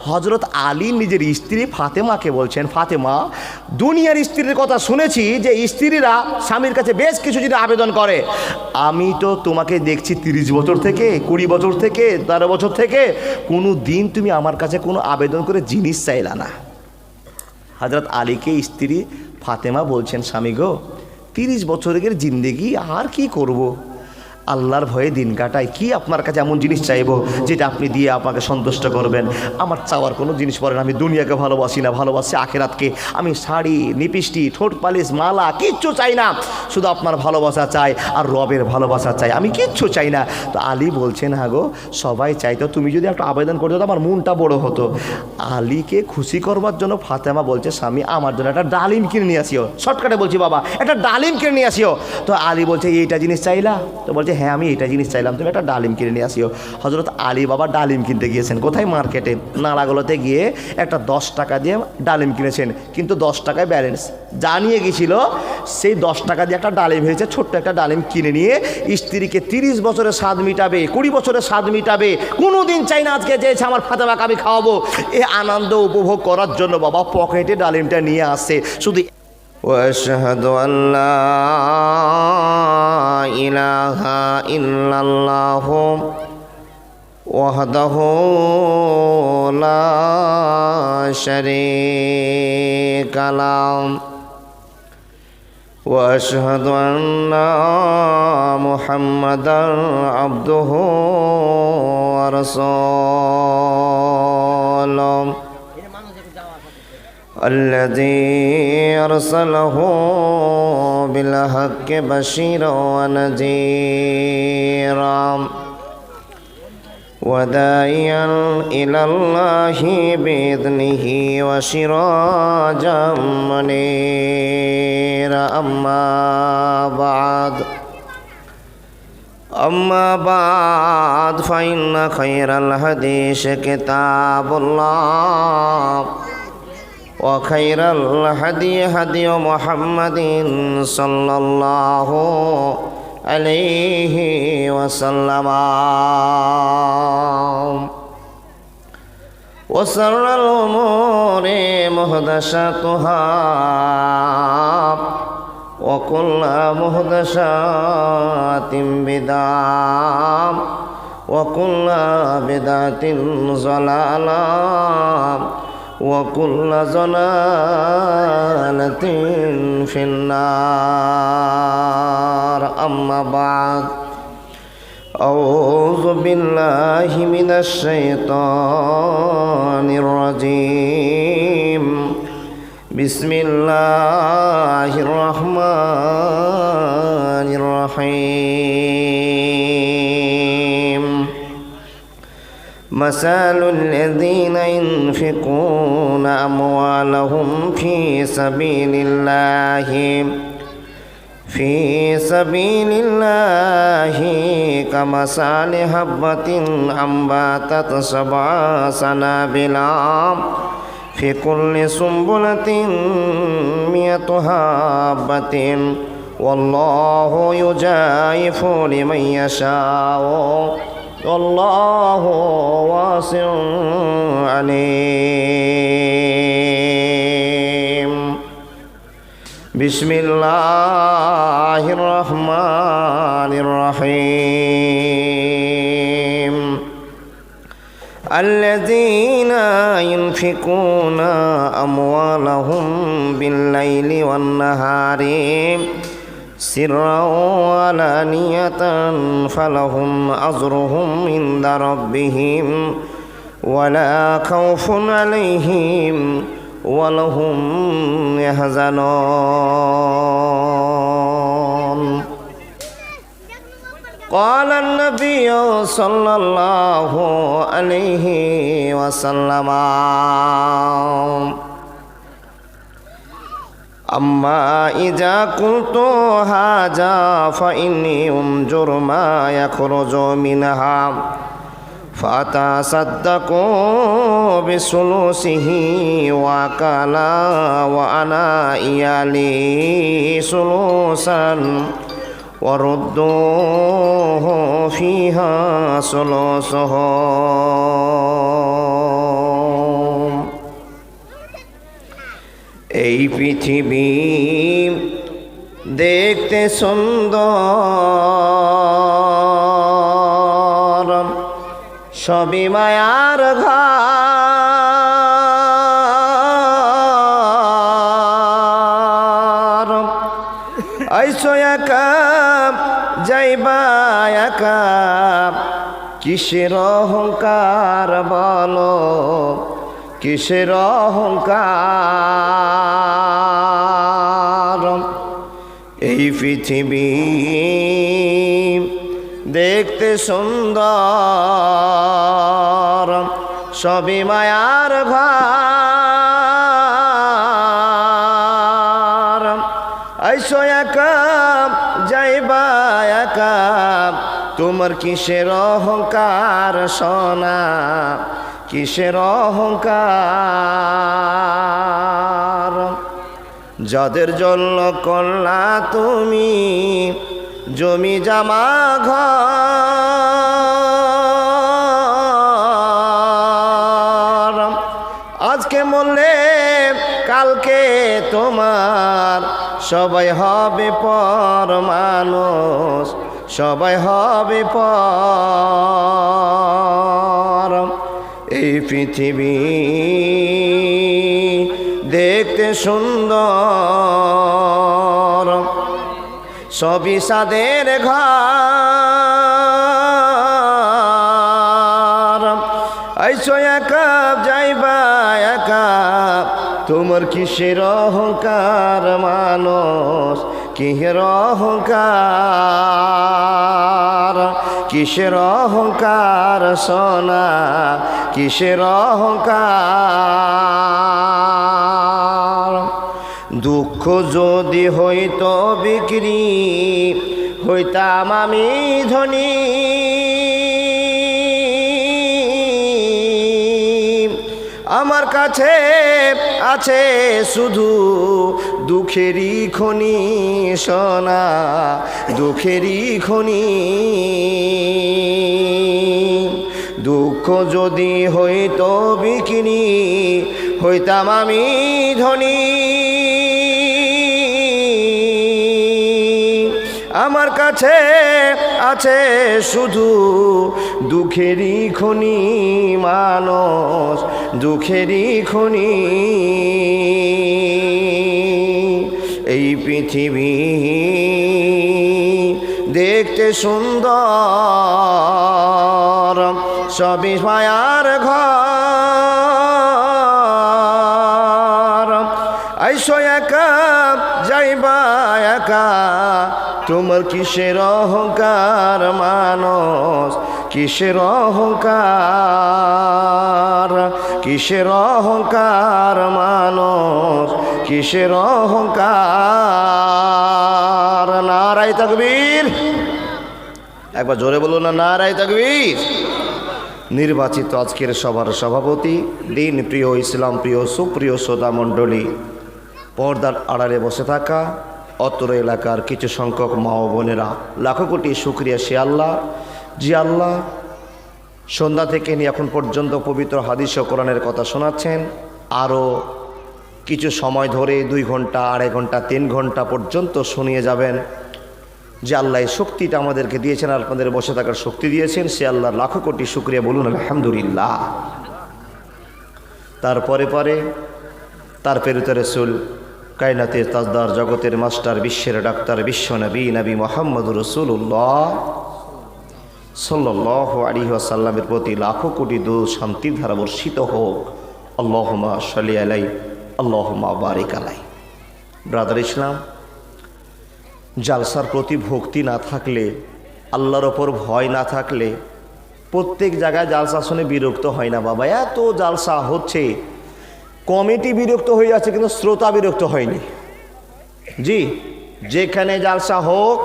হজরত আলী নিজের স্ত্রী ফাতেমাকে বলছেন, ফাতেমা, দুনিয়ার স্ত্রীর কথা শুনেছি যে স্ত্রীরা স্বামীর কাছে বেশ কিছু যদি আবেদন করে। আমি তো তোমাকে দেখছি 30 বছর থেকে, 20 বছর থেকে, 13 বছর থেকে কোনো দিন তুমি আমার কাছে কোনো আবেদন করে জিনিস চাইলা না। হজরত আলীকে স্ত্রী ফাতেমা বলছেন, স্বামী গো, 30 বছরের জিন্দেগি আর কি করব, আল্লাহর ভয়ে দিন কাটাই, কি আপনার কাছে এমন জিনিস চাইবো যেটা আপনি দিয়ে আমাকে সন্তুষ্ট করবেন। আমার চাওয়ার কোনো জিনিস পড়ে না, আমি দুনিয়াকে ভালোবাসি না, ভালোবাসি আখেরাতকে। আমি শাড়ি, লিপস্টিক, ঠোঁট পালিশ, মালা কিচ্ছু চাই না, শুধু আপনার ভালোবাসা চাই আর রবের ভালোবাসা চাই, আমি কিচ্ছু চাই না। তো আলী বলছেন, হ্যাঁ গো, সবাই চাইতো, তুমি যদি একটা আবেদন করতে তো আমার মনটা বড় হতো। আলীকে খুশি করবার জন্য ফাতেমা বলছে, স্বামী আমার জন্য একটা ডালিম কিনে নিয়ে আসিও। শর্টকাটে বলছি, বাবা একটা ডালিম কিনে নিয়ে আসিও। তো আলী বলছে, এইটা জিনিস চাইলা? তো বলছে, হ্যাঁ আমি এটা জিনিস চাইলাম, তুমি একটা ডালিম কিনে নিয়ে আসিও। হজরত আলী বাবা ডালিম কিনতে গিয়েছেন কোথায়? মার্কেটে নালাগুলোতে গিয়ে একটা 10 টাকা দিয়ে ডালিম কিনেছেন, কিন্তু 10 টাকায় ব্যালেন্স, যা নিয়ে গেছিল সেই 10 টাকা দিয়ে একটা ডালিম হয়েছে। ছোট্ট একটা ডালিম কিনে নিয়ে স্ত্রীকে 30 বছরের স্বাদ মিটাবে, 20 বছরের স্বাদ মিটাবে, কোনো দিন চাই না আজকে যেয়েছে আমার ফাতেমাকে আমি খাওয়াবো, এই আনন্দ উপভোগ করার জন্য বাবা পকেটে ডালিমটা নিয়ে আসছে। শুধু وأشهد أن لا إله إلا الله وحده لا شريك له وأشهد أن محمدا عبده ورسوله الذي أرسله بالحق بشيرا ونذيرا وداعيا إلى الله بإذنه وسراجا منيرا أما بعد فإن خير الحديث كتاب الله وخير الهدي هدي محمد صلى الله عليه وسلم وشر الأمور محدثاتها وكل محدثات بدعة وكل بدعة ضلالة وكل ضلالة في النار أما بعد أعوذ بالله من الشيطان الرجيم بسم الله الرحمن الرحيم مثل الذين ينفقون أموالهم في سبيل الله كمثل حبة أنبتت 7 سنابل في كل سنبلة 100 حبة والله يضاعف لمن يشاء والله واسع عليم بسم الله الرحمن الرحيم الذين ينفقون أموالهم بالليل والنهار سرا وعلانية فلهم أجرهم عند ربهم ولا خوف عليهم ولا هم يحزنون قال النبي صلى الله عليه وسلم أما إذا قلت هذا فإني أنظر ما يخرج منها فأتصدقوا بثلثه وكلا وأنا إيالي ثلثا وردوه فيها ثلثه এই পৃথিবী দেখতে সুন্দর, সবই মায়ার ঘর। আইসো একা যাইবা একা, কিসের অহংকার বলো, কিসের অহংকার। এই পৃথিবী দেখতে সুন্দর, সবই মায়ার ঘর। আইসো একা যাইবা একা, তোমার কিসের অহংকার সোনা, কিসের অহংকার। যাদের জন্য করলা তুমি জমি জামা ঘর, আজকে মরলে কালকে তোমার সবাই হবে পর মানুষ, সবাই হবে পর। এই পৃথিবী দেখতে সুন্দর, সবই সাদের ঘর। আইসো একা যাইবা একা, তোমার কিসের অহংকার মানুষ, কিসের অহংকার, কিসের অহংকার সোনা, কিসের অহংকার। দুঃখ যদি হইতো বিক্রি, হইতাম আমি ধনী। আমার কাছে আছে শুধু দুঃখেরই খনি সোনা, দুঃখেরই খনি। দুঃখ যদি হইতো বিক্রি, হইতাম আমি ধনী। আমার কাছে আছে শুধু দুঃখেরই খনি মানুষ, দুঃখেরই খনি। এই পৃথিবী দেখতে সুন্দর, সবই মায়ার ঘর। আইসো একা যাইবা একা, তোমার কিসের অহংকার মানুষ, কিসের অহংকার, কিসের অহংকার মানুষ, কিসের অহংকার। নারায়ে তাকবীর, একবার জোরে বলুন না, নারায়ে তাকবীর। নির্বাচিত আজকের সভার সভাপতি, দিন প্রিয়, ইসলাম প্রিয়, সুপ্রিয় শ্রোতা মণ্ডলী, পর্দার আড়ালে বসে থাকা অত্র এলাকার কিছু সংখ্যক মা ও বোনেরা, লাখো কোটি শুকরিয়া সে আল্লাহ, যে আল্লাহ সন্ধ্যা থেকে নিয়ে এখন পর্যন্ত পবিত্র হাদিস ও কোরআনের কথা শোনাচ্ছেন। আরও কিছু সময় ধরে 2 ঘন্টা, 2.5 ঘন্টা, 3 ঘন্টা পর্যন্ত শুনিয়ে যাবেন। যে আল্লাহ এই শক্তিটা আমাদেরকে দিয়েছেন, আপনাদের বসে থাকার শক্তি দিয়েছেন, সে আল্লাহর লাখো কোটি শুকরিয়া বলুন আলহামদুলিল্লাহ। তারপরে পরে তার প্রেরিত রাসূল, কায়নাতের তাজদার, জগতের মাস্টার, বিশ্বের ডাক্তার, বিশ্ব নবী নবী মুহাম্মদুর রাসূলুল্লাহ সাল্লাল্লাহু আলাইহি ওয়াসাল্লামের প্রতি লাখো কোটি দরুদ শান্তির ধারা বর্ষিত হোক। আল্লাহুম্মা সাল্লি আলাইহি, আল্লাহুম্মা বারিক আলাইহি। ব্রাদার ইসলাম, জালসার প্রতি ভক্তি না থাকলে, আল্লাহর ওপর ভয় না থাকলে, প্রত্যেক জায়গায় জালসা শুনে বিরক্ত হয় না বাবা। এত জালসা হচ্ছে, কমিটি বিরক্ত হয়ে যাচ্ছে কিন্তু শ্রোতা বিরক্ত হয়নি। জি, যেখানে জালসা হোক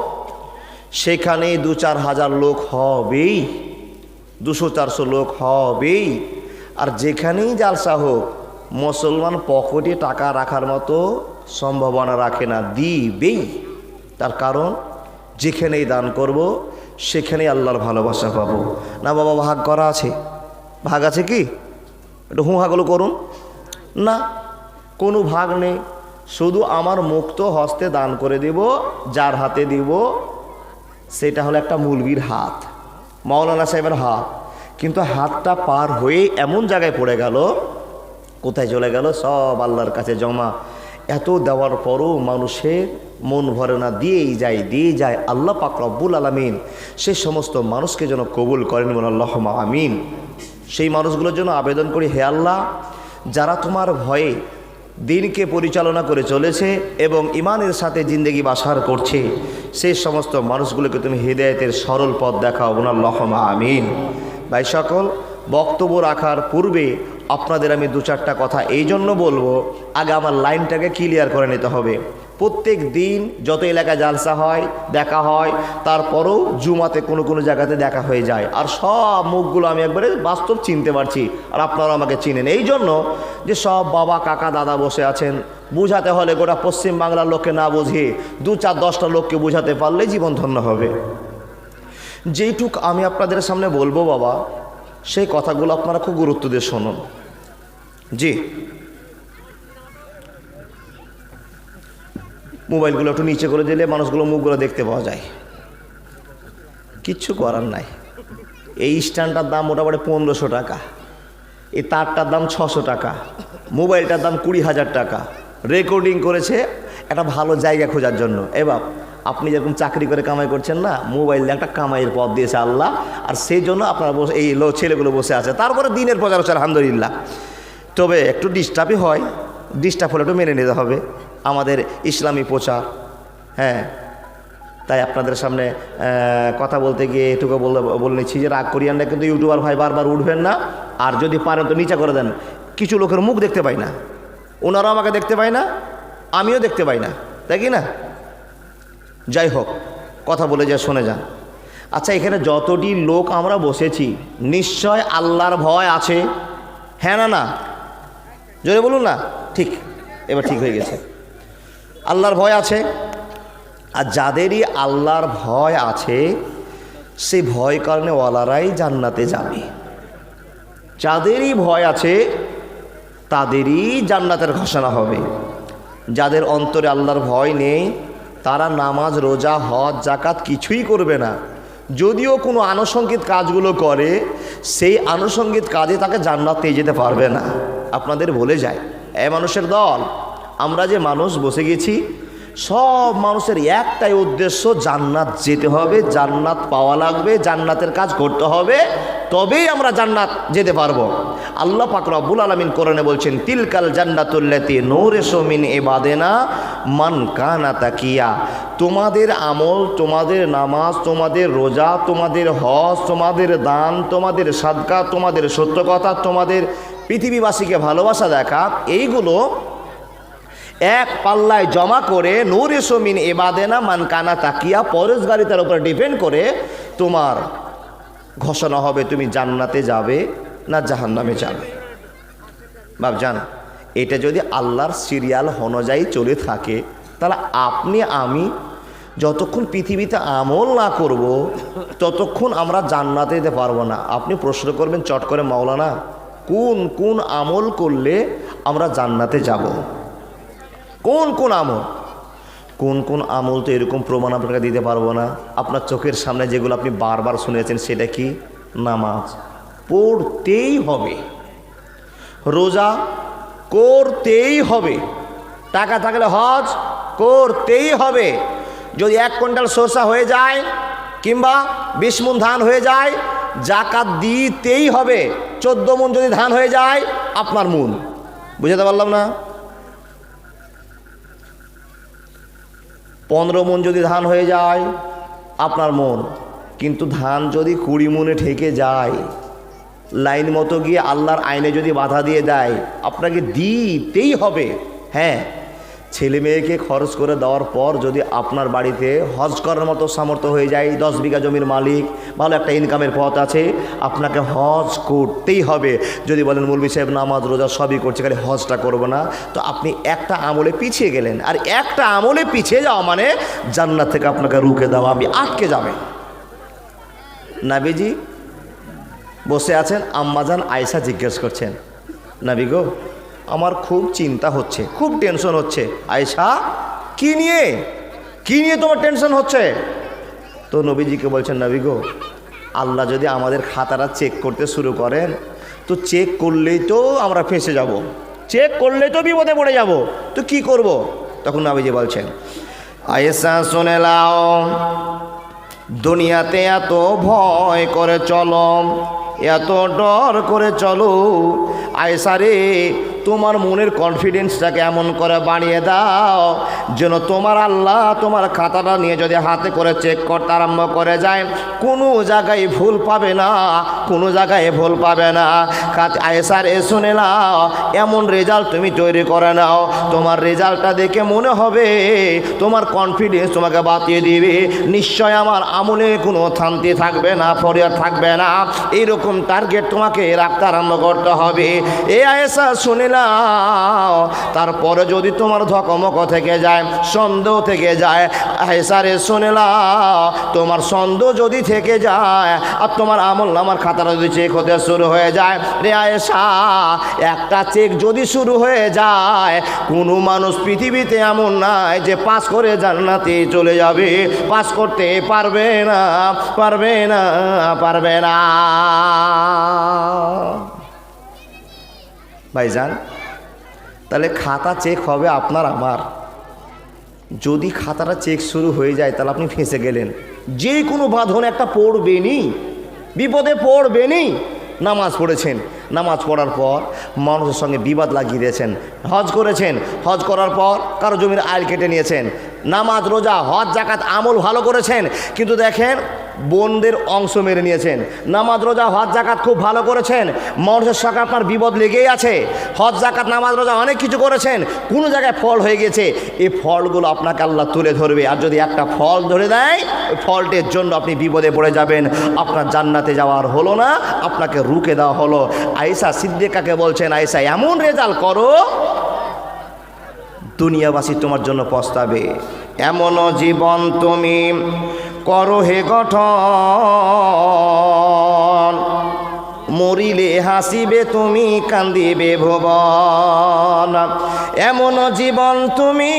সেখানে 2-4 হাজার লোক হবেই, 200-400 লোক হবেই। আর যেখানেই জালসা হোক মুসলমান পকেটে টাকা রাখার মতো সম্ভাবনা রাখে না, দিবেই। তার কারণ যেখানেই দান করব সেখানেই আল্লাহর ভালোবাসা পাবো। না বাবা, ভাগ করা আছে? ভাগ আছে কি? একটু হুঁহাগুলো করুন না, কোনো ভাগ নেই। শুধু আমার মুক্ত হস্তে দান করে দিব, যার হাতে দিব সেটা হলো একটা মৌলবীর হাত, মাওলানা সাহেবের হাত। কিন্তু হাতটা পার হয়ে এমন জায়গায় পড়ে গেল, কোথায় চলে গেল? সব আল্লাহর কাছে জমা। এত দেওয়ার পরও মানুষের মন ভরে না, দিয়েই যায়। আল্লাহ পাক রব্বুল আলামিন সে সমস্ত মানুষকে যেন কবুল করেন, বলেন আল্লাহুম্মা আমিন। সেই মানুষগুলোর জন্য আবেদন করি, হে আল্লাহ, যারা তোমার ভয়ে দিনকে পরিচালনা করে চলেছে এবং ইমানের সাথে জিন্দেগি বাসার করছে, সেই সমস্ত মানুষগুলোকে তুমি হিদায়াতের সরল পথ দেখাও, বলেন আল্লাহুম্মা আমিন। ভাই সকল, বক্তব্য রাখার পূর্বে আপনাদের আমি দু চারটা কথা এই জন্য বলবো, আগে আমার লাইনটাকে ক্লিয়ার করে নিতে হবে। প্রত্যেক দিন যত এলাকায় জালসা হয়, দেখা হয়, তারপরও জুমাতে কোনো কোনো জায়গাতে দেখা হয়ে যায়। আর সব মুখগুলো আমি একবারে বাস্তব চিনতে পারছি, আর আপনারা আমাকে চিনেন। এই জন্য যে সব বাবা কাকা দাদা বসে আছেন, বুঝাতে হলে গোটা পশ্চিম বাংলার লোককে না বুঝিয়ে 2-4-10টা লোককে বুঝাতে পারলে জীবন ধন্য হবে। যেইটুক আমি আপনাদের সামনে বলবো বাবা, সেই কথাগুলো আপনারা খুব গুরুত্ব দিয়ে শুনুন। জি, মোবাইলগুলো একটু নিচে করে দিলে মানুষগুলো মুখগুলো দেখতে পাওয়া যায়। কিচ্ছু করার নাই। এই স্ট্যান্ডটার দাম মোটামুটি 1500 টাকা, এই তারটার দাম 600 টাকা, মোবাইলটার দাম 20,000 টাকা। রেকর্ডিং করেছে একটা ভালো জায়গা খোঁজার জন্য। এবার আপনি যেরকম চাকরি করে কামাই করছেন না, মোবাইল দিয়ে একটা কামাইয়ের পথ দিয়েছে আল্লাহ, আর সেই জন্য আপনারা এই ছেলেগুলো বসে আছে। তারপরে দিনের প্রচার হচ্ছে আলহামদুলিল্লাহ। তবে একটু ডিস্টার্বই হয়, ডিস্টার্ব হলে একটু মেনে নিতে হবে, আমাদের ইসলামী প্রচার। হ্যাঁ, তাই আপনাদের সামনে কথা বলতে গিয়ে এটুকু বলে নিচ্ছি যে রাগ করিয়ান না, কিন্তু ইউটিউবার ভাই বারবার উঠবেন না। আর যদি পারেন তো নিচে করে দেন। কিছু লোকের মুখ দেখতে পাই না, ওনারাও আমাকে দেখতে পায় না, আমিও দেখতে পাই না, তাই কি না? যাই হোক, কথা বলে যা শুনে যান। আচ্ছা, এখানে যতটি লোক আমরা বসেছি নিশ্চয় আল্লাহর ভয় আছে, হ্যাঁ না? না জোরে বলুন না। ঠিক, এবার ঠিক হয়ে গেছে। আল্লাহর ভয় আছে। আর যাদেরই আল্লাহর ভয় আছে, সেই ভয় কারণে ওয়ালারাই জান্নাতে যাবে। যাদেরই ভয় আছে তাদেরই জান্নাতের ঘোষণা হবে। যাদের অন্তরে আল্লাহর ভয় নেই, তারা নামাজ রোজা হজ জাকাত কিছুই করবে না। যদিও কোনো আনুষঙ্গিক কাজগুলো করে, সেই আনুষঙ্গিক কাজে তাকে জান্নাত নিয়ে যেতে পারবে না। আপনাদের বলে যায়, মানুষের দল, আমরা যে মানুষ বসে গেছি, সব মানুষের একটাই উদ্দেশ্য, জান্নাত যেতে হবে, জান্নাত পাওয়া লাগবে, জান্নাতের কাজ করতে হবে, তবেই আমরা জান্নাত যেতে পারবো। আল্লাহ পাক রব্বুল আলামিন কোরআনে বলছেন, তিলকাল জান্নাতুল্লাতি নূরিসু মিন ইবাদিনা মান কানা তাকিয়া। তোমাদের আমল, তোমাদের নামাজ, তোমাদের রোজা, তোমাদের হজ, তোমাদের দান, তোমাদের সাদকা, তোমাদের সত্য কথা, তোমাদের পৃথিবীবাসীকে ভালোবাসা দেখা, এইগুলো এক পাল্লায় জমা করে নূরিসু মিন ইবাদিনা মান কানা তাকিয়া, পরেশগারিতার উপর ডিপেন্ড করে তোমার ঘোষণা হবে তুমি জান্নাতে যাবে না জাহান্নামে যাবে। ভাবজান, এটা যদি আল্লাহর সিরিয়াল অনুযায়ী চলে থাকে, তাহলে আপনি আমি যতক্ষণ পৃথিবীতে আমল না করব, ততক্ষণ আমরা জান্নাতে যেতে পারবো না। আপনি প্রশ্ন করবেন চট করে, মাওলানা কোন কোন আমল করলে আমরা জান্নাতে যাব? কোন কোন আমল? কোন কোন আমল তো এরকম প্রমাণ আপনাকে দিতে পারবো না। আপনার চোখের সামনে যেগুলো আপনি বারবার শুনেছেন, সেটা কি? নামাজ পড়তেই হবে, রোজা করতেই হবে, টাকা থাকলে হজ করতেই হবে। যদি 1 কুইন্টাল সরষা হয়ে যায় কিংবা 20 মণ ধান হয়ে যায়, জাকাত দিতেই হবে। 14 মণ যদি ধান হয়ে যায়, আপনার মন, বুঝাতে পারলাম না? 15 মণ যদি ধান হয়ে যায়, আপনার মন। কিন্তু ধান যদি 20 মণে ঠেকে যায়, লাইন মতো গিয়ে আল্লাহর আইনে যদি বাধা দিয়ে দেয়, আপনাকে দিতেই হবে। হ্যাঁ, ছেলে মেয়েকে খরচ করে দেওয়ার পর যদি আপনার বাড়িতে হজ করার মতো সামর্থ্য হয়ে যায়, 10 বিঘা জমির মালিক, ভালো একটা ইনকামের পথ আছে, আপনাকে হজ করতেই হবে। যদি বলেন মৌলভী সাহেব নামাজ রোজা সবই করছে, খালি হজটা করবো না, তো আপনি একটা আমলে পিছিয়ে গেলেন। আর একটা আমলে পিছিয়ে যাওয়া মানে জান্নাত থেকে আপনাকে রুখে দেওয়া, আপনি আটকে যাবেন। নাবিজি বসে আছেন, আম্মাজান আয়েশা জিজ্ঞেস করছেন, নাবি গো আমার খুব চিন্তা হচ্ছে, খুব টেনশন হচ্ছে। আয়েশা, কি নিয়ে তোমার টেনশন হচ্ছে? তো নবীজিকে বলছেন, নবী গো, আল্লাহ যদি আমাদের খাতাটা চেক করতে শুরু করেন, তো চেক করলেই তো আমরা ফেঁসে যাব, চেক করলেই তো বিপদে পড়ে যাব, তো কি করব? তখন নবীজি বলছেন, আয়েশা শুনে নাও, দুনিয়াতে এত ভয় করে চলো, এত ডর করে চলো, আয়েশা রে, তোমার মনের কনফিডেন্সটাকে এমন করে বাড়িয়ে দাও যেন তোমার আল্লাহ তোমার খাতাটা নিয়ে যদি হাতে করে চেক করতে আরম্ভ করে যায়, কোনো জায়গায় ভুল পাবে না, কোনো জায়গায় ভুল পাবে না। আয়েশা রে, শুনে নাও, এমন রেজাল্ট তুমি তৈরি করে নাও, তোমার রেজাল্টটা দেখে মনে হবে তোমার কনফিডেন্স তোমাকে বাতিয়ে দিবে, নিশ্চয় আমার আমলে কোনো থামতি থাকবে না, ফরিয়াদ থাকবে না, এইরকম টার্গেট তোমাকে রাখতে আরম্ভ করতে হবে। এ আয়েশা, শুনে নাও, তারপরে যদি তোমার ধকমক থেকে যায়, সন্দেহ থেকে যায়, আয়েশা রে, শুনে নাও, তোমার সন্দেহ যদি থেকে যায় আর তোমার আমল নামার খাতাটা যদি চেক হতে শুরু হয়ে যায়, রে আয়েশা, একটা চেক যদি শুরু হয়ে যায়, কোনো মানুষ পৃথিবীতে এমন নাই যে পাস করে জান্নাতে চলে যাবে, পাস করতে পারবে না, পারবে না, পারবে না। ভাইজান, তাহলে খাতা চেক হবে আপনার আমার। যদি খাতাটা চেক শুরু হয়ে যায়, তাহলে আপনি ফেঁসে গেলেন, যে কোনো বাঁধনে একটা পড়বেনই, বিপদে পড়বেনই। নামাজ পড়েছেন, নামাজ পড়ার পর মানুষের সঙ্গে বিবাদ লাগিয়ে দিয়েছেন, হজ করেছেন, হজ করার পর কারো জমির আইল কেটে নিয়েছেন, নামাজ রোজা হজ জাকাত আমল ভালো করেছেন, কিন্তু দেখেন বোনদের অংশ মেরে নিয়েছেন, নামাজ রোজা হজ জাকাত খুব ভালো করেছেন, মানুষের সঙ্গে আপনার বিপদ লেগেই আছে, হজ জাকাত নামাজ রোজা অনেক কিছু করেছেন, কোনো জায়গায় ফল হয়ে গেছে, এই ফলগুলো আপনাকে আল্লাহ তুলে ধরবে, আর যদি একটা ফল ধরে দেয়, ওই ফলটির জন্য আপনি বিপদে পড়ে যাবেন, আপনার জান্নাতে যাওয়ার হলো না, আপনাকে রুকে দেওয়া হলো। আয়েশা সিদ্দিকাকে বলছেন, আয়েশা, এমন রেজাল্ট করো দুনিয়াবাসী তোমার জন্য পস্তাবে, এমন জীবন তুমি করো হে গঠন, মরিলে হাসিবে তুমি, কান্দিবে ভুবন, এমন জীবন তুমি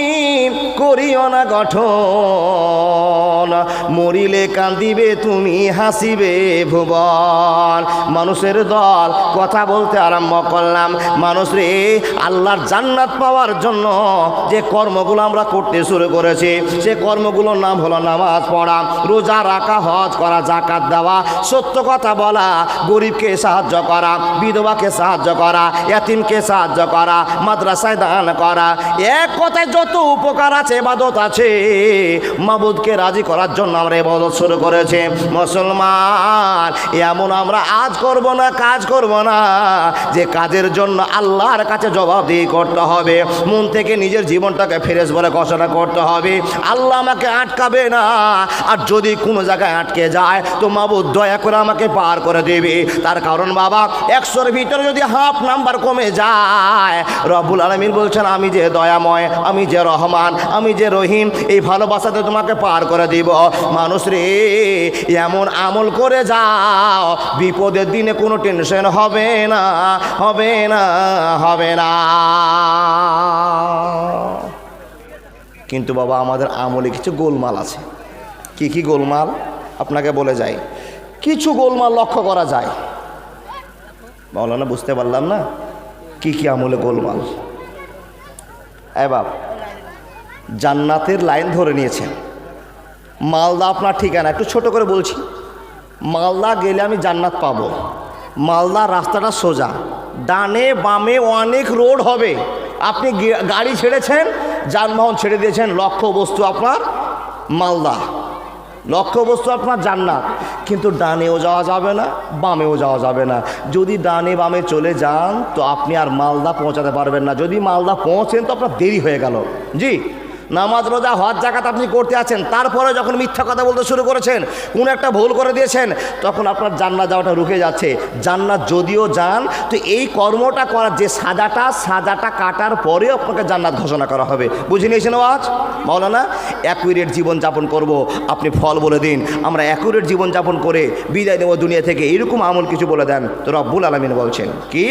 করিও না গঠন, মরিলে কান্দিবে তুমি, হাসিবে ভুবন। মানুষের দল কথা বলতে আরম্ভ করলাম, মানুষ রে, আল্লাহর জান্নাত পাওয়ার জন্য যে কর্মগুলো আমরা করতে শুরু করেছি, সে কর্মগুলোর নাম হলো নামাজ পড়া, রোজা রাখা, হজ করা, জাকাত দেওয়া, সত্য কথা বলা, গরিবকে সাহায্য করা, বিধবাকে সাহায্য করা, এতিমকে সাহায্য করা, মাদ্রাসায় দান করা, এক কথায় যত উপকার আছে, ইবাদত আছে, মাবুদকে রাজি করার জন্য আমরা ইবাদত শুরু করেছি। মুসলমান, এমন আমরা আজ করব না, কাজ করব না, যে কাজের জন্য আল্লাহর কাছে জবাবদিহি করতে হবে, মন থেকে নিজের জীবনটাকে ফেরেশ বলে ঘোষণা করতে হবে, আল্লাহ আমাকে আটকাবে না, আর যদি কোনো জায়গায় আটকে যায় তো মাবুদ দয়া করে আমাকে পার করে দেবে। তার কারণ বাবা, 100-র ভিতরে যদি হাফ নাম্বার কমে যায়, রব্বুল আলামিন বলছেন, আমি যে দয়াময়, আমি যে রহমান, আমি যে রহিম, এই ভালোবাসাতে তোমাকে পার করে দিব। মানুষ রে, এমন আমল করে যাও, বিপদের দিনে কোনো টেনশন হবে না, হবে না, হবে না। কিন্তু বাবা, আমাদের আমলে কিছু গোলমাল আছে। কি কি গোলমাল আপনাকে বলে যাই, কিছু গোলমাল লক্ষ্য করা যায়। মাওলানা, বুঝতে পারলাম না কি কি আমলে গোলমাল। বাপ, জান্নাতের লাইন ধরে নিয়েছেন, মালদা আপনার ঠিকানা, একটু ছোট করে বলছি, মালদা গেলে আমি জান্নাত পাবো। মালদা রাস্তাটা সোজা, ডানে বামে অনেক রোড হবে, আপনি গাড়ি ছেড়েছেন, যানবাহন ছেড়ে দিয়েছেন, লক্ষ্য বস্তু আপনার মালদা, লক্ষ্যবস্তু আপনার জান্নাত। কিন্তু ডানেও যাওয়া যাবে না, বামেও যাওয়া যাবে না। যদি ডানে বামে চলে যান তো আপনি আর মালদা পৌঁছাতে পারবেন না। যদি মালদা পৌঁছেন তো আপনার দেরি হয়ে গেল। জি, নামাজ রোজা হজ জাকাত আপনি করতে আছেন, তারপরে যখন মিথ্যা কথা বলতে শুরু করেছেন, কোনো একটা ভুল করে দিয়েছেন, তখন আপনার জান্নাত যাওয়াটা রুকে যাচ্ছে। জান্নাত যদিও যান তো এই কর্মটা করার যে সাজাটা কাটার পরেও আপনাকে জান্নাত ঘোষণা করা হবে। বুঝে নিয়েছেন আজ? মাওলানা, অ্যাকুরেট জীবনযাপন করব, আপনি ফল বলে দিন, আমরা অ্যাকুরেট জীবনযাপন করে বিদায় নেব দুনিয়া থেকে, এরকম আমল কিছু বলে দেন। তো রব্বুল আলামিন বলছেন কি?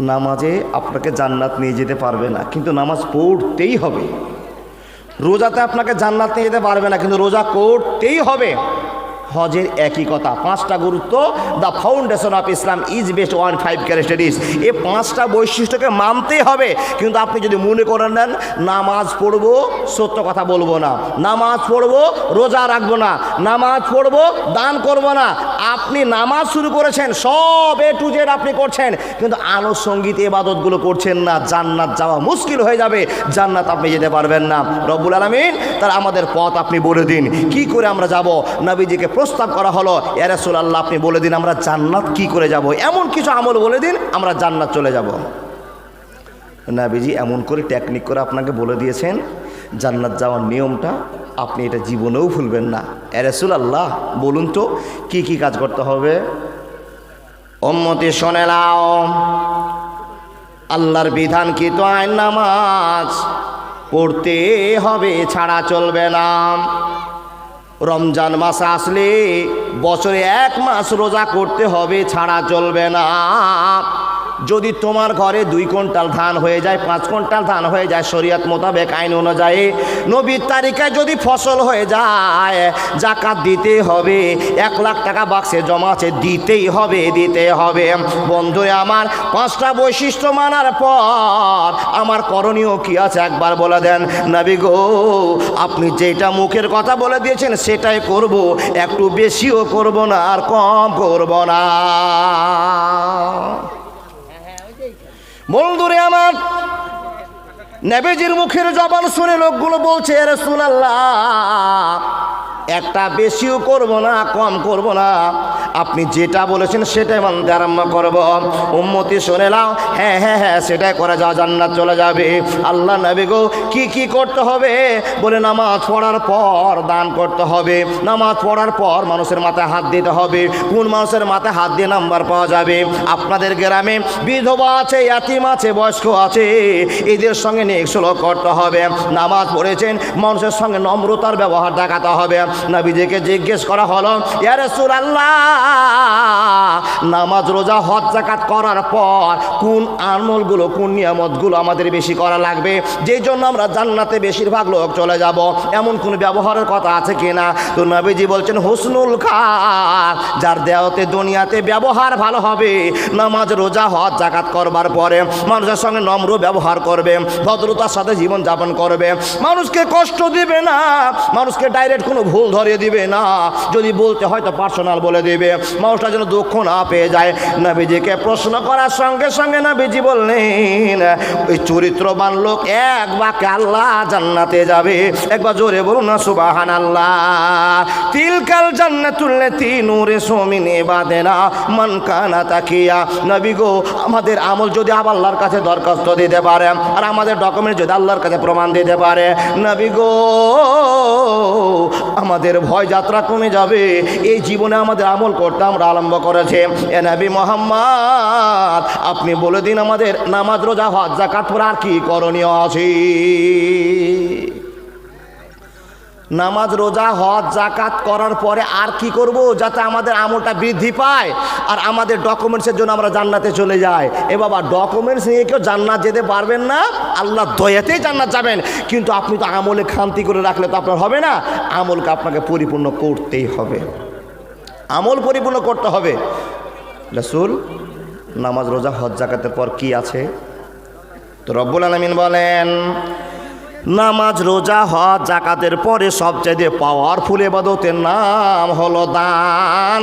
নামাজে আপনাকে জান্নাত নিয়ে যেতে পারবে না, কিন্তু নামাজ পড়তেই হবে। রোজাতে আপনাকে জান্নাত নিয়ে যেতে পারবে না, কিন্তু রোজা করতেই হবে। হজের একই কথা, 5টা গুরুত্ব। The foundation of Islam is best on 5 characteristics. এই 5টা বৈশিষ্ট্যকে মানতেই হবে। কিন্তু আপনি যদি মনে করেন নেন নামাজ পড়বো সত্য কথা বলবো না, নামাজ পড়বো রোজা রাখবো না, নামাজ পড়বো দান করব না, আপনি নামাজ শুরু করেছেন, সব A to Z আপনি করছেন, কিন্তু আনুষঙ্গিক ইবাদতগুলো করছেন না, জান্নাত যাওয়া মুশকিল হয়ে যাবে, জান্নাত আপনি যেতে পারবেন না। রব্বুল আলামিন তার আমাদের পথ আপনি বলে দিন, কি করে আমরা যাব। নবীজিকে প্রস্তাব করা হলো, ইয়া রাসূলুল্লাহ আপনি বলে দিন আমরা জান্নাত কি করে যাব, এমন কিছু আমল বলে দিন আমরা জান্নাত চলে যাব। নবীজি এমন করে টেকনিক করে আপনাকে বলে দিয়েছেন জান্নাত যাওয়ার নিয়মটা, আপনি এটা জীবনেও ভুলবেন না। ইয়া রাসূলুল্লাহ বলুন তো কি কি কাজ করতে হবে। উম্মতি শুনে নাও, আল্লাহর বিধান কি তো আইন নামাজ পড়তে হবে, ছাড়া চলবে না। রমজান মাস আসলে বছরে 1 মাস রোজা করতে হবে, ছাড়া চলবে না। যদি তোমার ঘরে 2 কুইন্টাল ধান হয়ে যায়, 5 কুইন্টাল ধান হয়ে যায়, শরীয়ত মোতাবেক আইন অনুযায়ী নবীর তারিখায় যদি ফসল হয়ে যায়, জাকাত দিতে হবে। 1 লাখ টাকা বাক্সে জমা আছে, দিতেই হবে, দিতে হবে। বন্ধু আমার 5টা বৈশিষ্ট্য মানার পর আমার করণীয় কি আছে একবার বলে দেন। নবী গো আপনি যেটা মুখের কথা বলে দিয়েছেন সেটাই করব, একটু বেশিও করব না আর কম করব না। বন্ধুরে আমার, নবীজির মুখের জবান শুনে লোকগুলো বলছে ইয়া রাসূলুল্লাহ একটা বেশিও করব না কম করব না, আপনি যেটা বলেছেন সেটাই মানতে আরম্ভ করব। উম্মতি শুনে নাও, হ্যাঁ হ্যাঁ হ্যাঁ সেটাই করে যাও, জান্নাত চলে যাবে। আল্লাহ নবী গো কি কি করতে হবে, বলে নামাজ পড়ার পর দান করতে হবে, নামাজ পড়ার পর মানুষের মাথায় হাত দিতে হবে। কোন মানুষের মাথায় হাত দিয়ে নাম্বার পাওয়া যাবে? আপনাদের গ্রামে বিধবা আছে, ইয়াতিম আছে, বয়স্ক আছে, এদের সঙ্গে নেক্সট করতে হবে। নামাজ পড়েছেন, মানুষের সঙ্গে নম্রতার ব্যবহার দেখাতে হবে। নবীজিকে জিজ্ঞেস করা হলো, ইয়া রাসূলুল্লাহ নামাজ রোজা হজ যাকাত করার পর কোন আমলগুলো কোন নিয়ামতগুলো আমাদের বেশি করা লাগবে, যেই জন্য আমরা জান্নাতে বেশিরভাগ লোক চলে যাব, এমন কোন ব্যবহারের কথা আছে কিনা? তো নবীজি বলছেন হুসনুল খালক, যার দেহতে দুনিয়াতে ব্যবহার ভালো হবে, নামাজ রোজা হজ যাকাত করবার পরে মানুষের সঙ্গে নম্র ব্যবহার করবে, ভদ্রতার সাথে জীবন যাপন করবে, মানুষকে কষ্ট দিবে না, মানুষকে ডাইরেক্ট কোনো ভুল ধরিয়ে দিবে না, যদি বলতে হয় তো পার্সোনাল বলে দেবে, মানুষটা যেন দুঃখ না পেয়ে যায়। নবীজিকে প্রশ্ন করার সঙ্গে সঙ্গে নবীজি বললেন ওই চরিত্রবান লোক এক বাক্যে আল্লাহ জান্নাতে যাবে। একবার জোরে বলুন না সুবহানাল্লাহ। তিলকাল জান্নাতুল লাতী নূরিসু মিন ইবাদিনা মান কানা তাকিয়া। নবী গো আমাদের আমল যদি আল্লাহর কাছে দরখাস্ত দিতে পারে আর আমাদের ডকুমেন্ট যদি আল্লাহর কাছে প্রমাণ দিতে পারে, নবী গো আমাদের ভয় যাত্রা কমে যাবে। এই জীবনে আমাদের আমল করতে আমরা আরম্ভ করেছে। এ নবী মুহাম্মদ আপনি বলে দিন আমাদের নামাজ রোজা হজ যাকাত পড়া আর কি করণীয় আছে? নামাজ রোজা হজ যাকাত করার পরে আর কি করব যাতে আমাদের আমলটা বৃদ্ধি পায় আর আমাদের ডকুমেন্টসের জন্য আমরা জান্নাতে চলে যাই? এ বাবা ডকুমেন্টস নিয়ে কেউ জান্নাত যেতে পারবেন না, আল্লাহ দয়াতেই জান্নাত যাবেন, কিন্তু আপনি তো আমলে খামতি করে রাখলে তো আপনার হবে না। আমলকে আপনাকে পরিপূর্ণ করতেই হবে, আমল পরিপূর্ণ করতে হবে। রাসূল নামাজ রোজা হজ যাকাতের পর কি আছে? তো রব্বুল আলামিন বলেন নামাজ রোজা হজ যাকাতের পরে সবচেয়ে পাওয়ারফুল ইবাদতের নাম হলো দান।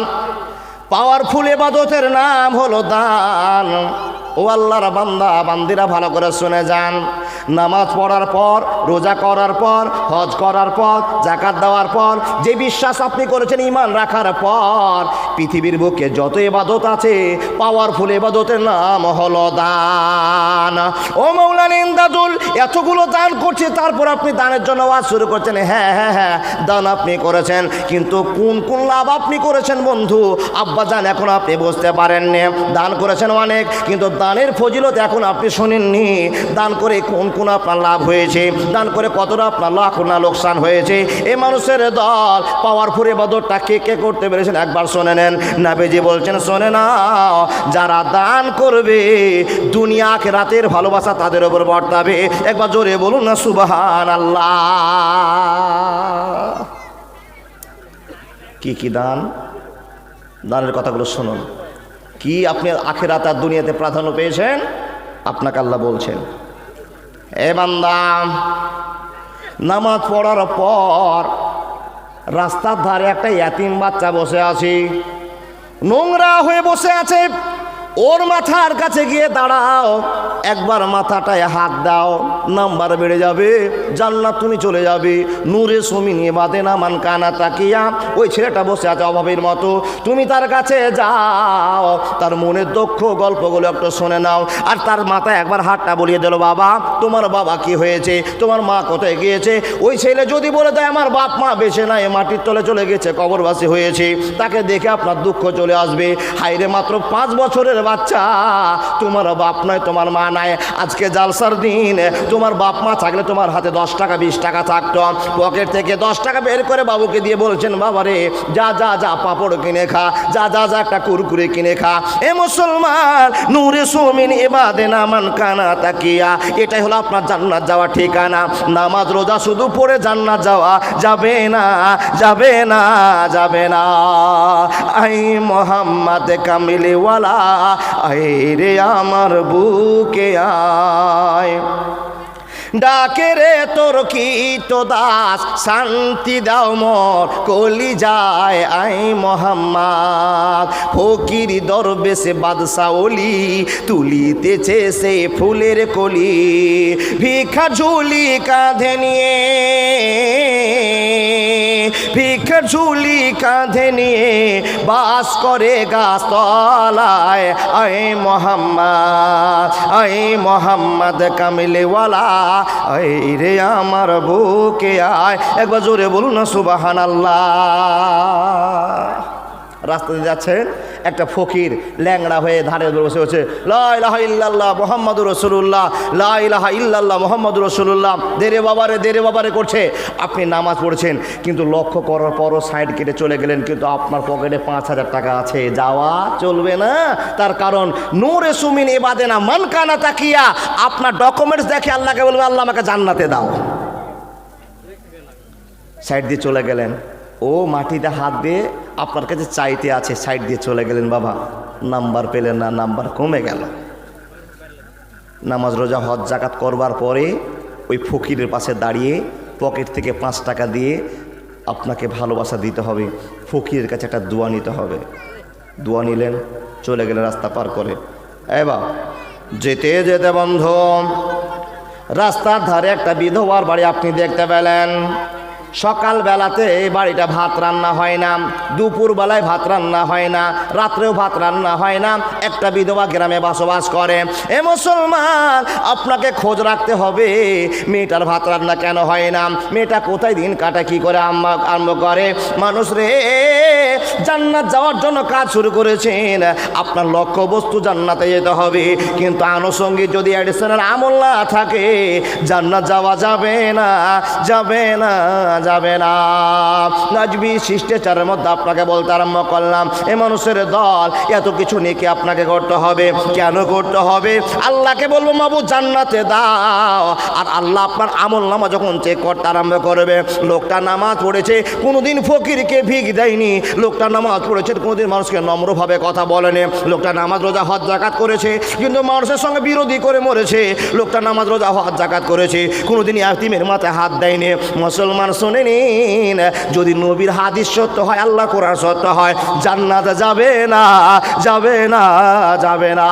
পাওয়ারফুল ইবাদতের নাম হলো দান। ও আল্লাহর বান্দা বান্দিরা ভালো করে শুনে যান, নামাজ পড়ার পর, রোজা করার পর, হজ করার পর, যাকাত দেওয়ার পর, যে বিশ্বাস আপনি করেছেন ঈমান রাখার পর, পৃথিবীর বুকে যত ইবাদত আছে পাওয়ারফুল ইবাদতের নাম হলো দান। ও মাওলানা ইমদাদুল এতগুলো দান করছে, তারপর আপনি দানের জন্য ওয়াজ শুরু করছেন। হ্যাঁ হ্যাঁ হ্যাঁ দান আপনি করেছেন, কিন্তু কোন কোন লাভ আপনি করেছেন বন্ধু? আব্বা জান এখন আপনি বুঝতে পারেননি। দান করেছেন অনেক, কিন্তু দানের ফজিলত এখন আপনি শোনেননি। দান করে কোন কোন আপনার লাভ হয়েছে, দান করে কতটা আপনার লাখ না লোকসান হয়েছে। এই মানুষের দল পাওয়ারফুল ইবাদতটা কে কে করতে পেরেছেন একবার শোনে নেন। দিলেন। নবীজি বলছেন শোনে নাও, যারা দান করবে দুনিয়া আখিরাতের ভালোবাসা তাদের উপর বর্তাবে। একবার জোরে বলুন না সুবহানাল্লাহ। কি কি দান? দানের কথাগুলো শুনুন। কি আপনি আখিরাত আর দুনিয়াতে প্রাধান্য পেয়েছেন? আপনাকে আল্লাহ বলছেন, এ বান্দা, নামাজ পড়ার পর রাস্তার ধারে একটা ইয়াতিম বাচ্চা বসে আছে, নোংরা হয়ে বসে আছে। ওর মাথার কাছে গিয়ে দাঁড়াও, একবার মাথাটায় হাত দাও, নাম্বার বেড়ে যাবে, জান্নাত তুমি চলে যাবে। নূরে সুমিনি বাদেনা মান কানা তাকিয়া। ওই ছেলেটা বসে আছে অভাবের মতো, তুমি তার কাছে যাও, তার মনের দুঃখ গল্পগুলো একটু শুনে নাও, আর তার মাথায় একবার হাতটা বলিয়ে দিল, বাবা তোমার বাবা কি হয়েছে, তোমার মা কোথায় গিয়েছে? ওই ছেলে যদি বলে দেয় আমার বাপ মা বেঁচে নাই, মাটির তলে চলে গেছে, কবরবাসী হয়েছে, তাকে দেখে আপনার দুঃখ চলে আসবে। হাইরে মাত্র 5 বছরের বাচ্চা, তোমার বাপ নয়, তোমার মা নাই। আজকে জালসার দিন, তোমার বাপ মা থাকলে তোমার হাতে 10 টাকা 20 টাকা থাকতো, পকেট থেকে 10 টাকা বের করে বাবুকে দিয়ে বলছেন, বাবা রে যা যা যা পাপড় কিনে খা, যা যা যা একটা কুরকুরে কিনে খা। এ মুসলমান, নূরে সুমিন ইবাদেনা মান কানা তাকিয়া, এটাই হলো আপনার জান্নাত যাওয়া ঠিকানা। নামাজ রোজা শুধু পড়ে জান্নাত যাওয়া যাবে না, যাবে না, যাবে না। আই মোহাম্মদ কামিলিওয়ালা, আয় রে আমার বুকে আয়, ডাকে রে তোর কি তো দাস, শান্তি দাও মোর কলি যায়। আই মোহাম্মদ, ফকির দরবেশে বাদশা ওলি, তুলিতেছে সে ফুলের কলি, ভিক্ষা ঝুলি কাঁধে নিয়ে, ভিক্ষা ঝুলি কাঁধে নিয়ে বাস করে গাছতলায়। আই মোহাম্মদ, আই মোহাম্মদ কামিলেওয়ালা, আয় রে আমার বুকে আয়। একবার জোরে বলুন না সুবহানাল্লাহ। রাস্তাতে যাচ্ছেন, একটা ফকির ল্যাংড়া হয়ে ধারে বসে বসে লা ইলাহা ইল্লাল্লাহ মুহাম্মাদুর রাসূলুল্লাহ, লা ইলাহা ইল্লাল্লাহ মুহাম্মাদুর রাসূলুল্লাহ, দেরে বাবারে করছে। আপনি নামাজ পড়ছেন, কিন্তু লক্ষ্য করার পরও সাইড কেটে চলে গেলেন, কিন্তু আপনার পকেটে 5000 টাকা আছে, যাওয়া চলবে না। তার কারণ নূরে সুমিন ইবাদেনা মান কানা তাকিয়া, আপনার ডকুমেন্টস দেখে আল্লাহকে বলবে, আল্লাহ আমাকে জান্নাতে দাও। সাইড দিয়ে চলে গেলেন, ও মাটিতে হাত দিয়ে আপনার কাছে চাইতে আছে, সাইড দিয়ে চলে গেলেন, বাবা নাম্বার পেলেন না, নাম্বার কমে গেল। নামাজ রোজা হজ জাকাত করবার পরে ওই ফকিরের পাশে দাঁড়িয়ে পকেট থেকে 5 টাকা দিয়ে আপনাকে ভালোবাসা দিতে হবে, ফকিরের কাছে একটা দোয়া নিতে হবে। দোয়া নিলেন, চলে গেলেন রাস্তা পার করে। এবার যেতে যেতে বন্ধু, রাস্তার ধারে একটা বিধবার বাড়ি আপনি দেখতে পেলেন। সকালবেলাতে এই বাড়িটা ভাত রান্না হয় না, দুপুরবেলায় ভাত রান্না হয় না, রাত্রেও ভাত রান্না হয় না। একটা বিধবা গ্রামে বসবাস করে। এ মুসলমান, আপনাকে খোঁজ রাখতে হবে, মেয়েটার ভাত রান্না কেন হয় না, মেয়েটা কোথায় দিন কাটা, কি করে আরম্ভ করে। মানুষ রে, জান্নাত যাওয়ার জন্য কাজ শুরু করেছেন, আপনার লক্ষ্য বস্তু জান্নাতে যেতে হবে, কিন্তু আনুষঙ্গিক যদি অ্যাডিশনাল আমল না থাকে, জান্নাত যাওয়া যাবে না, যাবে না, যাবে না। নাজবি শিষ্টাচারের মধ্যে আপনাকে বলতে আরম্ভ করলাম, এ মানুষের দল, এত কিছু নেকি আপনাকে করতে হবে। কেন করতে হবে? আল্লাহকে বলবো মাবুদ জান্নাতে দাও, আর আল্লাহ আপনার আমল নামা যখন চেক করতে আরম্ভ করবে, লোকটা নামাজ পড়েছে, কোনোদিন ফকিরকে ভিক দেয়নি, লোকটা নামাজ পড়েছে, কোনোদিন মানুষকে নম্রভাবে কথা বলেনি, লোকটা নামাজ রোজা হজ জাকাত করেছে, কিন্তু মানুষের সঙ্গে বিরোধী করে মরেছে, লোকটা নামাজ রোজা হজ জাকাত করেছে, কোনোদিন ইয়াতীমের মাথায় হাত দেয়নি। মুসলমান শুনে নিন, যদি নবীর হাদিস সত্য হয়, আল্লাহ কোরআন সত্য হয়, জান্নাতে যাবে না, যাবে না, যাবে না।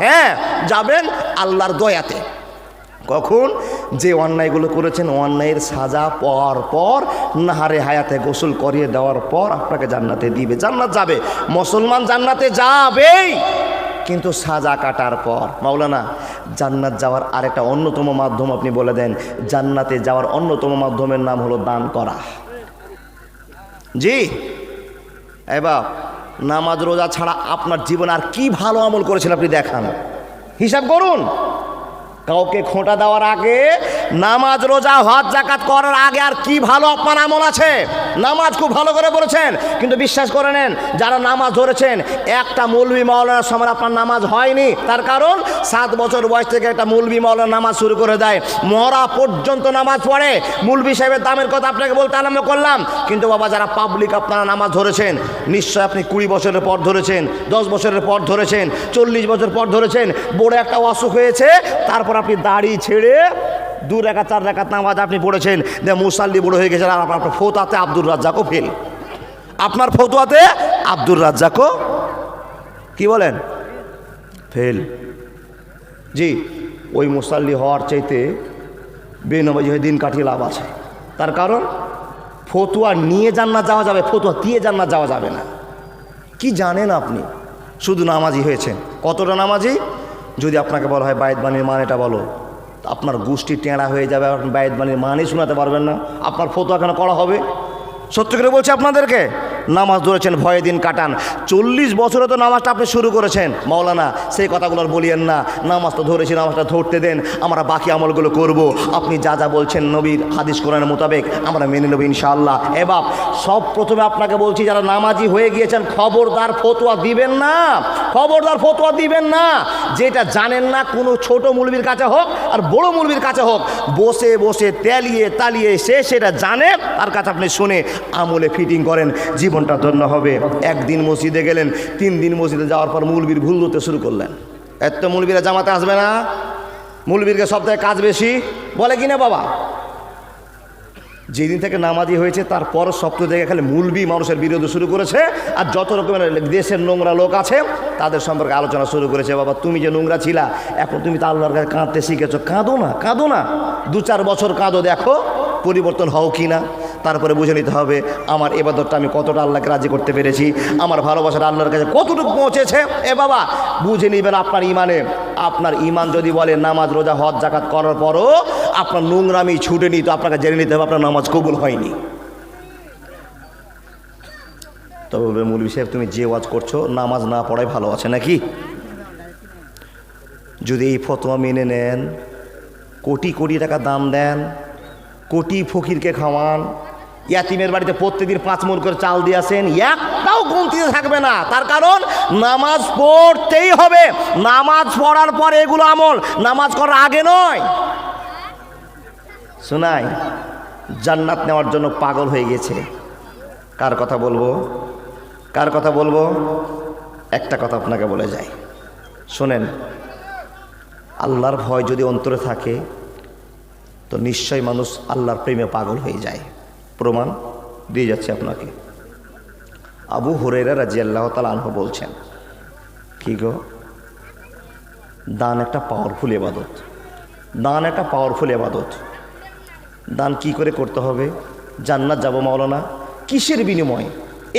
হ্যাঁ যাবেন আল্লাহর দয়াতে। কখন? যে অন্যায়গুলো করেছেন, অন্যায়ের সাজা পাওয়ার পর, নাহারে হায়াতে গোসল করিয়ে দেওয়ার পর আপনাকে জান্নাতে দিবে, জান্নাত যাবে। মুসলমান জান্নাতে যাবেই, কিন্তু সাজা কাটার পর। মাওলানা, জান্নাত যাওয়ার আরেকটা অন্যতম মাধ্যম আপনি বলে দেন। জান্নাতে যাওয়ার অন্যতম মাধ্যমের নাম হলো দান করা। জি এবার নামাজ রোজা ছাড়া আপনার জীবন আর কি ভালো আমল করেছেন আপনি দেখান, হিসাব করুন। কাউকে খোঁটা দেওয়ার আগে নামাজ রোজা হজ যাকাত করার আগে আর কি ভালো আপনার আমল আছে? নামাজ খুব ভালো করে পড়েছেন, কিন্তু বিশ্বাস করে নেন যারা নামাজ ধরেছেন, একটা মৌলভী মাওলানার সময় আপনার নামাজ হয়নি। তার কারণ 7 বছর বয়স থেকে একটা মৌলভী মাওলানা নামাজ শুরু করে দেয়, মরা পর্যন্ত নামাজ পড়ে। মৌলভী সাহেবের দামের কথা আপনাকে বলতে আরম্ভ করলাম, কিন্তু বাবা যারা পাবলিক আপনারা নামাজ ধরেছেন, নিশ্চয় আপনি 20 বছরের পর ধরেছেন, 10 বছরের পর ধরেছেন, 40 বছর পর ধরেছেন। বড় একটা অসুখ হয়েছে, তারপর আপনি দাড়ি ছেড়ে 2 রাকাত 4 রাকাত নামাজ আপনি পড়েছেন, মুসাল্লি বড় হয়ে গেছেন। আর আপনার ফতোয়াতে আব্দুর রাজ্জাকও ফেল, আপনার ফতোয়াতে আব্দুর রাজ্জাকও কি বলেন ফেল। জি, ওই মুসাল্লি হওয়ার চাইতে বেনমাজি হয়ে দিন কাটিয়ে লাভ আছে। তার কারণ ফতুয়া নিয়ে জান্নাত যাওয়া যাবে, ফতুয়া দিয়ে জান্নাত যাওয়া যাবে না। কি জানেন আপনি? শুধু নামাজি হয়েছেন। কতটা নামাজি? যদি আপনাকে বলা হয় বায়েত বাণীর মান এটা বলো, আপনার গোষ্ঠী টেঁড়া হয়ে যাবে, আপনি বায়েত বাণীর মানই শোনাতে পারবেন না, আপনার ফতুয়া কেন করা হবে? সত্য করে বলছি আপনাদেরকে, নামাজ ধরেছেন ভয়ে দিন কাটান। 40 বছরে তো নামাজটা আপনি শুরু করেছেন। মাওলানা সেই কথাগুলো আর বলিয়েন না, নামাজ তো ধরেছি, নামাজটা ধরতে দেন, আমরা বাকি আমলগুলো করব। আপনি যা যা বলছেন নবীর হাদিস কোরআনের মোতাবেক আমরা মেনে নেব ইনশাআল্লাহ। এবার সব প্রথমে আপনাকে বলছি, যারা নামাজি হয়ে গিয়েছেন খবরদার ফতোয়া দিবেন না, খবরদার ফতোয়া দিবেন না। যেটা জানেন না, কোনো ছোট মৌলবীর কাছে হোক আর বড় মৌলবীর কাছে হোক, বসে বসে তেলিয়ে তালিয়ে সে সেটা জানে, তার কাছে আপনি শুনে আমলে ফিটিং করেন, জীবনটা ধন্য হবে। একদিন মসজিদে গেলেন, 3 দিন মসজিদে যাওয়ার পর মৌলবীর ভুল ধরতে শুরু করলেন। এত মৌলবীরা জামাতে আসবে না, মৌলবীরকে সপ্তাহে কাজ বেশি বলে কিনা বাবা? যেদিন থেকে নামাজি হয়েছে তারপর সপ্তাহ থেকে খালি মৌলবী মানুষের বিরোধী শুরু করেছে, আর যত রকমের দেশের নোংরা লোক আছে তাদের সম্পর্কে আলোচনা শুরু করেছে। বাবা তুমি যে নোংরা ছিলা, এখন তুমি তো আল্লাহর কাছে কাঁদতে শিখেছো, কাঁদো না, কাঁদো না, 2-4 বছর কাঁদো, দেখো পরিবর্তন হও কি না। তারপরে বুঝে নিতে হবে আমার এবাদতটা আমি কতটা আল্লাহকে রাজি করতে পেরেছি, আমার ভালোবাসাটা আল্লাহর কাছে কতটুকু পৌঁছেছে। এ বাবা বুঝে নিবেন আপনার ইমানে। আপনার ইমান যদি বলে নামাজ রোজা হজ যাকাত করার পরও আপনার নোংরামি ছুটেনি, তো আপনাকে জেনে নিতে হবে আপনার নামাজ কবুল হয়নি। তবে মৌলভী সাহেব তুমি যে ওয়াজ করছো নামাজ না পড়াই ভালো আছে নাকি? যদি এই ফতোয়া মেনে নেন, কোটি কোটি টাকা দাম দেন, কোটি ফকিরকে খাওয়ান, ইয়াতিমের বাড়িতে প্রত্যেকদিন 5 মণ করে চাল দিয়ে আসেন, একটাও কমতিতে থাকবে না। তার কারণ নামাজ পড়তেই হবে। নামাজ পড়ার পর এগুলো আমল, নামাজ করার আগে নয়। শোনাই, জান্নাত নেওয়ার জন্য পাগল হয়ে গেছে। কার কথা বলবো, কার কথা বলবো? একটা কথা আপনাকে বলে যাই, শোনেন, আল্লাহর ভয় যদি অন্তরে থাকে তো নিশ্চয় মানুষ আল্লাহর প্রেমে পাগল হয়ে যায়। প্রমাণ দিয়ে যাচ্ছে আপনাকে। আবু হুরায়রা রাদিয়াল্লাহু তাআলা আনহু বলছেন, কি গো, দান একটা পাওয়ারফুল ইবাদত, দান একটা পাওয়ারফুল ইবাদত। দান কি করে করতে হবে? জান্নাত যাব মাওলানা, কিসের বিনিময়ে?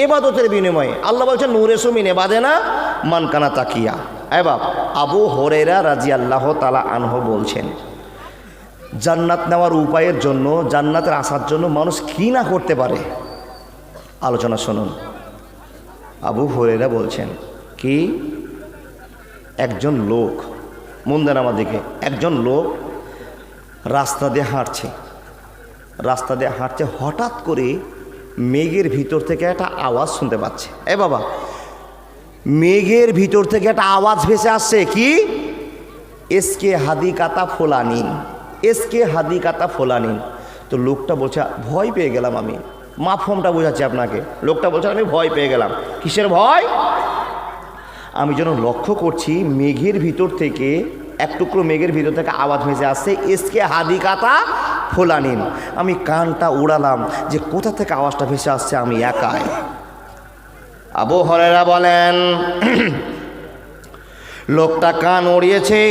ইবাদতের বিনিময়ে। আল্লাহ বলছেন নূরে সুমিন ইবাদেনা মান কানা তাকিয়া। এবার আবু হুরায়রা রাদিয়াল্লাহু তাআলা আনহু বলছেন, জান্নাত নেওয়ার উপায়ের জন্য, জান্নাতের আসার জন্য মানুষ কি না করতে পারে। আলোচনা শুনুন। আবু হুরায়রা বলছেন কি, একজন লোক, মন দেন আমার দিকে, একজন লোক রাস্তা দিয়ে হাঁটছে, রাস্তা দিয়ে হাঁটছে, হঠাৎ করে মেঘের ভিতর থেকে একটা আওয়াজ শুনতে পাচ্ছে। এ বাবা, মেঘের ভিতর থেকে একটা আওয়াজ ভেসে আসছে, কি? এসকে হাদিকাতা ফোলানিন, এসকে হাদিকাতা ফোলানিন। তো লোকটা বলছে ভয় পেয়ে গেলাম আমি, মাফহমটা বোঝাচ্ছি আপনাকে। লোকটা বলছে আমি ভয় পেয়ে গেলাম। কিসের ভয়? আমি যেন লক্ষ্য করছি মেঘের ভিতর থেকে, এক টুকরো মেঘের ভিতর থেকে আওয়াজ ভেসে আসছে, এসকে হাদিকাতা ফোলানিন। আমি কানটা উড়ালাম যে কোথা থেকে আওয়াজটা ভেসে আসছে, আমি একাই। আবু হুরায়রা বলেন, লোকটা কান উড়িয়েছে,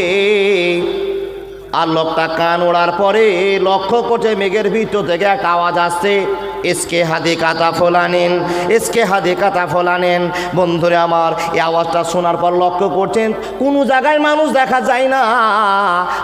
আর লোকটা কান ওড়ার পরে লক্ষ্য করছে মেঘের ভিতর থেকে একটা আওয়াজ আসছে, এসকে হাদি কাতা ফোলানেন, এসকে হাদি কাতা ফোলানেন। বন্ধুরে আমার, এই আওয়াজটা শোনার পর লক্ষ্য করছেন কোনো জায়গায় মানুষ দেখা যায় না,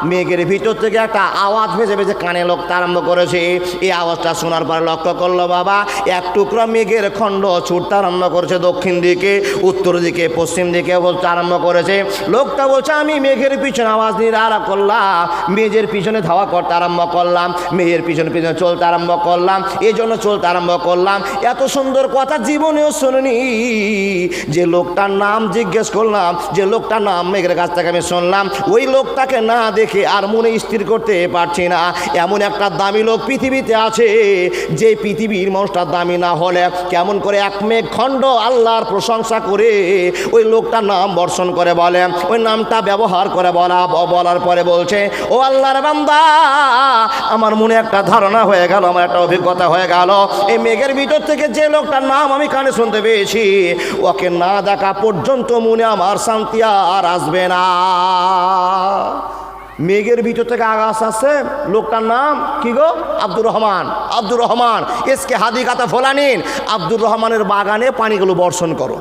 মেঘের ভিতর থেকে একটা আওয়াজ ভেসে ভেসে কানে লোকটা আরম্ভ করেছে। এই আওয়াজটা শোনার পর লক্ষ্য করলো বাবা এক টুকরা মেঘের খণ্ড ছুটতে আরম্ভ করেছে দক্ষিণ দিকে, উত্তর দিকে, পশ্চিম দিকে বলতে আরম্ভ করেছে। লোকটা বলছে আমি মেঘের পিছনে আওয়াজ নিয়ে আড়া করলাম, মেঘের পিছনে ধাওয়া করতে আরম্ভ করলাম, মেঘের পিছনে পিছনে চলতে আরম্ভ করলাম, এই জন্য চলতে আরম্ভ করলাম। এত সুন্দর কথা জীবনেও শুনিনি। যে লোকটার নাম জিজ্ঞেস করলাম, যে লোকটার নাম মেঘের কাছ থেকে আমি শুনলাম, ওই লোকটাকে না দেখে আর মনে স্থির করতে পারছি না। এমন একটা দামি লোক পৃথিবীতে আছে, যে পৃথিবীর মানুষটার দামি না হলে কেমন করে এক মেঘ খণ্ড আল্লাহর প্রশংসা করে ওই লোকটার নাম বর্ষণ করে বলে, ওই নামটা ব্যবহার করে বলার পরে বলছে ও আল্লাহর বান্দা, আমার মনে একটা ধারণা হয়ে গেল, আমার একটা অভিজ্ঞতা হয়ে গেল। এই মেঘের ভিতর থেকে যে লোকটার নাম আমি কানে শুনতে পেয়েছি, ওকে না দেখা পর্যন্ত মনে আমার শান্তি আর আসবে না। মেঘের ভিতর থেকে আকাশ আসছে, লোকটার নাম কি গো? আব্দুর রহমান। আব্দুর রহমান এসকে হাদি কাতা ফোলানিন, আব্দুর রহমানের বাগানে পানিগুলো বর্ষণ করো।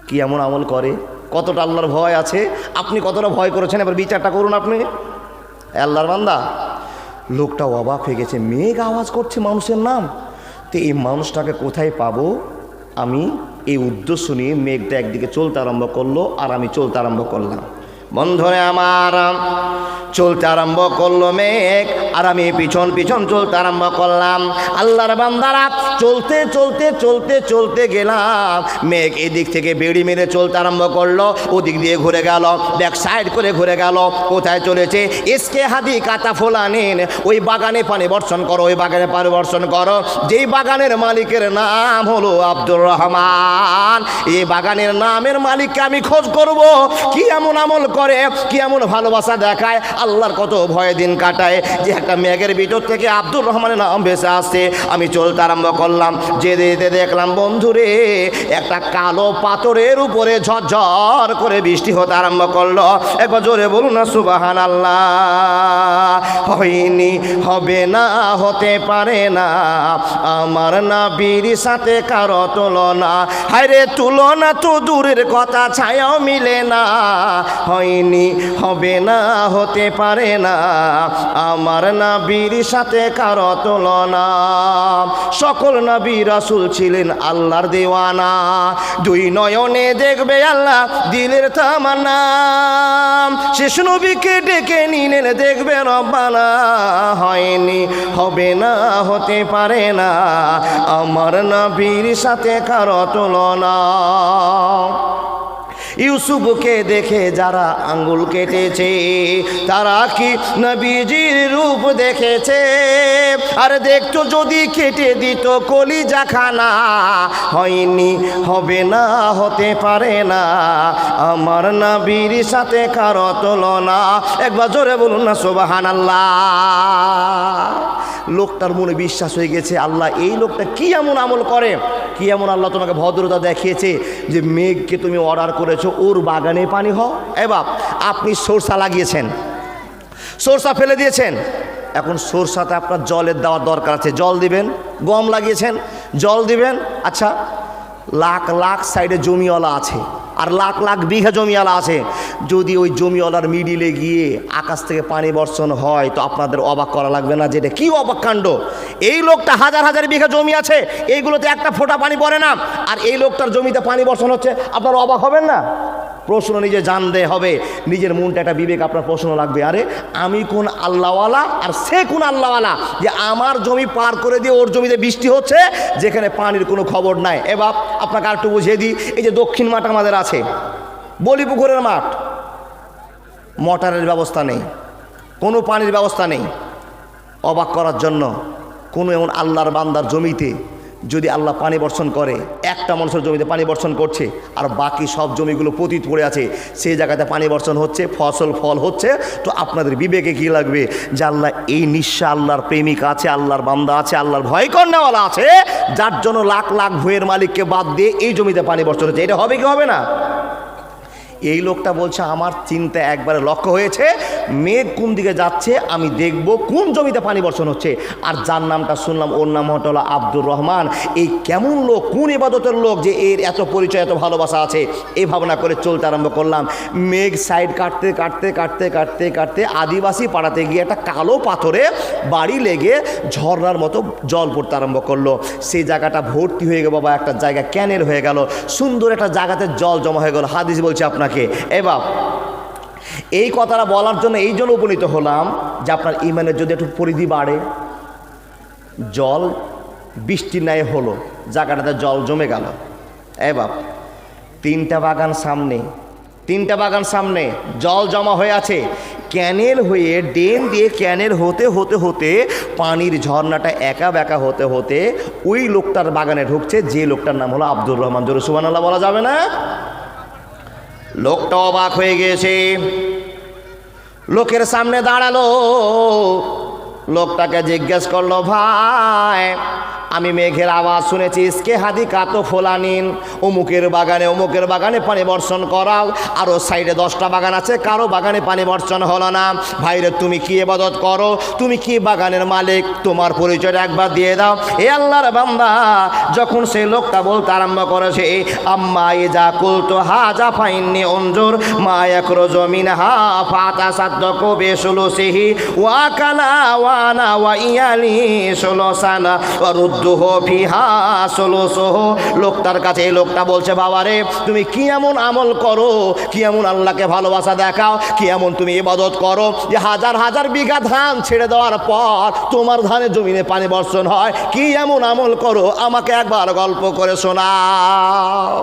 কি এমন আমল করে? কতটা আল্লাহর ভয় আছে? আপনি কতটা ভয় করেছেন? এবার বিচারটা করুন আপনি। আল্লাহর বান্দা, লোকটা অবাক হয়ে গেছে, মেঘ আওয়াজ করছে মানুষের নাম, তো এই মানুষটাকে কোথায় পাবো? আমি এই উদ্দেশ্য নিয়ে মেঘটা একদিকে চলতে আরম্ভ করলো, আর আমি চলতে আরম্ভ করলাম। বন্ধুরে আমার, চলতে আরম্ভ করলো মেঘ, আর আমি পিছন পিছন চলতে আরম্ভ করলাম। আল্লাহর বান্দারা চলতে চলতে চলতে চলতে গেলাম, মেঘ এদিক থেকে বেড়ি মেরে চলতে আরম্ভ করলো, ওদিক দিয়ে ঘুরে গেল, ব্যাক সাইড করে ঘুরে গেল। কোথায় চলেছে? এসকে হাদি কাতা ফোলানিন, ওই বাগানে পানি বর্ষণ করো, ওই বাগানে পানি বর্ষণ করো। যেই বাগানের মালিকের নাম হলো আব্দুর রহমান, এই বাগানের নামের মালিককে আমি খোঁজ করব, কি এমন আমল করে, কি এমন ভালোবাসা দেখায়, আল্লাহর কত ভয়ে দিন কাটায়, যে একটা মেঘের ভিতর থেকে আব্দুর রহমানের নাম ভেসে আসছে। আমি চলতে আরম্ভ করলাম, যেতে দেখলাম বন্ধুরে একটা কালো পাথরের উপরে ঝরঝর করে বৃষ্টি হতে আরম্ভ করলো। একবার জোরে বলুন না সুবহানাল্লাহ। হয়নি, হবে না, হতে পারে না, আমার নবীর সাথে কারো তুলনা। হায়রে তুলনা তো দূরের কথা, ছায়াও মিলে না। হয়নি, হবে না, হতে পারে না, আমার নবীর সাথে কারো তুলনা। সকল নবী রাসূল ছিলেন আল্লাহর দেওয়ানা, দুই নয়নে দেখবে আল্লাহ দিলের তামান্না। শেষ নবীকে ডেকে নিলেন দেখবে রব্বানা। হয়নি, হবে না, হতে পারে না, আমার নবীর সাথে কারো তুলনা। ইউসুফকে দেখে যারা আঙ্গুল কেটেছে, তারা কি নবীজির রূপ দেখেছে? আর দেখতো যদি কেটে দিত কলিজা খানা। হয়নি, হবে না, হতে পারে না, আমার নবীর সাথে কারো তুলনা। একবার জোরে বলুন না সুবহানাল্লাহ। লোকটার মনে বিশ্বাস হয়ে গেছে, আল্লাহ এই লোকটা কি এমন আমল করে, কি এমন আল্লাহ তোমাকে ভদ্রতা দেখিয়েছে যে মেঘকে তুমি অর্ডার করেছো ওর বাগানে পানি হও। এবার আপনি সরষা লাগিয়েছেন, সরষা ফেলে দিয়েছেন, এখন সরষাতে আপনার জলের দেওয়ার দরকার আছে, জল দিবেন। গম লাগিয়েছেন, জল দিবেন। আচ্ছা, লাখ লাখ সাইডে জমিওয়ালা আছে, আর লাখ লাখ বিঘা জমিওয়ালা আছে, যদি ওই জমিওয়ালার মিডিলে গিয়ে আকাশ থেকে পানি বর্ষণ হয় তো আপনাদের অবাক করা লাগবে না? যেটা কি অবাক কাণ্ড! এই লোকটা হাজার হাজার বিঘা জমি আছে, এইগুলোতে একটা ফোঁটা পানি পড়ে না, আর এই লোকটার জমিতে পানি বর্ষণ হচ্ছে, আপনারা অবাক হবেন না? প্রশ্ন নিজে জানতে হবে, নিজের মনটা একটা বিবেক আপনার প্রশ্ন লাগবে, আরে আমি কোন আল্লাহওয়ালা আর সে কোন আল্লাহওয়ালা যে আমার জমি পার করে দিয়ে ওর জমিতে বৃষ্টি হচ্ছে যেখানে পানির কোনো খবর নাই। এবার আপনাকে আর একটু বুঝিয়ে দিই, এই যে দক্ষিণ মাঠ আমাদের আছে, বলিপুকুরের মাঠ, মোটরের ব্যবস্থা নেই, কোনো পানির ব্যবস্থা নেই। অবাক করার জন্য কোনো এমন আল্লাহর বান্দার জমিতে যদি আল্লাহ পানি বর্ষণ করে, একটা মানুষের জমিতে পানি বর্ষণ করছে আর বাকি সব জমিগুলো পতিত পড়ে আছে, সেই জায়গাতে পানি বর্ষণ হচ্ছে, ফসল ফল হচ্ছে, তো আপনাদের বিবেকে কী লাগবে যে আল্লাহ এই নিঃস্বা আল্লাহর প্রেমিক আছে, আল্লাহর বান্দা আছে, আল্লাহর ভয় কন্যাওয়ালা আছে, যার জন্য লাখ লাখ ভুঁয়ের মালিককে বাদ দিয়ে এই জমিতে পানি বর্ষণ হচ্ছে। এটা হবে কি হবে না? এই লোকটা বলছে আমার চিন্তা একবারে লক্ষ্য হয়েছে, মেঘ কোন দিকে যাচ্ছে আমি দেখব, কোন জমিতে পানি বর্ষণ হচ্ছে। আর যার নামটা শুনলাম ওর নাম হলো আব্দুর রহমান। এই কেমন লোক, কোন ইবাদতের লোক যে এর এত পরিচয়, এত ভালোবাসা আছে, এই ভাবনা করে চলতে আরম্ভ করলাম। মেঘ সাইড কাটতে কাটতে কাটতে কাটতে কাটতে আদিবাসী পাড়াতে গিয়ে একটা কালো পাথরে বাড়ি লেগে ঝর্ণার মতো জল পড়তে আরম্ভ করলো। সেই জায়গাটা ভর্তি হয়ে গেল বাবা, একটা জায়গা ক্যানেল হয়ে গেল, সুন্দর একটা জায়গাতে জল জমা হয়ে গেল। হাদিস বলছে আপনাকে এবার এই কথাটা বলার জন্য এই জন্য উপনীত হলাম যে আপনার ইমানের যদি একটু পরিধি বাড়ে, জল বৃষ্টির ন্যায় হলো, জায়গাটাতে জল জমে গেল। এবার তিনটা বাগান সামনে জল জমা হয়ে আছে, ক্যানেল হয়ে ড্রেন দিয়ে ক্যানেল হতে হতে হতে পানির ঝর্ণাটা একা বেঁকা হতে হতে ওই লোকটার বাগানে ঢুকছে, যে লোকটার নাম হলো আব্দুর রহমান। জোরে সুবহানাল্লাহ বলা যাবে না? লোকটা অবাক হয়ে গিয়েছে, লোকের সামনে দাঁড়ালো, লোকটাকে জিজ্ঞেস করলো, ভাই আমি মেঘের আওয়াজ শুনেছি, ইসকে হাদি কাতো ফোলানিন, অমুকের বাগানে পানি বর্ষণ করাও, আরও সাইডে 10টা বাগান আছে, কারো বাগানে পানি বর্ষণ হলো না। ভাইরে তুমি কি ইবাদত করো, তুমি কি বাগানের মালিক, তোমার পরিচয়টা একবার দিয়ে দাও। এ আল্লাহর বান্দা যখন সেই লোকটা বলতে আরম্ভ করেছে, আম্মা ইজা কুলতু হাজা ফাইন্নি উনজুর মা ইয়াখরুজু মিনহা ফাতাসাদ্দাকু বিসুলুসিহি ওয়া কালা ওয়া আনা ওয়া ইয়ালি সুলুসানা ওয়া লোকটার কাছে এই লোকটা বলছে, বাবারে তুমি কি এমন আমল করো, কি এমন আল্লাহকে ভালোবাসা দেখাও, কি এমন তুমি ইবাদত করো যে হাজার হাজার বিঘা ধান ছেড়ে দেওয়ার পর তোমার ধানের জমিনে পানি বর্ষণ হয়, কি এমন আমল করো আমাকে একবার গল্প করে শোনাও।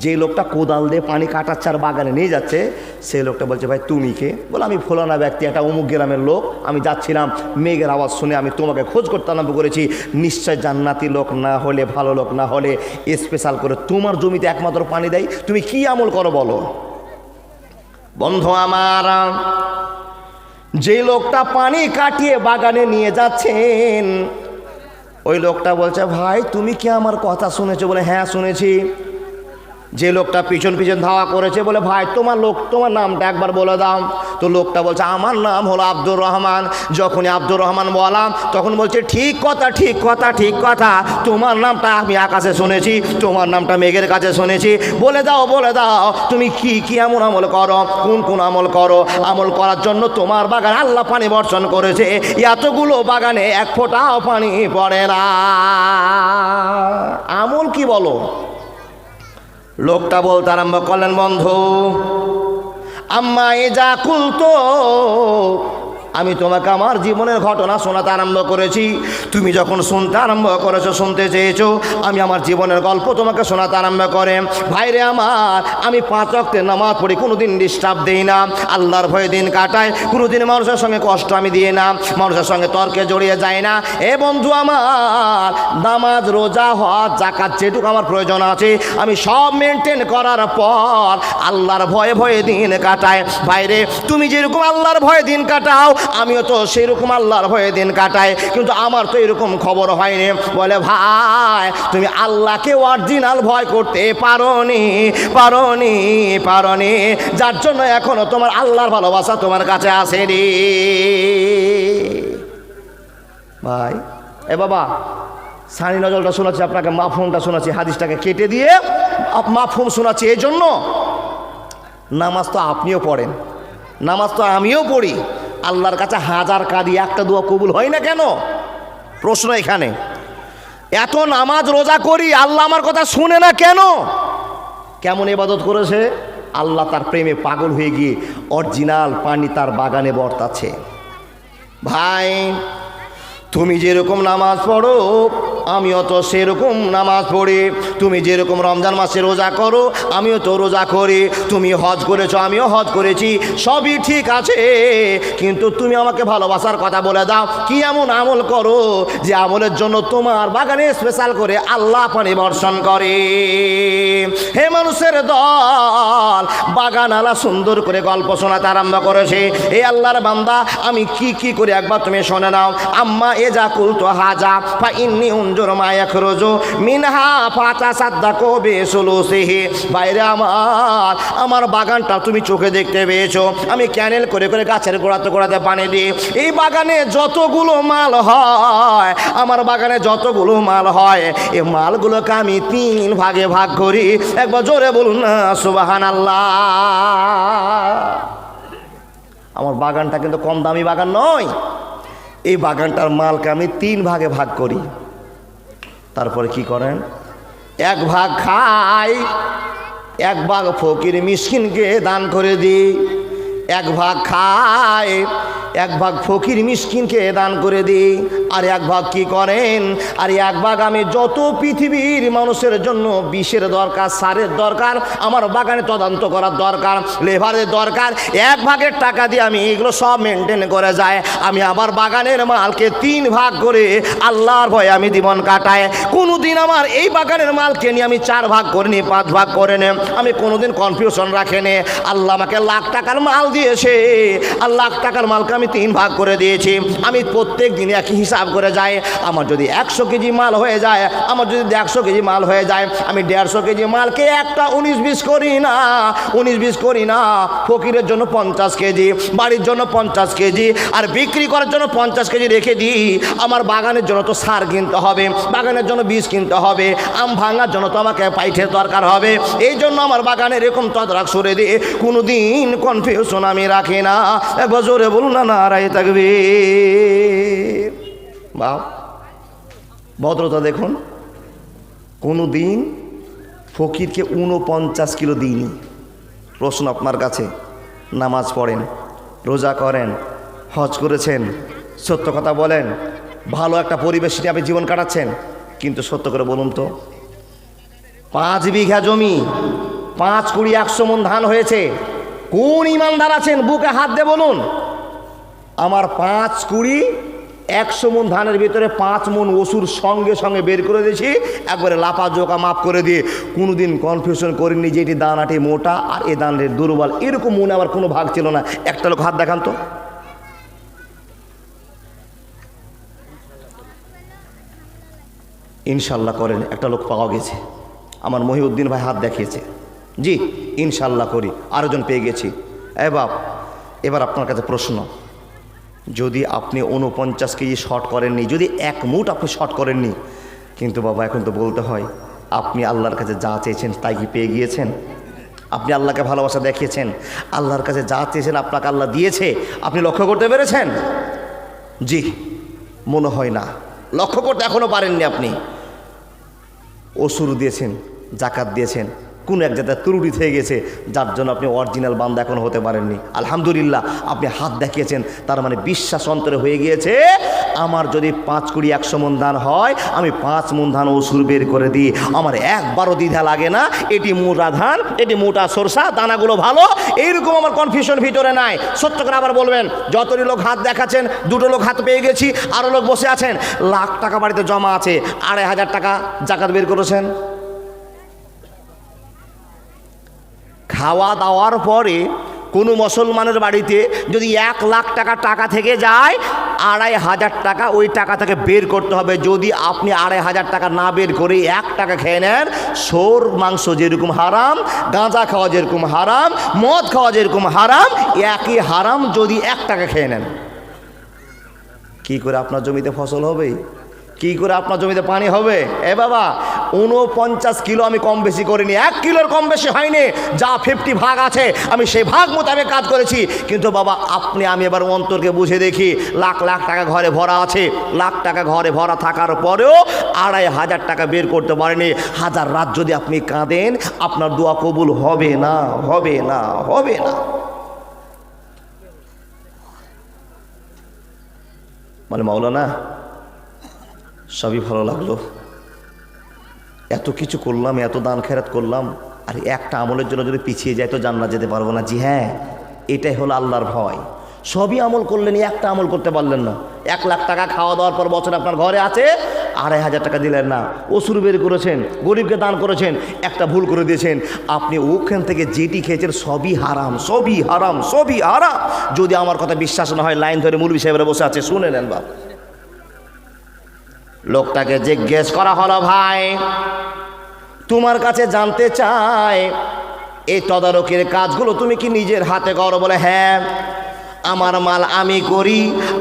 যে লোকটা কোদাল দিয়ে পানি কাটাচ্ছে আর বাগানে নিয়ে যাচ্ছে, সেই লোকটা বলছে, ভাই তুমি কে? বলে আমি ফলানা ব্যক্তি, একটা অমুক গ্রামের লোক, আমি যাচ্ছিলাম, মেঘের আওয়াজ শুনে আমি তোমাকে খোঁজ করতে আরম্ভ করেছি, নিশ্চয় জান্নাতি লোক না হলে, ভালো লোক না হলে স্পেশাল করে তোমার জমিতে একমাত্র পানি দেয়, তুমি কি আমল করো বলো। বন্ধু আমার, যে লোকটা পানি কাটিয়ে বাগানে নিয়ে যাচ্ছেন, ওই লোকটা বলছে, ভাই তুমি কি আমার কথা শুনেছো? বলে হ্যাঁ শুনেছি। যে লোকটা পিছন পিছন ধাওয়া করেছে বলে, ভাই তোমার নামটা একবার বলে দাও। তো লোকটা বলছে, আমার নাম হলো আব্দুর রহমান। যখনই আব্দুর রহমান বললাম তখন বলছে, ঠিক কথা, তোমার নামটা আমি আকাশে শুনেছি, তোমার নামটা মেঘের কাছে শুনেছি, বলে দাও তুমি কি এমন আমল করো, কোন আমল করো, আমল করার জন্য তোমার বাগান আল্লাহ পানি বর্ষণ করেছে, এতগুলো বাগানে এক ফোঁটাও পানি পড়ে না, আমল কি বলো। লোকটা বলতে আরম্ভ করলেন, বন্ধু আম্মা ইজা কুলতু, আমি তোমাকে আমার জীবনের ঘটনা শোনাতে আরম্ভ করেছি, তুমি যখন শুনতে আরম্ভ করেছো, শুনতে চেয়েছো, আমি আমার জীবনের গল্প তোমাকে শোনাতে আরম্ভ করে। ভাইরে আমার, আমি 5 ওয়াক্তের নামাজ পড়ি, কোনোদিন ডিস্টার্ব দিই না, আল্লাহর ভয়ে দিন কাটাই, কোনোদিন মানুষের সঙ্গে কষ্ট আমি দিয়ে না, মানুষের সঙ্গে তর্কে জড়িয়ে যায় না। এ বন্ধু আমার, নামাজ রোজা হজ যাকাত যেটুকু আমার প্রয়োজন আছে আমি সব মেনটেন করার পর আল্লাহর ভয়ে দিন কাটাই। ভাইরে তুমি যেরকম আল্লাহর ভয়ে দিন কাটাও, আমিও তো সেরকম আল্লাহর ভয়ে দিন কাটাই, কিন্তু আমার তো এরকম খবর হয়নি। বলে, ভাই তুমি আল্লাহকে অরিজিনাল ভয় করতে পারোনি, যার জন্য এখনো তোমার আল্লাহর ভালোবাসা তোমার কাছে আসেনি। ভাই এ বাবা, সানি নজলটা শোনাচ্ছি আপনাকে, মাফহুমটা শোনাচ্ছি, হাদিসটাকে কেটে দিয়ে মাফহুম শোনাচ্ছি। এই জন্য নামাজ তো আপনিও পড়েন, নামাজ তো আমিও পড়ি, আল্লাহর কাছে হাজার কাঁদি, একটা দোয়া কবুল হয় না কেন? প্রশ্ন এখানে। এত নামাজ রোজা করি, আল্লাহ আমার কথা শুনে না কেন? কেমন ইবাদত করেছে? আল্লাহ তার প্রেমে পাগল হয়ে গিয়ে অরিজিনাল পানি তার বাগানে বর্তাচ্ছে। ভাই তুমি যেরকম নামাজ পড়ো আমিও তো সেরকম নামাজ পড়ি, তুমি যেরকম রমজান মাসে রোজা করো আমিও তো রোজা করি, তুমি হজ করেছো আমিও হজ করেছি, সবই ঠিক আছে, কিন্তু তুমি আমাকে ভালোবাসার কথা বলে দাও, কি এমন আমল করো যে আমলের জন্য তোমার বাগানে স্পেশাল করে আল্লাহ পানি বর্ষণ করে। হে মানুষের দল, বাগান আলা সুন্দর করে গল্প শোনাতে আরম্ভ করেছে। এ আল্লাহর বান্দা, আমি কি করে একবার তুমি শোনে নাও। আম্মা এজা কুলতু হাজা ফা ইন্নী তানজুর মা ইয়াখরুজু মিনহা ফাতাসাদ্দাকু বিসুলুসিহি। বাইরে আমার বাগানটা তুমি চোখে দেখতে পেয়েছো, আমি ক্যানেল করে করে গাছের গোড়াতে গোড়াতে পানি দিই। এই বাগানে যতগুলো মাল হয়, আমার বাগানে যতগুলো মাল হয়, এই মালগুলোকে আমি 3 ভাগে ভাগ করি। একবার জোরে বলুন না সুবহানাল্লাহ। আমার বাগানটা কিন্তু কম দামি বাগান নয়, এই বাগানটার মালকে আমি 3 ভাগে ভাগ করি। তারপরে কি করেন? 1 ভাগ খাই, 1 ভাগ ফকির মিসকিনকে দান করে দিই। 1 ভাগ খাই, 1 ভাগ ফকির মিসকিনকে দান করে দিই। আর 1 ভাগ কি করেন? আর 1 ভাগ আমি যত পৃথিবীর মানুষের জন্য বিষের দরকার, সারের দরকার, আমার বাগানে তদন্ত করার দরকার, লেবারের দরকার, 1 ভাগের টাকা দিয়ে আমি এগুলো সব মেনটেন করে যায়। আমি আবার বাগানের মালকে 3 ভাগ করে আল্লাহর ভয়ে আমি জীবন কাটাই। কোনোদিন আমার এই বাগানের মালকে নিয়ে আমি 4 ভাগ করে নিই, 5 ভাগ করে নে, আমি কোনোদিন কনফিউশন রাখেনি। আল্লাহ আমাকে লাখ টাকার মাল দিয়েছে, আর লাখ টাকার মালকে আমি 3 ভাগ করে দিয়েছি। আমি প্রত্যেক দিন একই হিসাব করে যাই। আমার যদি 100 কেজি মাল হয়ে যায়, আমার যদি 150 কেজি মাল হয়ে যায়, আমি 150 কেজি মালকে একটা 19-20 করি না, 19-20 করি না। ফকিরের জন্য 50 কেজি, বাড়ির জন্য 50 কেজি, আর বিক্রি করার জন্য 50 কেজি রেখে দিই। আমার বাগানের জন্য তো সার কিনতে হবে, বাগানের জন্য বীজ কিনতে হবে, আম ভাঙার জন্য তো আমাকে পাইঠের দরকার হবে। এই জন্য আমার বাগানে এরকম তদারক সরে দিয়ে কোনোদিন কনফিউশন আমি রাখি না। একবার জোরে বলুন না নারায়ে তাকবীর। বাপ ভদ্রতা দেখুন, কোনো দিন ফকিরকে 49 কিলো দিইনি। প্রশ্ন আপনার কাছে, নামাজ পড়েন, রোজা করেন, হজ করেছেন, সত্য কথা বলেন, ভালো একটা পরিবেশ নিয়ে আপনি জীবন কাটাচ্ছেন, কিন্তু সত্য করে বলুন তো, 5 বিঘা জমি, 5 কুড়ি 100 মণ ধান হয়েছে, কোন ইমানদার আছেন বুকে হাত দিয়ে বলুন? আমার 5 কুড়ি 100 মণ ধানের ভিতরে 5 মণ ওসুর সঙ্গে সঙ্গে বের করে দিয়েছি, একবারে লাপা জোকা মাপ করে দিয়ে। কোনোদিন কনফিউশন করিনি যে এটি দানাটি মোটা আর এ দানের দুর্বল, এরকম মনে আমার কোনো ভাগ ছিল না। একটা লোক হাত দেখান তো। ইনশাল্লাহ করেন। একটা লোক পাওয়া গেছে, আমার মহিউদ্দিন ভাই হাত দেখিয়েছে, জি ইনশাল্লাহ করি। আরেকজন পেয়ে গেছি। বাপ, এবার আপনার কাছে প্রশ্ন, যদি আপনি 49 কেজি শর্ট করেননি, যদি 1 মুঠ আপনি শর্ট করেননি, কিন্তু বাবা এখন তো বলতে হয়, আপনি আল্লাহর কাছে যা চেয়েছেন তাই কি পেয়ে গিয়েছেন? আপনি আল্লাহকে ভালোবাসা দেখিয়েছেন, আল্লাহর কাছে যা চেয়েছেন আপনাকে আল্লাহ দিয়েছে, আপনি লক্ষ্য করতে পেরেছেন? জি মনে হয় না, লক্ষ্য করতে এখনও পারেননি। আপনি ওসুর দিয়েছেন, জাকাত দিয়েছেন, কোন এক জায়গায় ত্রুটি থেকে গেছে, যার জন্য আপনি অরিজিনাল বান্দা এখন হতে পারেননি। আলহামদুলিল্লাহ আপনি হাত দেখিয়েছেন, তার মানে বিশ্বাস অন্তরে হয়ে গিয়েছে। আমার যদি 5 কুড়ি 100 মণ ধান হয়, আমি 5 মণ ধান ওসুর বের করে দিই, আমার একবারও দ্বিধা লাগে না। এটি মোটা ধান, এটি মোটা সরষা, দানাগুলো ভালো, এইরকম আমার কনফিউশন ভিতরে নাই। সত্য করে আবার বলবেন, যতটি লোক হাত দেখাচ্ছেন, 2টো লোক হাত পেয়ে গেছি, আরও লোক বসে আছেন, লাখ টাকা বাড়িতে জমা আছে, 2,500 টাকা জাকাত বের করেছেন। খাওয়া দাওয়ার পরে কোনো মুসলমানের বাড়িতে যদি 1 লাখ টাকা টাকা থেকে যায়, 2,500 টাকা ওই টাকা থেকে বের করতে হবে। যদি আপনি 2,500 টাকা না বের করে 1 টাকা খেয়ে নেন, সোর মাংস যেরকম হারাম, গাঁজা খাওয়া যেরকম হারাম, মদ খাওয়া যেরকম হারাম, একই হারাম যদি 1 টাকা খেয়ে নেন। কি করে আপনার জমিতে ফসল হবে? কি করে আপনার জমিতে পানি হবে? বাবা 49 কিলো আমি কম বেশি করিনি, 1 কিলোর কম বেশি হয়নি। যা 50 ভাগ আছে আমি সেই ভাগ মোতাবেক কাজ করেছি। কিন্তু বাবা আপনি আমি এবার অন্তরকে বুঝে দেখি, লাখ লাখ টাকা ঘরে ভরা আছে, লাখ টাকা ঘরে ভরা থাকার পরেও 2,500 টাকা বের করতে পারেনি। 1000 রাত যদি আপনি কাঁদেন, আপনার দোয়া কবুল হবে না, হবে না, হবে না। মানে মাওলানা সবই ভালো লাগলো, এত কিছু করলাম, এত দান খেরাত করলাম, আর একটা আমলের জন্য যদি পিছিয়ে যায় তো জান্নাত যেতে পারবো না। জি হ্যাঁ, এটাই হলো আল্লাহর ভয়। সবই আমল করলেন, একটা আমল করতে পারলেন না। 1 লাখ টাকা খাওয়া দাওয়ার পর বছর আপনার ঘরে আছে, 2,500 টাকা দিলেন না, ওসুর বের করেছেন, গরিবকে দান করেছেন, একটা ভুল করে দিয়েছেন, আপনি ওখান থেকে যেটি খেয়েছেন সবই হারাম, সবই হারাম, সবই হারাম। যদি আমার কথা বিশ্বাস না হয়, লাইন ধরে মৌলভী সাহেবরা বসে আছে, শুনে নেন বাপ। লোকটাকে জিজ্ঞেস করা হলো, ভাই তোমার কাছে জানতে চাই এই তদারকির কাজগুলো তুমি কি নিজের হাতে করো? বলে হ্যাঁ, আমার মাল আমি করি,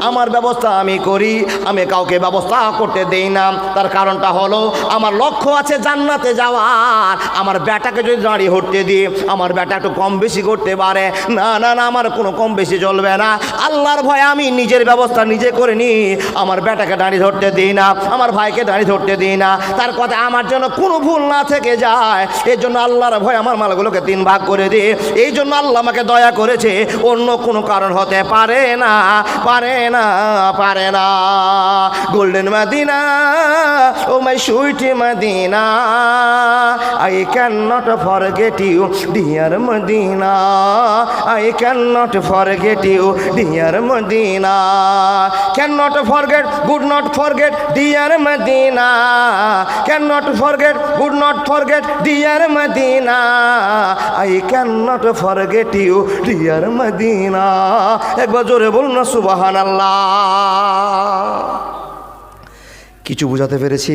আমার ব্যবস্থা আমি করি, আমি কাউকে ব্যবস্থা করতে দেই না। তার কারণটা হলো আমার লক্ষ্য আছে জান্নাতে যাওয়ার। আমার বেটাকে যদি দাঁড়িয়ে হটতে দিই, আমার বেটা একটু কম বেশি করতে পারে, না না না, আমার কোনো কম বেশি চলবে না। আল্লাহর ভয়ে আমি নিজের ব্যবস্থা নিজে করে নিই, আমার বেটাকে দাঁড়িয়ে ধরতে দিই না, আমার ভাইকে দাঁড়িয়ে ধরতে দিই না। তার কথা আমার জন্য কোনো ভুল না থেকে যায়, এই জন্য আল্লাহর ভয়ে আমার মালগুলোকে 3 ভাগ করে দিই। এই জন্য আল্লাহ আমাকে দয়া করেছে, অন্য কোনো কারণ হতে পারে না, পারে না, পারে না। Golden Madina, oh my sweet Madina, I can not forget you dear Madina, I can not forget you dear Madina, can not forget, good not forget dear Madina, can not forget, good not forget dear Madina, I can not forget you dear Madina. একবার জোরে বলুন না সুবহানাল্লাহ। কিছু বুঝাতে পেরেছি?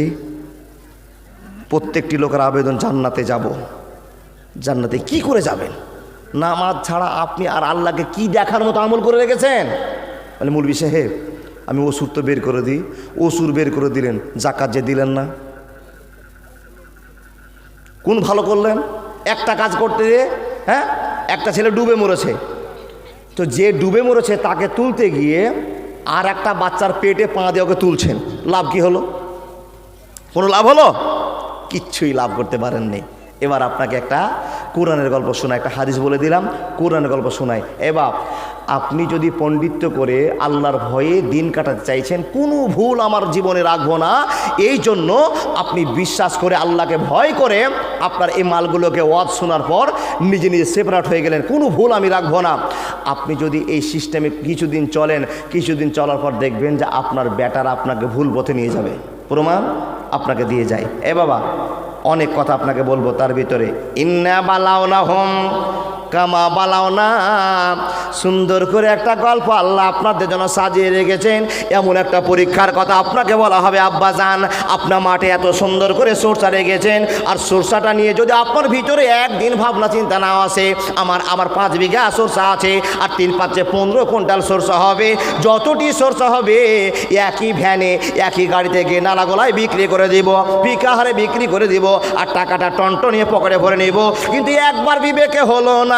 প্রত্যেকটি লোকের আবেদন জান্নাতে যাব। জান্নাতে কি করে যাবেন? নামাজ ছাড়া আপনি আর আল্লাহকে কি দেখার মতো আমল করে রেখেছেন? মানে মৌলভী সাহেব, আমি ওষুধ তো বের করে দিই, ওষুধ বের করে দিলেন, জাকাত যে দিলেন না, কোন ভালো করলেন? একটা কাজ করতে দিয়ে, হ্যাঁ, একটা ছেলে ডুবে মরেছে, তো যে ডুবে মরেছে তাকে তুলতে গিয়ে আর একটা বাচ্চার পেটে পা দিয়ে ওকে তুলছেন, লাভ কি হলো? কোনো লাভ হলো? কিচ্ছুই লাভ করতে পারেননি। এবার আপনাকে একটা কোরআনের গল্প শোনাই, একটা হাদিস বলে দিলাম, কোরআনের গল্প শোনাই। এবার আপনি যদি পণ্ডিত্য করে আল্লাহর ভয়ে দিন কাটাতে চাইছেন, কোনো ভুল আমার জীবনে রাখবো না, এই জন্য আপনি বিশ্বাস করে আল্লাহকে ভয় করে আপনার এই মালগুলোকে ওয়াজ শোনার পর নিজে নিজে সেপারেট হয়ে গেলেন, কোনো ভুল আমি রাখবো না। আপনি যদি এই সিস্টেমে কিছুদিন চলেন, কিছুদিন চলার পর দেখবেন যে আপনার বেটারা আপনাকে ভুল পথে নিয়ে যাবে, প্রমাণ আপনাকে দিয়ে যায়। এ বাবা, অনেক কথা আপনাকে বলবো, তার ভিতরে ইন্না বালাওনা হোম কামা বালাওনা, সুন্দর করে একটা গল্প আল্লাহ আপনাদের জন্য সাজিয়ে রেখেছেন। এমন একটা পরীক্ষার কথা আপনাকে বলা হবে, আব্বা জান আপনার মাঠে এত সুন্দর করে সরষা রেখেছেন, আর সরষাটা নিয়ে যদি আপনার ভিতরে একদিন ভাবনা চিন্তা না আসে, আমার 5 বিঘা সরষা আছে, আর 3 5 15 কুইন্টাল সরষা হবে, যতটি সরষা হবে একই ভ্যানে একই গাড়িতে গিয়ে নালাগোলায় বিক্রি করে দিব, বিঘা হারে বিক্রি করে দিব, আর টাকাটা টনটনিয়ে পকেটে ভরে নেব। কিন্তু একবার বিবেকে হলো না,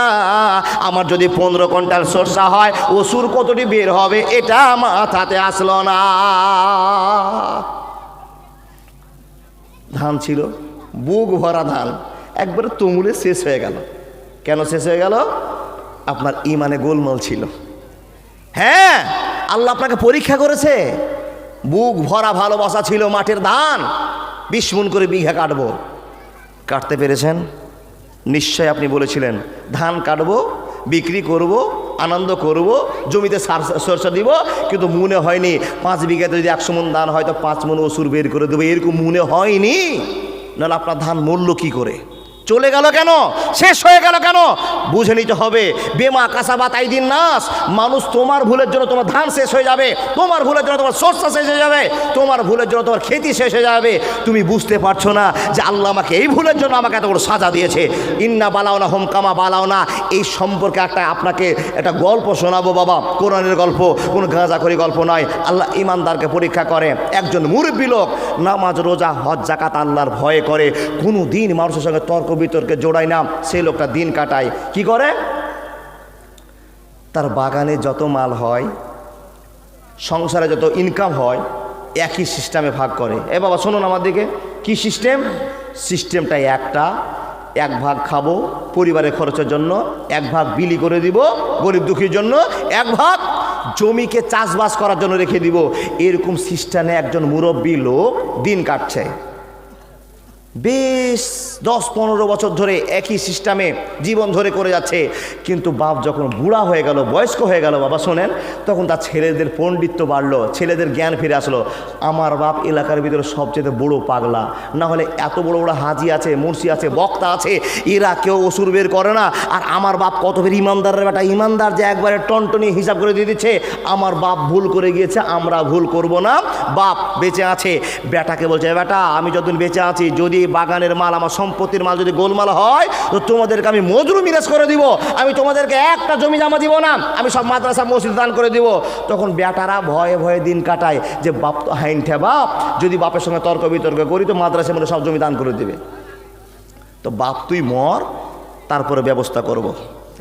আমার যদি 15 কুইন্টাল সরষা হয়, ওসুর কতটি বের হবে এটা মাথাতে আসলো না। ধান ছিল, বুক ভরা ধান, একবারে তুমুলে শেষ হয়ে গেল। কেন শেষ হয়ে গেল? আপনার ইমানে গোলমাল ছিল। হ্যাঁ, আল্লাহ আপনাকে পরীক্ষা করেছে। বুক ভরা ভালোবাসা ছিল, মাঠের ধান 20 মণ করে বিঘা কাটবো, কাটতে পেরেছেন? নিশ্চয় আপনি বলেছিলেন ধান কাটবো, বিক্রি করব, আনন্দ করব, জমিতে সরষা দিব, কিন্তু মনে হয়নি 5 বিঘাতে যদি 100 মণ ধান হয় তো 5 মণ ওসুর বের করে দেবো, এরকম মনে হয়নি। নাহলে আপনার ধান মূল্য কি করে? চলে গেল কেন? শেষ হয়ে গেল কেন? বুঝে নিতে হবে। বেমা কাসাবাত আইদিন নাস, মানুষ তোমার ভুলের জন্য তোমার ধান শেষ হয়ে যাবে, তোমার ভুলের জন্য তোমার সরষা শেষ হয়ে যাবে, তোমার ভুলের জন্য তোমার খেতি শেষ হয়ে যাবে। তুমি বুঝতে পারছো না যে আল্লাহ আমাকে এই ভুলের জন্য আমাকে এত বড় সাজা দিয়েছে। ইন্না বালাওনা হোম কামা বালাওনা, এই সম্পর্কে আপনাকে একটা গল্প শোনাবো বাবা, কোরআনের গল্প, কোনো গাঁজাখড়ি গল্প নয়। আল্লাহ ইমানদারকে পরীক্ষা করে। একজন মুরব্বী লোক নামাজ রোজা হজ জাকাত আল্লাহর ভয়ে করে, কোনো দিন মানুষের সঙ্গে তর্ক বিতর্কে জোড়ায় না। সেই লোকটা দিন কাটায় কি করে? তার বাগানে যত মাল হয়, সংসারে যত ইনকাম হয়, একই সিস্টেমে ভাগ করে। এ বাবা শুনুন আমার দিকে, কি সিস্টেম? সিস্টেমটা একটা, 1 ভাগ খাবো পরিবারের খরচের জন্য, 1 ভাগ বিলি করে দিব গরিব দুঃখীর জন্য, 1 ভাগ জমিকে চাষবাস করার জন্য রেখে দিব। এরকম সিস্টেমে একজন মুরব্বী লোক দিন কাটছে। বেশ 10-15 বছর ধরে একই সিস্টেমে জীবন ধরে করে যাচ্ছে। কিন্তু বাপ যখন বুড়া হয়ে গেল, বয়স্ক হয়ে গেল, বাবা শোনেন, তখন তার ছেলেদের পণ্ডিত্য বাড়লো, ছেলেদের জ্ঞান ফিরে আসলো। আমার বাপ এলাকার ভিতরে সবচেয়ে বড় পাগলা, না হলে এত বড় বড় হাজি আছে, মুর্শি আছে, বক্তা আছে, এরা কেউ ওসুর বের করে না। আর আমার বাপ কত বের ইমানদারের বেটা, ইমানদার যে একবারে টনটনি হিসাব করে দিয়ে দিচ্ছে। আমার বাপ ভুল করে গিয়েছে, আমরা ভুল করব না। বাপ বেঁচে আছে, বেটাকে বলছে, বেটা আমি যতদিন বেঁচে আছি, যদি বাগানের মাল, আমার সম্পত্তির মাল যদি গোলমাল হয়, তো তোমাদেরকে আমি মজুরি মিরাজ করে দিব, আমি তোমাদেরকে একটা জমি জমা দিব না, আমি সব মাদ্রাসা মসজিদ দান করে দিব। তখন বেটারা ভয়ে ভয়ে দিন কাটায় যে বাপ তো হাইনঠে বাপ, যদি বাপের সঙ্গে তর্ক বিতর্ক করি তো মাদ্রাসার মধ্যে সব জমি দান করে দেবে। তো বাপ তুই মর, তারপরে ব্যবস্থা করব।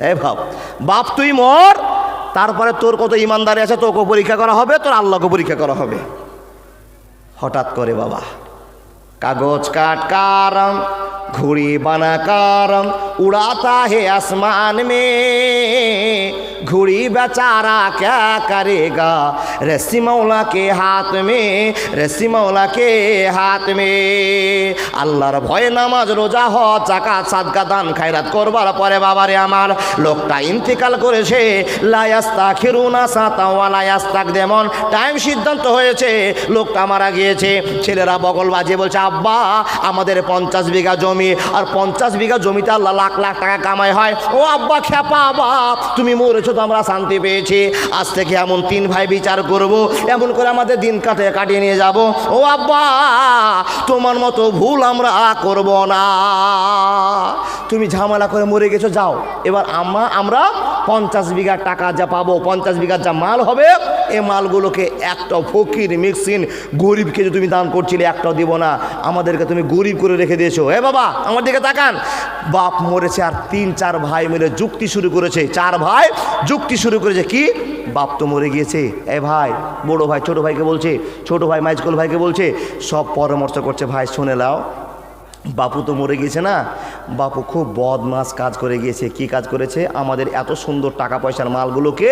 এই বাপ তুই মর, তারপরে তোর কত ইমানদারি আছে তোকে পরীক্ষা করা হবে, তোর আল্লাহকে পরীক্ষা করা হবে। হঠাৎ করে বাবা कागज काट का रंग घुड़ी बना का रंग उड़ाता है आसमान में, घुड़ी बेचारा क्या करेगा, रस्सी मौला के हाथ में, रस्सी मौला के हाथ में। আল্লাহর ভয়ে নামাজ রোজা হজ যাকাত সাদকা দান খায়রাত করবার পরে বাবারে আমার লোকটা ইন্তেকাল করেছে। লা ইস্তাখিরুনা সাতা ওয়া লা ইস্তাকদিমুন, টাইম সিদ্ধান্ত হয়েছে, লোকটা মারা গিয়েছে। ছেলেরা বগল বাজিয়ে বলছে, আব্বা আমাদের 50 বিঘা জমি, আর 50 বিঘা জমিতে আল্লাহ লাখ লাখ টাকা কামাই হয়। ও আব্বা খেপা বাপ, তুমি মরেছো তো আমরা শান্তি পেয়েছি, আজ থেকে এমন 3 ভাই বিচার করব, এমন করে আমাদের দিন কাটিয়ে নিয়ে যাব। ও আব্বা তোমার মতো ভুল আমরা করব না, তুমি ঝামেলা করে মরে গেছো, যাও এবার আমরা 50 বিঘা টাকা যা পাবো, 50 বিঘা যা মাল হবে, এই মালগুলোকে একটা ফকির মিক্সিন গরিবকে যে তুমি দান করছিলে একটাও দিব না, আমাদেরকে তুমি গরিব করে রেখে দিয়েছো। এ বাবা আমার দিকে তাকান। বাপ মরেছে আর 3-4 ভাই মিলে যুক্তি শুরু করেছে, 4 ভাই যুক্তি শুরু করেছে। কি বাপ তো মরে গিয়েছে, এ ভাই বড় ভাই ছোট ভাইকে বলছে, ছোট ভাই মাইজকল ভাইকে বলছে, সব পরামর্শ করছে, ভাই শুনে নাও, বাপু তো মরে গিয়েছে না, বাপু খুব বদমাস কাজ করে গিয়েছে। কি কাজ করেছে, আমাদের এত সুন্দর টাকা পয়সার মালগুলোকে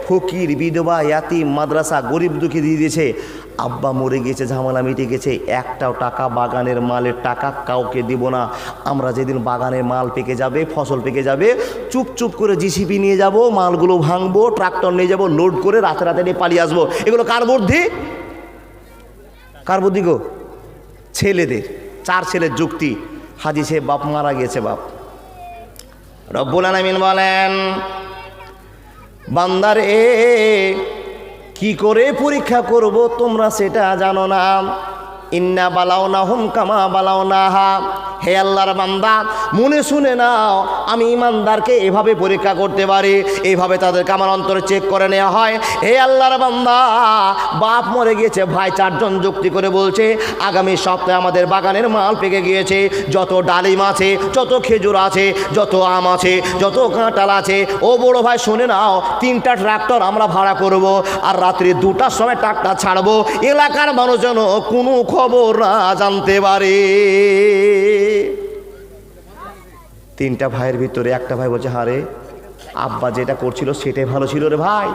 ফকির, বিধবা, ইয়াতিম, মাদ্রাসা, গরিব দুঃখী দিয়ে দিয়েছে। আব্বা মরে গিয়েছে, ঝামেলা মিটে গেছে, একটাও টাকা বাগানের মালের টাকা কাউকে দিব না। আমরা যেদিন বাগানের মাল পেকে যাবে, ফসল পেকে যাবে, চুপ করে জিসিপি নিয়ে যাব, মালগুলো ভাঙবো, ট্রাক্টর নিয়ে যাব, লোড করে রাতে রাতে নিয়ে পালিয়ে আসবো। এগুলো কার বুদ্ধি? কার বুদ্ধি গো? ছেলেদের, 4 ছেলের যুক্তি। হাজি সাহেব বাপ মারা গিয়েছে। বাপ রব্বুল আলামিন বলেন, বান্দারে কি করে পরীক্ষা করব তোমরা সেটা জানো না। ইন্না বালাউনাহুম কামা বালাউনাহা, হে আল্লাহর বান্দা মনে শুনে নাও, আমি ইমানদারকে এভাবে পরীক্ষা করতে পারি, এইভাবে তাদেরকে আমার অন্তরে চেক করে নেওয়া হয়। হে আল্লাহর বান্দা, বাপ মরে গিয়েছে, ভাই 4 জন যুক্তি করে বলছে, আগামী সপ্তাহে আমাদের বাগানের মাল পেকে গিয়েছে, যত ডালিম আছে, যত খেজুর আছে, যত আম আছে, যত কাঁঠাল আছে, ও বড় ভাই শুনে নাও, 3টা ট্রাক্টর আমরা ভাড়া করব, আর রাত্রি 2টার সময় ট্রাক্টর ছাড়বো, এলাকার মানুষ যেন কোনো খবর না জানতে পারে। 3টা ভাইয়ের ভিতরে একটা ভাই বলছে, হারে আব্বা যেটা করছিল সেটাই ভালো ছিল রে ভাই,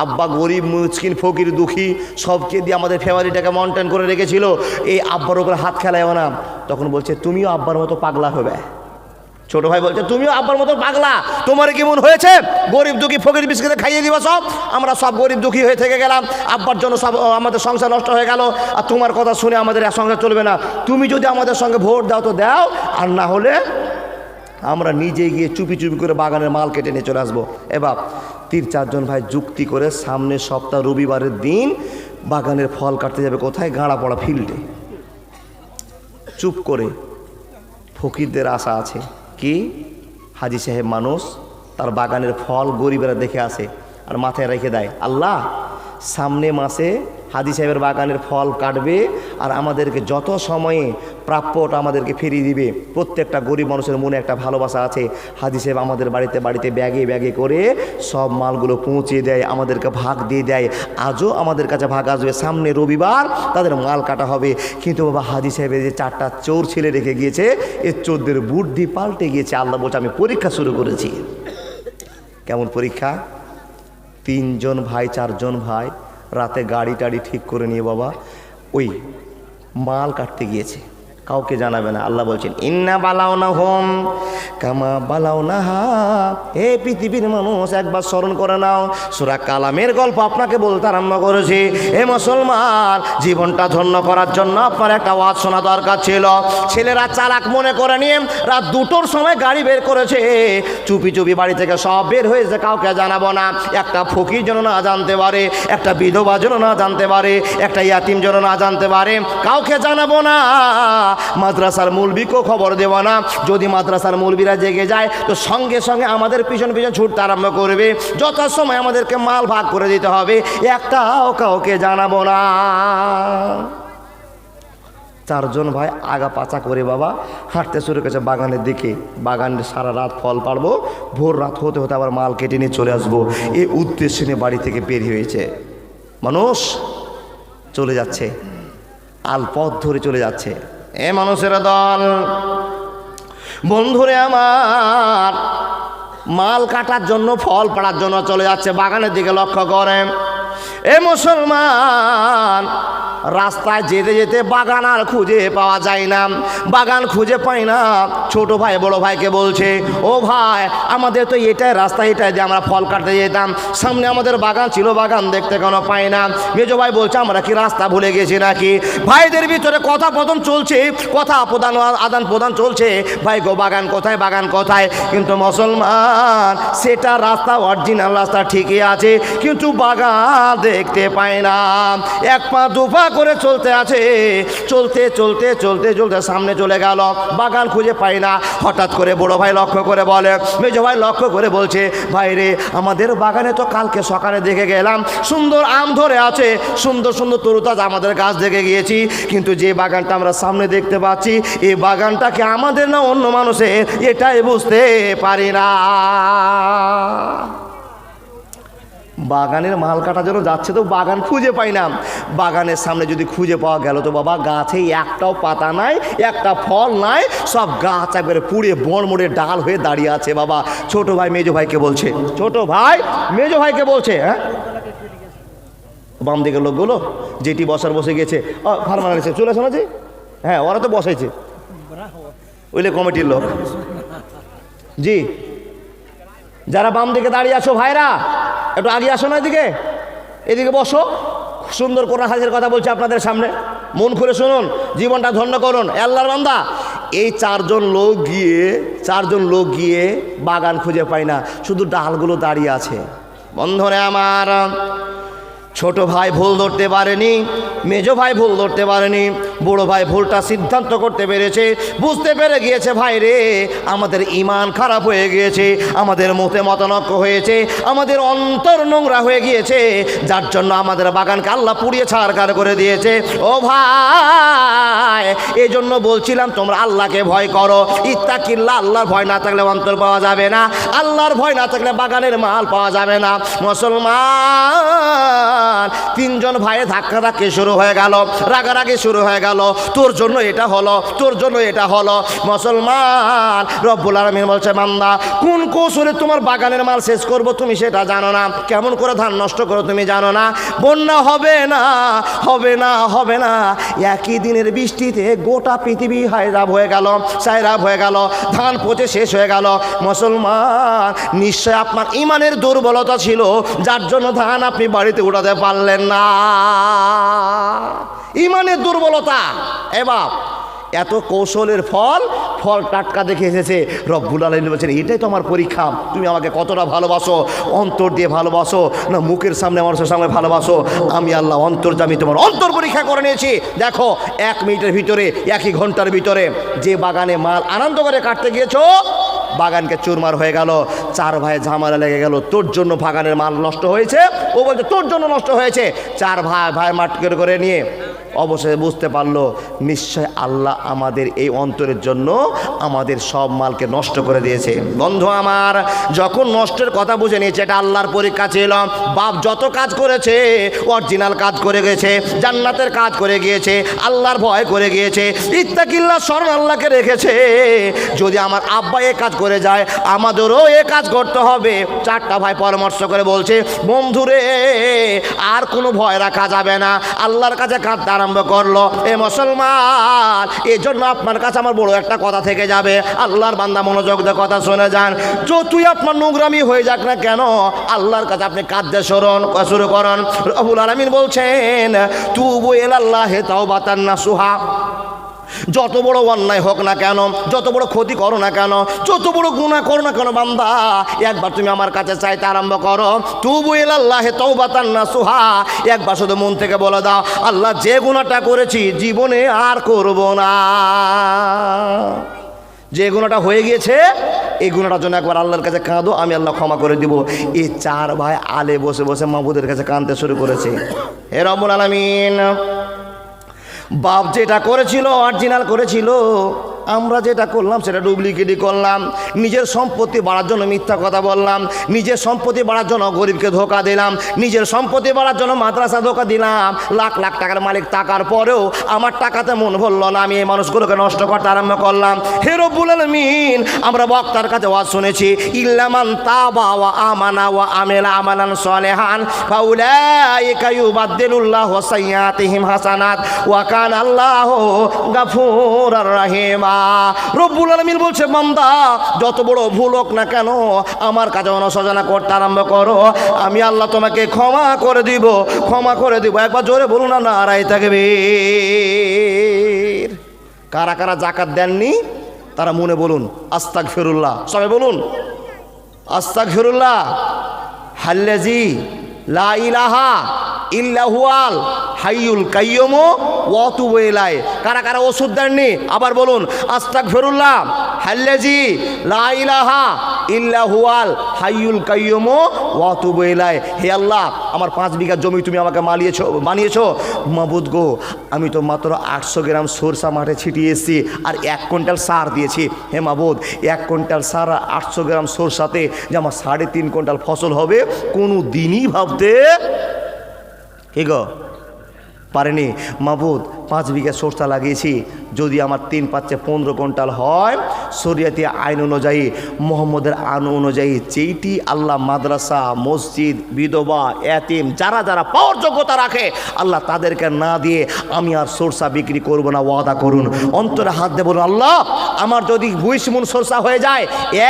আব্বা গরিব মুচকিন ফকির দুঃখী সবকে দিয়ে আমাদের ফ্যামিলিটাকে মেনটেন করে রেখেছিল, এই আব্বার উপরে হাত খেলায় না। তখন বলছে, তুমিও আব্বার মতো পাগলা হবে। ছোট ভাই বলছে, তুমিও আব্বার মতো পাগলা, তোমার কেমন হয়েছে, গরিব দুঃখী ফকির বিস্কিটে খাইয়ে দিবা সব, আমরা সব গরিব দুঃখী হয়ে থেকে গেলাম, আব্বার জন্য সব আমাদের সংসার নষ্ট হয়ে গেল, আর তোমার কথা শুনে আমাদের এক সংসার চলবে না। তুমি যদি আমাদের সঙ্গে ভোট দাও তো দাও, আর না হলে আমরা নিজে গিয়ে চুপি করে বাগানের মাল কেটে নিয়ে চলে আসবো। এবার 3-4 জন ভাই যুক্তি করে সামনের সপ্তাহ রবিবারের দিন বাগানের ফল কাটতে যাবে। কোথায়? গাঁড়া পড়া ফিল্ডে। চুপ করে, ফকিরদের আশা আছে কি, হাজি সাহেব মানুষ, তার বাগানের ফল গরিবেরা দেখে আসে আর মাথায় রেখে দেয়, আল্লাহ সামনে মাসে হাজি সাহেবের বাগানের ফল কাটবে, আর আমাদেরকে যত সময়ে প্রাপ্যটা আমাদেরকে ফিরিয়ে দিবে। প্রত্যেকটা গরিব মানুষের মনে একটা ভালোবাসা আছে। হাজি সাহেব আমাদের বাড়িতে ব্যাগে করে সব মালগুলো পৌঁছে দেয়, আমাদেরকে ভাগ দিয়ে দেয়। আজও আমাদের কাছে ভাগ আসবে, সামনে রবিবার তাদের মাল কাটা হবে। কিন্তু বাবা হাজি সাহেবের যে 4টা চোর ছেলে রেখে গিয়েছে, এ চোরদের বুদ্ধি পাল্টে গিয়েছে। আল্লাহ বলছে, আমি পরীক্ষা শুরু করেছি। কেমন পরীক্ষা? 3 জন ভাই 4 জন ভাই রাতে গাড়ি টাড়ি ঠিক করে নিয়ে বাবা ওই মাল কাটতে গিয়েছে। কাউকে জানাবে না। আল্লাহ বলছেন ইন্না বালাওনা হোম কামা বালাওনা হা। হে পৃথিবীর মানুষ, একবার স্মরণ করে নাও, সূরা কালামের গল্প আপনাকে বলতে আরম্ভ করেছি। হে মুসলমান, জীবনটা ধন্য করার জন্য আপনার একটা ওয়াজ শোনা দরকার ছিল। ছেলেরা চালাক মনে করে নিয়ে রাত 2টোর সময় গাড়ি বের করেছে, চুপি চুপি বাড়ি থেকে সব বের হয়েছে, কাউকে জানাবো না। একটা ফকির যেন না জানতে পারে, একটা বিধবা যেন না জানতে পারে, একটা ইয়াতিম যেন না জানতে পারে, কাউকে জানাবো না। মাদ্রাসার মৌলবীকেও খবর দেব না। যদি মাদ্রাসার মৌলবীরা জেগে যায় তো সঙ্গে সঙ্গে আমাদের পিছন পিছন ছুটতে আরম্ভ করবে। যথাসময় আমাদেরকে মাল ভাগ করে দিতে হবে, একটাও কাউকে জানাবো না। 4 জন ভাই আগা পাচা করে বাবা হাঁটতে শুরু করেছে বাগানের দিকে। বাগানে সারা রাত ফল পাড়বো, ভোর রাত হতে হতে আবার মাল কেটে নিয়ে চলে আসবো, এই উদ্দেশ্যে নিয়ে বাড়ি থেকে বের হয়েছে। মানুষ চলে যাচ্ছে, আল পথ ধরে চলে যাচ্ছে। এ মানুষের দল, বন্ধুরে আমার, মাল কাটার জন্য, ফল পাড়ার জন্য চলে যাচ্ছে বাগানের দিকে। লক্ষ্য করেন এ মুসলমান, রাস্তায় যেতে যেতে বাগান আর খুঁজে পাওয়া যায় না। বাগান খুঁজে পাই না, ছোট ভাই বড় ভাইকে বলছে, ও ভাই আমাদের তো এটাই রাস্তা, এটাই দিয়ে আমরা ফল কাটতে যেতাম, সামনে আমাদের বাগান ছিল, বাগান দেখতে কেন পাই না? মেজো ভাই বলছে আমরা কি রাস্তা ভুলে গেছি নাকি? ভাইদের ভিতরে কথা প্রথম চলছে, কথা আদান প্রদান চলছে, ভাই গো বাগান কোথায়, বাগান কোথায়? কিন্তু মুসলমান, সেটা রাস্তা অরিজিনাল রাস্তা ঠিকই আছে, কিন্তু বাগান দেখতে পাই না। এক পা দুপা করে চলতে আছে, চলতে চলতে চলতে চলতে সামনে চলে গেল, বাগান খুঁজে পাই না। হঠাৎ করে বড় ভাই লক্ষ্য করে বলে, মেজো ভাই লক্ষ্য করে বলছে, ভাই রে আমাদের বাগানে তো কালকে সকালে দেখে গেলাম সুন্দর আম ধরে আছে, সুন্দর সুন্দর তরুতাজা আমাদের গাছ দেখে গিয়েছি, কিন্তু যে বাগানটা আমরা সামনে দেখতে পাচ্ছি এই বাগানটা কি আমাদের না অন্য মানুষের, এটাই বুঝতে পারি না। বাগানের মাল কাটা জন্য যাচ্ছে তো বাগান খুঁজে পাই না। বাগানের সামনে যদি খুঁজে পাওয়া গেল তো বাবা গাছে একটাও পাতা নাই, একটা ফল নাই, সব গাছ একবারে পুড়ে বড়মড়ে ডাল হয়ে দাঁড়িয়ে আছে। বাবা ছোট ভাই মেজো ভাইকে বলছে, ছোট ভাই মেজো ভাইকে বলছে, হ্যাঁ বাম দিকের লোকগুলো যেটি বসার বসে গেছে, ফার্মার এসে চলে আসো না যে, হ্যাঁ ওরা তো বসাইছে, ওইলে কমিটির লোক। জি, যারা বাম দিকে দাঁড়িয়ে আছো ভাইরা একটু আগে আসো না, এদিকে এদিকে বসো। সুন্দর কোরআন হাদিসের কথা বলছি আপনাদের সামনে, মন খুলে শুনুন, জীবনটা ধন্য করুন। আল্লাহর বান্দা, এই 4 জন লোক গিয়ে বাগান খুঁজে পায় না, শুধু ডালগুলো দাঁড়িয়ে আছে। বন্ধুরে আমার, ছোট ভাই ভুল ধরতে পারেনি, মেজো ভাই ভুল ধরতে পারেনি, বড় ভাই ভুলটা সিদ্ধান্ত করতে পেরেছে, বুঝতে পেরে গিয়েছে ভাই রে আমাদের ঈমান খারাপ হয়ে গিয়েছে, আমাদের মতে মতানৈক্য হয়েছে, আমাদের অন্তর নোংরা হয়ে গিয়েছে, যার জন্য আমাদের বাগানকে আল্লাহ পুড়িয়ে ছারখার করে দিয়েছে। ও ভাই, এই জন্য বলছিলাম তোমরা আল্লাহকে ভয় করো। ইত্তাকিল্লাহ, আল্লাহর ভয় না থাকলে অন্তর পাওয়া যাবে না, আল্লাহর ভয় না থাকলে বাগানের মাল পাওয়া যাবে না। মুসলমান, 3 জন ভাইয়ে ধাক্কা ধাক্কি শুরু হয়ে গেল, রাগারাগি শুরু হয়ে গেল, তোর জন্য এটা হলো, তোর জন্য এটা হলো। মুসলমান, রব্বুল আলামিন বলছে, বান্দা কোন কৌশলে তোমার বাগানের মাল শেষ করব তুমি সেটা জানো না, কেমন করে ধান নষ্ট করো তুমি জানো না। বন্যা হবে না, হবে না, হবে না, একই দিনের বৃষ্টিতে গোটা পৃথিবী হায়রাব হয়ে গেল, সায়রাব হয়ে গেল, ধান পচে শেষ হয়ে গেল। মুসলমান, নিশ্চয় আপনার ঈমানের দুর্বলতা ছিল, যার জন্য ধান আপনি বাড়িতে উঠাতে পারলেন না। ঈমানের দুর্বলতা। এবার এত কৌশলের ফল টাটকা দেখে এসেছে। রব্বুল আলামিন বলছেন, এটাই তো আমার পরীক্ষা, তুমি আমাকে কতটা ভালোবাসো, অন্তর দিয়ে ভালোবাসো না মুখের সামনে মানুষের সামনে ভালোবাসো। আমি আল্লাহ অন্তর্যামী, তোমার অন্তর পরীক্ষা করে নিয়েছি। দেখো 1 মিনিটের ভিতরে, 1 ঘন্টার ভিতরে যে বাগানে মাল আনন্দ করে কাটতে গিয়েছো, বাগানকে চুরমার হয়ে গেল, 4 ভাই ঝামেলা লেগে গেল, তোর জন্য বাগানের মাল নষ্ট হয়েছে, ও বলছে তোর জন্য নষ্ট হয়েছে। 4 ভাই মাটকের করে নিয়ে অবশেষে বুঝতে পারলো নিশ্চয় আল্লাহ আমাদের এই অন্তরের জন্য আমাদের সব মালকে নষ্ট করে দিয়েছে। বন্ধু আমার, যখন নষ্টের কথা বুঝে নিয়েছে এটা আল্লাহর পরীক্ষা ছিল। বাপ যত কাজ করেছে অরিজিনাল কাজ করে গেছে, জান্নাতের কাজ করে গিয়েছে, আল্লাহর ভয় করে গিয়েছে, ইত্তাকিল্লাহ স্মরণ আল্লাহকে রেখেছে। যদি আমার আব্বা এ কাজ করে যায় আমাদেরও এ কাজ করতে হবে। 4টা ভাই পরামর্শ করে বলছে, বন্ধুরে আর কোনো ভয় রাখা যাবে না, আল্লাহর কাছে কাঁদতে আরম্ভ আরম্ভ করলো। এ মুসলমান, এই জন্য আপনার কাছে আমার বড় একটা কথা থেকে যাবে। আল্লাহর বান্দা মনোযোগ দিয়ে কথা শুনে যান। যতই আপনার নোংরামি হয়ে যাক না কেন, আল্লাহর কাছে আপনি কাঁদতে শুরু করুন। রব্বুল আলামিন বলছেন, তুবু ইলাল্লাহি তাওবাতান নাসুহা। যত বড় অন্যায় হোক না কেন, যত বড় ক্ষতি করো না কেন, যত বড় গুনাহ করো না কেন বান্দা, একবার তুমি আমার কাছে চাইতে আরম্ভ করো। তুবু ইলাল্লাহি তাওবাতান নাসুহা। একবার শুধু মন থেকে বলে দাও, আল্লাহ যে গুনাহটা করেছি জীবনে আর করব না। যে গুনাহটা হয়ে গিয়েছে এই গুনাহটার জন্য একবার আল্লাহর কাছে কাঁদো, আমি আল্লাহ ক্ষমা করে দিব। এই চার ভাই আলে বসে বসে মাহবুদের কাছে কাঁদতে শুরু করেছে। হে রব্বুল আলামিন, বাপ যেটা করেছিল অরিজিনাল করেছিল, আমরা যেটা করলাম সেটা ডুপ্লিকেটই করলাম। নিজের সম্পত্তি বাড়ার জন্য মিথ্যা কথা বললাম, নিজের সম্পত্তি বাড়ার জন্য গরিবকে ধোকা দিলাম, নিজের সম্পত্তি বাড়ার জন্য মাদ্রাসা ধোকা দিলাম। লাখ লাখ টাকার মালিক টাকার পরেও আমার টাকাতে মন ভরল না, আমি এই মানুষগুলোকে নষ্ট করতে আরম্ভ করলাম। হে রব্বুল আলামিন, আমরা বক্তার কাছে ওয়াজ শুনেছি, ইল্লামান তাবা ওয়া আমানা ওয়া আমিলা আমালান সালিহান ফাউলাইকা ইউবাদদিলুল্লাহু সাইয়্যাতিহিম হাসানাত ওয়া কানা আল্লাহু গাফুরার রাহিমা। রব্বুল আলামিন বলছে, বান্দা যত বড় ভুল হোক না কেন আমার কাছে অনুশোচনা করতে আরম্ভ করো, আমি আল্লাহ তোমাকে ক্ষমা করে দিব, ক্ষমা করে দিব। একবার জোরে বলুন না নারায়ে তাকবীর। কারা কারা যাকাত দেননি তারা মনে বলুন আস্তাগফিরুল্লাহ। সবাই বলুন আস্তাগফিরুল্লাহ। হাল্লাজি লা ইলাহা ইল্লা হুয়াল হাইয়ুল কাইয়্যুম ওয়া আতুবু ইলাইহি। কারা কারা ওষুধ দেননি আবার বলুন আস্তাগফিরুল্লাহ। হাল্লাজি লা ইলাহা ইল্লা হুয়াল হাইয়ুল কাইয়্যুম ওয়া আতুবু ইলাইহি। হে আল্লাহ, আমার 5 বিঘা জমি তুমি আমাকে বানিয়েছো মাবুদ গো, আমি তো মাত্র 800 গ্রাম সরষা মাঠে ছিটিয়ে এসেছি আর 1 কুইন্টাল সার দিয়েছি। হে মাবুদ, 1 কুইন্টাল সার 800 গ্রাম সরষাতে যে আমার 3.5 কুইন্টাল ফসল হবে, কোনো দিনই ভাবতে হে গো পারেনি। মাবুদ 5 বিঘা সরষা লাগিয়েছি, যদি আমার 3-5-15 কুইন্টাল হয়, শরিয়াতি আইন অনুযায়ী, মোহাম্মদের আইন অনুযায়ী, যেইটি আল্লাহ মাদ্রাসা মসজিদ বিধবা এতিম যারা যারা পাওয়ার যোগ্যতা রাখে আল্লাহ তাদেরকে না দিয়ে আমি আর সরষা বিক্রি করব না, ওয়াদা করুন। অন্তরে হাত দিয়ে বলুন, আল্লাহ আমার যদি 20 মণ সরষা হয়ে যায়,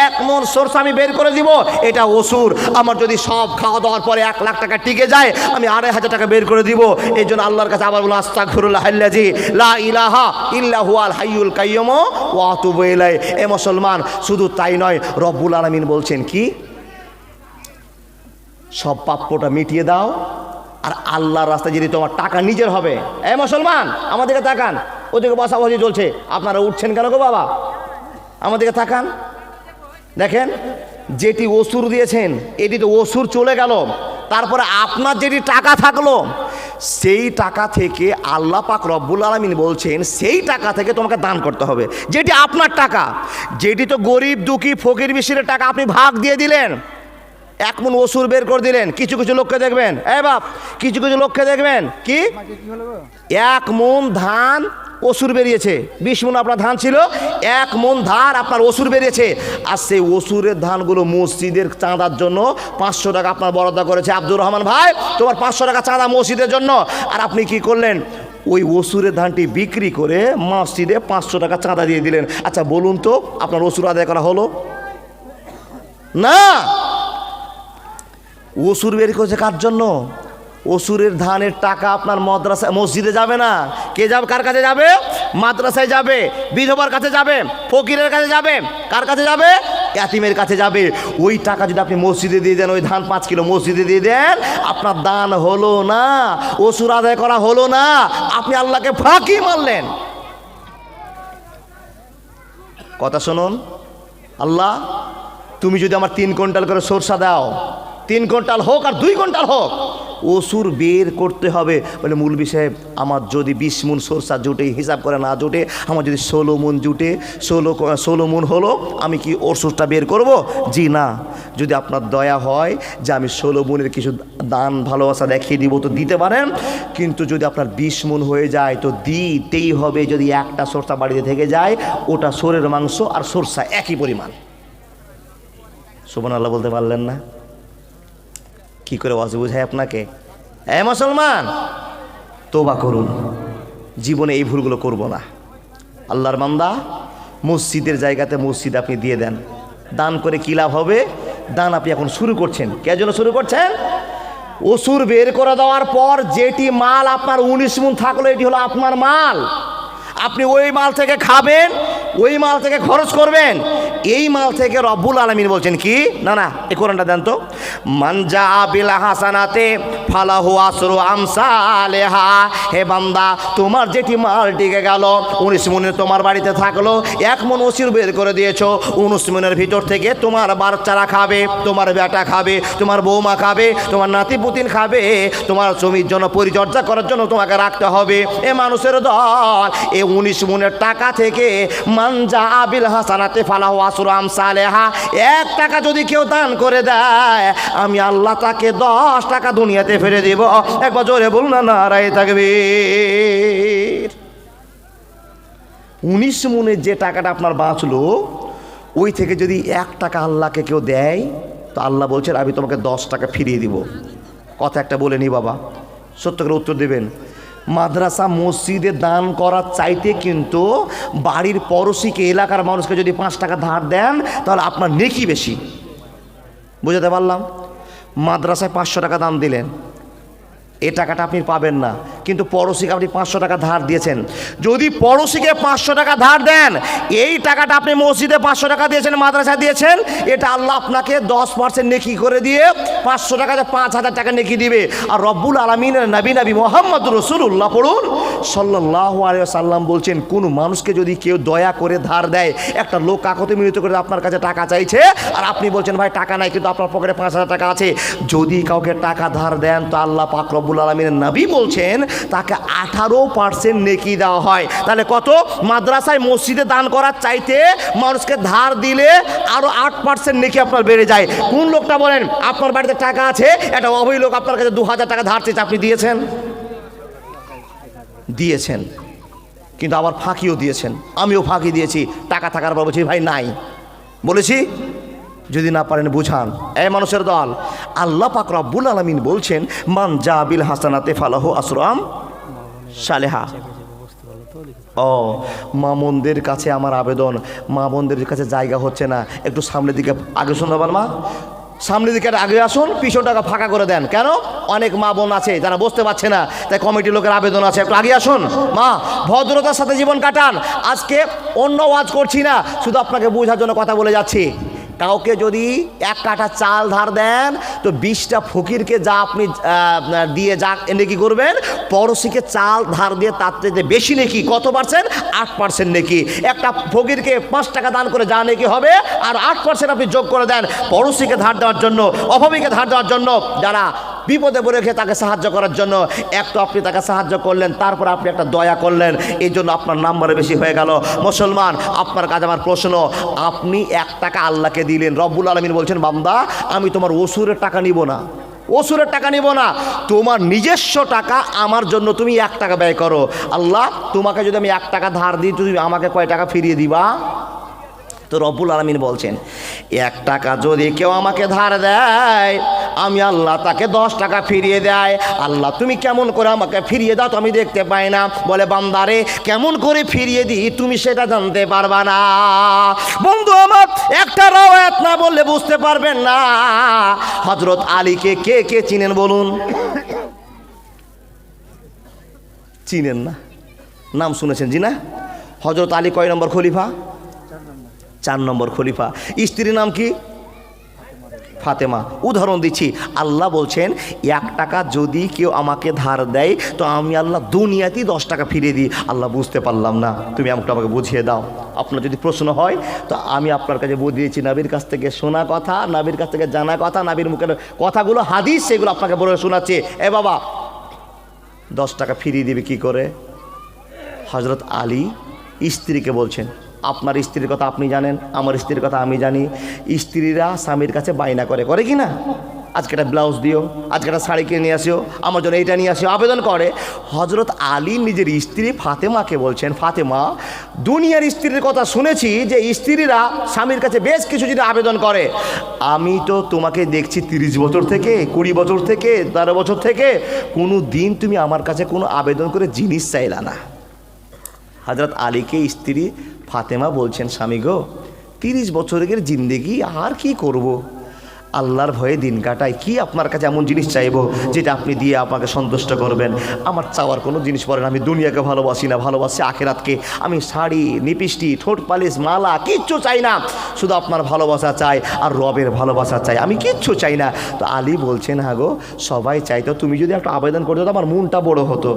1 মণ সরষা আমি বের করে দিব, এটা ওসুর। আমার যদি সব খাওয়া দাওয়ার পরে 1 লাখ টাকা টিকে যায়, আমি 2,500 টাকা বের করে দিব। এই জন্য আল্লাহর কাছে আবার বলুন আস্তাগফিরুল্লাহ আল্লাযী লা ইলাহা ইল্লা হুয়াল হাইয়ুল কাইয়্যুম ওয়া আতুবু ইলাইহি। এ মুসলমান, শুধু তাই নয়, রব্বুল আলামিন বলছেন কি, সব পাপটা মিটিয়ে দাও আর আল্লাহর রাস্তায় যদি তোমার টাকা নিজের হবে। এ মুসলমান, আমাদেরকে তাকান, ওদিকে বসাবসি চলছে, আপনারা উঠছেন কেন গো বাবা? আমাদেরকে তাকান, দেখেন যেটি ওসুর দিয়েছেন এটি তো ওসুর চলে গেল, তারপরে আপনার যেটি টাকা থাকলো সেই টাকা থেকে আল্লাহ পাক রব্বুল আলামিন বলছেন সেই টাকা থেকে তোমাকে দান করতে হবে, যেটি আপনার টাকা। যেটি তো গরিব দুঃখী ফকির মিশিরের টাকা আপনি ভাগ দিয়ে দিলেন, 1 মণ ওসুর বের করে দিলেন। কিছু কিছু লোককে দেখবেন, এ বাপ, কিছু কিছু লোককে দেখবেন কি 1 মণ ধান ওসুর বেরিয়েছে, 20 মণ আপনার ধান ছিল, 1 মণ ধান আপনার ওসুর বেরিয়েছে, আর সেই ওসুরের ধানগুলো মসজিদের চাঁদার জন্য 500 টাকা আপনার বরাদ্দ করেছে। আব্দুর রহমান ভাই, তোমার 500 টাকা চাঁদা মসজিদের জন্য, আর আপনি কি করলেন, ওই ওসুরের ধানটি বিক্রি করে মসজিদে 500 টাকা চাঁদা দিয়ে দিলেন। আচ্ছা বলুন তো, আপনার ওসুর আদায় করা হলো না? ওসুর বের করেছে কার জন্য? ওসুরের ধানের টাকা আপনার মাদ্রাসা মসজিদে যাবে না। কে যাবে? কার কাছে যাবে? মাদ্রাসায় যাবে, বিধবার কাছে যাবে, ফকিরের কাছে যাবে, কার কাছে যাবে? ইয়াতিমের কাছে যাবে। ওই টাকা যদি আপনি মসজিদে দিয়ে দেন, ওই ধান 5 কিলো মসজিদে দিয়ে দেন, আপনার দান হলো না, ওসুর আদায় করা হলো না, আপনি আল্লাহকে ফাঁকি মারলেন। কথা শুনুন, আল্লাহ তুমি যদি আমার 3 কুইন্টাল করে সরষা দাও, 3 কুইন্টাল হোক আর 2 কুইন্টাল হোক, ওসুর বের করতে হবে। বলে মৌলভী সাহেব, আমার যদি 20 মণ সরষা জুটে, হিসাব করে না জুটে, আমার যদি 16 মণ জুটে, 16 মণ হলো, আমি কি ওসুরটা বের করব? জি না। যদি আপনার দয়া হয় যে আমি 16 মণের কিছু দান ভালোবাসা দেখিয়ে দিব তো দিতে পারেন, কিন্তু যদি আপনার 20 মণ হয়ে যায় তো দিতেই হবে। যদি একটা সরষা বাড়িতে থেকে যায়, ওটা সোরের মাংস আর সরষা একই পরিমাণ। সুবহানাল্লাহ বলতে পারলেন না? কি করে ওয়াজ বুঝায় আপনাকে? এ মুসলমান, তওবা করুন, জীবনে এই ভুলগুলো করব না। আল্লাহর বান্দা, মসজিদের জায়গাতে মসজিদ আপনি দিয়ে দেন। দান করে কী লাভ হবে? দান আপনি এখন শুরু করছেন। কে জন্য শুরু করছেন? ওসুর বের করে দেওয়ার পর যেটি মাল আপনার 19 মণ থাকলো, এটি হলো আপনার মাল। আপনি ওই মাল থেকে খাবেন, ওই মাল থেকে খরচ করবেন। এই মাল থেকে রব্বুল আলামিন বলছেন কি, না না এই কোরআনটা দেন তো, মানজা বিল হাসানাতে ফালাহু আসরু আমসালেহা। হে বান্দা, তোমার যেটি মাল টিকে গেল, 19 মণের তোমার বাড়িতে থাকলো, 1 মণ ওসির বের করে দিয়েছো, 19 মণের ভিতর থেকে তোমার বাচ্চারা খাবে, তোমার বেটা খাবে, তোমার বৌমা খাবে, তোমার নাতি পুতিন খাবে, তোমার জমির জন্য পরিচর্যা করার জন্য তোমাকে রাখতে হবে। এ মানুষের দল, এ 19 মণের টাকা থেকে মানজা বিল হাসানাতে ফালাহু আসরু আমসালেহা, 1 টাকা যদি কেউ দান করে দেয়, আমি আল্লাহ তাকে 10 টাকা দুনিয়াতে ফিরে দিব। একবার জোরে বলুন না নারায়ে তাকবীর। 19 মণের যে টাকাটা আপনার বাঁচলো, ওই থেকে যদি 1 টাকা আল্লাহকে কেউ দেয়, তো আল্লাহ বলছেন আমি তোমাকে 10 টাকা ফিরিয়ে দিব। কথা একটা বলে নি বাবা, সত্য করে উত্তর দেবেন। মাদ্রাসা মসজিদে দান করার চাইতে কিন্তু বাড়ির পড়োশিকে, এলাকার মানুষকে যদি 5 টাকা ধার দেন, তাহলে আপনার নেকি বেশি। বুঝাতে পারলাম? মাদ্রাসায় 500 টাকা দান দিলেন, এ টাকাটা আপনি পাবেন না, কিন্তু পড়োশিকে আপনি 500 টাকা ধার দিয়েছেন। যদি পড়োশিকে 500 টাকা ধার দেন, এই টাকাটা আপনি মসজিদে 500 টাকা দিয়েছেন, মাদ্রাসায় দিয়েছেন, এটা আল্লাহ আপনাকে 10% নেকি করে দিয়ে 500 টাকাতে 5000 টাকা নেকি দিবে। আর রব্বুল আলামিনের নবী মুহাম্মদ রাসূলুল্লাহ পড়ুন সাল্লাল্লাহু আলাইহি ওয়াসাল্লাম বলছেন, কোন মানুষকে যদি কেউ দয়া করে ধার দেয়, একটা লোক কাকতে মিনতি করে আপনার কাছে টাকা চাইছে, আর আপনি বলছেন ভাই টাকা নাই, কিন্তু আপনার পকেটে 5000 টাকা আছে, যদি কাউকে টাকা ধার দেন, তো আল্লাহ পাক রব্বুল আলামিনের নবী বলছেন তাকে 18% নেকি দেওয়া হয়। তাহলে কত? মাদ্রাসায় মসজিদে দান করার চাইতে মানুষকে ধার দিলে আরো 8% নেকি আপনার বেড়ে যায়। কোন লোকটা বলেন আপনার বাড়িতে টাকা আছে, একটা অবৈধ লোক আপনার কাছে 2000 টাকা ধার চেয়েছে, আপনি দিয়েছেন? দিয়েছেন, কিন্তু আবার ফাঁকিও দিয়েছেন। আমিও ফাঁকি দিয়েছি, টাকা থাকার পর বলছি ভাই নাই, বলেছি। যদি না পারেন বুঝান। এই মানুষের দল, আল্লাহ পাক রব্বুল আলামিন বলছেন মান জা বিল হাসানাতে ফালাহু আসরু আমসালেহা। ও মা বোনদের কাছে আমার আবেদন, মা বোনদের কাছে জায়গা হচ্ছে না, একটু সামনের দিকে আগে শুনবেন মা, সামনের দিকে আগে আসুন, পিছনটাকে ফাঁকা করে দেন। কেন? অনেক মা বোন আছে যারা বসতে পারছে না, তাই কমিটির লোকের আবেদন আছে, একটু আগে আসুন। মা, ভদ্রতার সাথে জীবন কাটান। আজকে অন্য ওয়াজ করছি না, শুধু আপনাকে বোঝার জন্য কথা বলে যাচ্ছি। কাউকে যদি 1 কাঠা চাল ধার দেন, তো 20টা ফকিরকে যা আপনি দিয়ে যা নেকি করবেন, পড়োশিকে চাল ধার দিয়ে তার থেকে বেশি নেকি। কত পার্সেন্ট? 8% নেকি। একটা ফকিরকে 5 টাকা দান করে যা নেকি হবে, আর 8% আপনি যোগ করে দেন পড়োশিকে ধার দেওয়ার জন্য, অভাবীকে ধার দেওয়ার জন্য, যারা বিপদে পড়ে রেখে তাকে সাহায্য করার জন্য। এক তো আপনি তাকে সাহায্য করলেন, তারপর আপনি একটা দয়া করলেন, এই জন্য আপনার নাম্বারে বেশি হয়ে গেল। মুসলমান, আপনার কাছে আমার প্রশ্ন, আপনি 1 টাকা আল্লাহকে দিলেন, রব্বুল আলামিন বলছেন বান্দা আমি তোমার ওসুরের টাকা নিব না, ওসুরের টাকা নিব না, তোমার নিজস্ব টাকা আমার জন্য তুমি 1 টাকা ব্যয় করো। আল্লাহ, তোমাকে যদি আমি 1 টাকা ধার দিই, তুমি আমাকে কয় টাকা ফিরিয়ে দিবা? তো রব্বুল আলামিন বলছেন 1 টাকা যদি কেউ আমাকে ধার দেয়, আমি আল্লাহ তাকে 10 টাকা ফিরিয়ে দেয়। আল্লাহ তুমি কেমন করে আমাকে ফিরিয়ে দাও তো আমি দেখতে পাই না। বলে বান্দারে কেমন করে ফিরিয়ে দিই তুমি সেটা জানতে পারবা না। বন্ধু আমার, একটা রাওয়ায়াত না বললে বুঝতে পারবেন না। হযরত আলীকে কে কে চিনেন বলুন? চিনেন না? নাম শুনেছেন জি না? হযরত আলী কয় নম্বর খলিফা? 4 নম্বর খলিফা। স্ত্রীর নাম কি? ফাতেমা। উদাহরণ দিচ্ছি, আল্লাহ বলছেন 1 টাকা যদি কেউ আমাকে ধার দেয়, তো আমি আল্লাহ দুনিয়াতেই 10 টাকা ফিরিয়ে দিই। আল্লাহ, বুঝতে পারলাম না, তুমি আমাকে বুঝিয়ে দাও। আপনার যদি প্রশ্ন হয়, তো আমি আপনার কাছে বুঝিয়েছি, নবীর কাছ থেকে শোনা কথা, নবীর কাছ থেকে জানা কথা, নবীর মুখের কথাগুলো হাদিস, সেগুলো আপনাকে বলে শোনাচ্ছে। এ বাবা, 10 টাকা ফিরিয়ে দিবে কি করে? হযরত আলী স্ত্রীকে বলছেন, আপনার স্ত্রীর কথা আপনি জানেন, আমার স্ত্রীর কথা আমি জানি। স্ত্রীরা স্বামীর কাছে বায়না করে কি না? আজকে একটা ব্লাউজ দিও, আজকে একটা শাড়ি কিনে নিয়ে আসিও, আমার জন্য এইটা নিয়ে আসিও, আবেদন করে। হযরত আলী নিজের স্ত্রী ফাতেমাকে বলছেন, ফাতেমা, দুনিয়ার স্ত্রীর কথা শুনেছি যে স্ত্রীরা স্বামীর কাছে বেশ কিছু যদি আবেদন করে। আমি তো তোমাকে দেখছি 30 বছর থেকে, 20 বছর থেকে, 13 বছর থেকে, কোনো দিন তুমি আমার কাছে কোনো আবেদন করে জিনিস চাইলা না। হযরত আলীকে স্ত্রী ফাতেমা বলছেন, স্বামী গো, 30 বছরের জিন্দেগি আর কি করব। আল্লাহর ভয়ে দিন কাটাই, কি আপনার কাছে এমন জিনিস চাইবো যেটা আপনি দিয়ে আমাকে সন্তুষ্ট করবেন। আমার চাওয়ার কোনো জিনিস পড়ে না, আমি দুনিয়াকে ভালোবাসি না, ভালোবাসি আখেরাতকে। আমি শাড়ি, লিপস্টিক, ঠোঁট পালিশ, মালা কিচ্ছু চাই না, শুধু আপনার ভালোবাসা চাই আর রবের ভালোবাসা চাই, আমি কিচ্ছু চাই না। তো আলী বলছেন, হ্যাঁ গো সবাই চাইতো, তুমি যদি একটা আবেদন করতে তো আমার মনটা বড় হতো।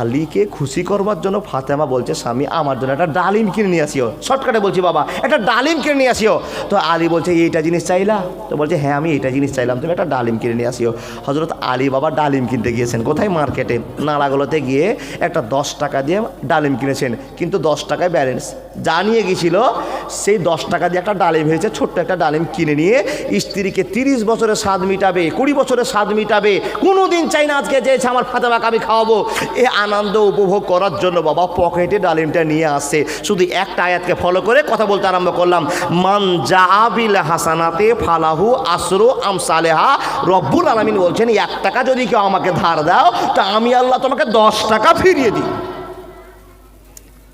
আলীকে খুশি করবার জন্য ফাতেমা বলছে, স্বামী আমার জন্য একটা ডালিম কিনে নিয়ে আসিও। শর্টকাটে বলছি, বাবা একটা ডালিম কিনে নিয়ে আসিও। তো আলী বলছে, এইটা জিনিস চাইলা? তো বলছে, হ্যাঁ আমি এটা জিনিস চাইলাম, তুমি একটা ডালিম কিনে নিয়ে আসিও। হযরত আলী বাবা ডালিম কিনতে গিয়েছেন কোথায়? মার্কেটে নালাগুলোতে গিয়ে একটা 10 টাকা দিয়ে ডালিম কিনেছেন, কিন্তু 10 টাকায় ব্যালেন্স, যা নিয়ে গিয়েছিল সেই 10 টাকা দিয়ে একটা ডালিম হয়েছে। ছোট্ট একটা ডালিম কিনে নিয়ে স্ত্রীকে 30 বছরের স্বাদ মিটাবে, 20 বছরের স্বাদ মিটাবে, কোনো দিন চাই না আজকে চেয়েছে আমার ফাতেমাকে আমি খাওয়াবো, এই আনন্দ উপভোগ করার জন্য বাবা পকেটে ডালিমটা নিয়ে আসছে। শুধু একটা আয়াতকে ফলো করে কথা বলতে আরম্ভ করলাম, মান জাআবিল হাসানাতে ফালাহু আসরু আমসালেহা। রব্বুল আলামিন বলছেন, 1 টাকা যদি কেউ আমাকে ধার দাও তা আমি আল্লাহ তোমাকে 10 টাকা ফিরিয়ে দিই।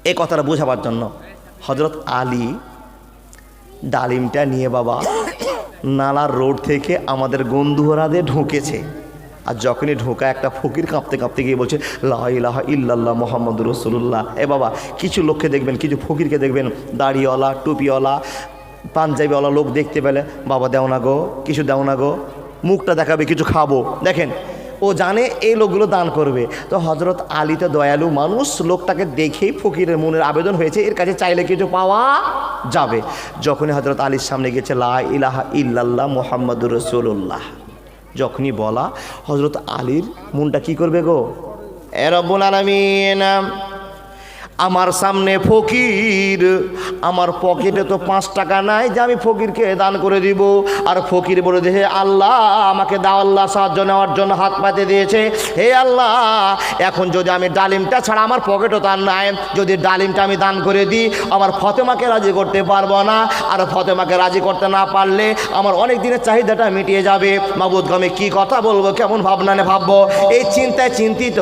এই কথাটা বোঝাবার জন্য হযরত আলী ডালিমটা নিয়ে বাবা নালার রোড থেকে আমাদের গন্ধুহরাতে ঢুকেছে। আর যখনই ঢোকা একটা ফকির কাঁপতে কাঁপতে গিয়ে বলছে, লা ইলাহা ইল্লাল্লাহ মুহাম্মাদুর রাসূলুল্লাহ। এ বাবা কিছু লোককে দেখবেন, কিছু ফকিরকে দেখবেন, দাড়িওয়ালা, টুপিওয়ালা, পাঞ্জাবিওয়ালা লোক দেখতে পেলে, বাবা দেও না গো, কিছু দেও না গো, মুখটা দেখাবে, কিছু খাবো। দেখেন ও জানে এই লোকগুলো দান করবে। তো হযরত আলী তো দয়ালু মানুষ, লোকটাকে দেখেই ফকিরের মনের আবেদন হয়েছে এর কাছে চাইলে কিছু পাওয়া যাবে। যখনই হযরত আলীর সামনে গেছে, লা ইলাহা ইল্লাল্লাহ মুহাম্মাদুর রাসূলুল্লাহ যখনই বলা, হযরত আলীর মনটা কি করবে গো? এ রব্বুল আলামিন, আমার সামনে ফকির, আমার পকেটে তো 5 টাকা নাই যে আমি ফকিরকে দান করে দিব। আর ফকির বলে দিয়েছে, আল্লাহ আমাকে দাও, আল্লাহ সাহায্য নেওয়ার জন্য হাত পাতে দিয়েছে। হে আল্লাহ, এখন যদি আমি ডালিমটা ছাড়া আমার পকেটও তার নাই, যদি ডালিমটা আমি দান করে দিই আমার ফাতেমাকে রাজি করতে পারবো না, আর ফাতেমাকে রাজি করতে না পারলে আমার অনেক দিনের চাহিদাটা মিটিয়ে যাবে। মাবুদ আমি কি কথা বলবো, কেমন ভাবনা নিয়ে ভাববো, এই চিন্তায় চিন্তিত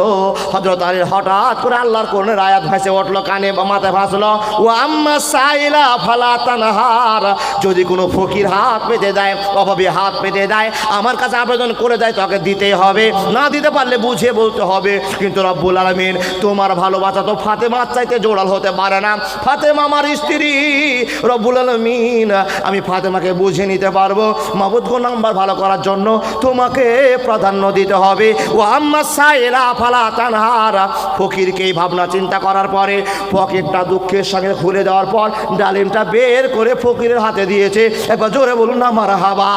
হযরত আলীর হঠাৎ করে আল্লাহর কোরআনের আয়াত ভেসে উঠলো, কানে মাথায় ভাসলো, ও আম্মা সাইলা ফালা তানহার। যদি কোনো ফকির হাত পেতে দেয়, অভাবে হাত পেতে দেয়, আমার কাছে আবেদন করে দেয়, তোকে দিতেই হবে, না দিতে পারলে বুঝিয়ে বলতে হবে। কিন্তু রব্বুল আলামিন তোমার ভালোবাসা তো ফাতেমার চাইতে জোড়াল হতে পারে না, ফাতেমা আমার স্ত্রী। রব্বুল আলামিন আমি ফাতেমাকে বুঝে নিতে পারবো, মাবুদ গো নাম্বার ভালো করার জন্য তোমাকে প্রাধান্য দিতে হবে। ও আম্মা সাইলা ফালা তানহার। ফকিরকে এই ভাবনা চিন্তা করার পরে পকেটটা দুঃখের সঙ্গে খুলে দেওয়ার পর ডালিমটা বের করে ফকিরের হাতে দিয়েছে। একবার জোরে বলুন না মারহাবা।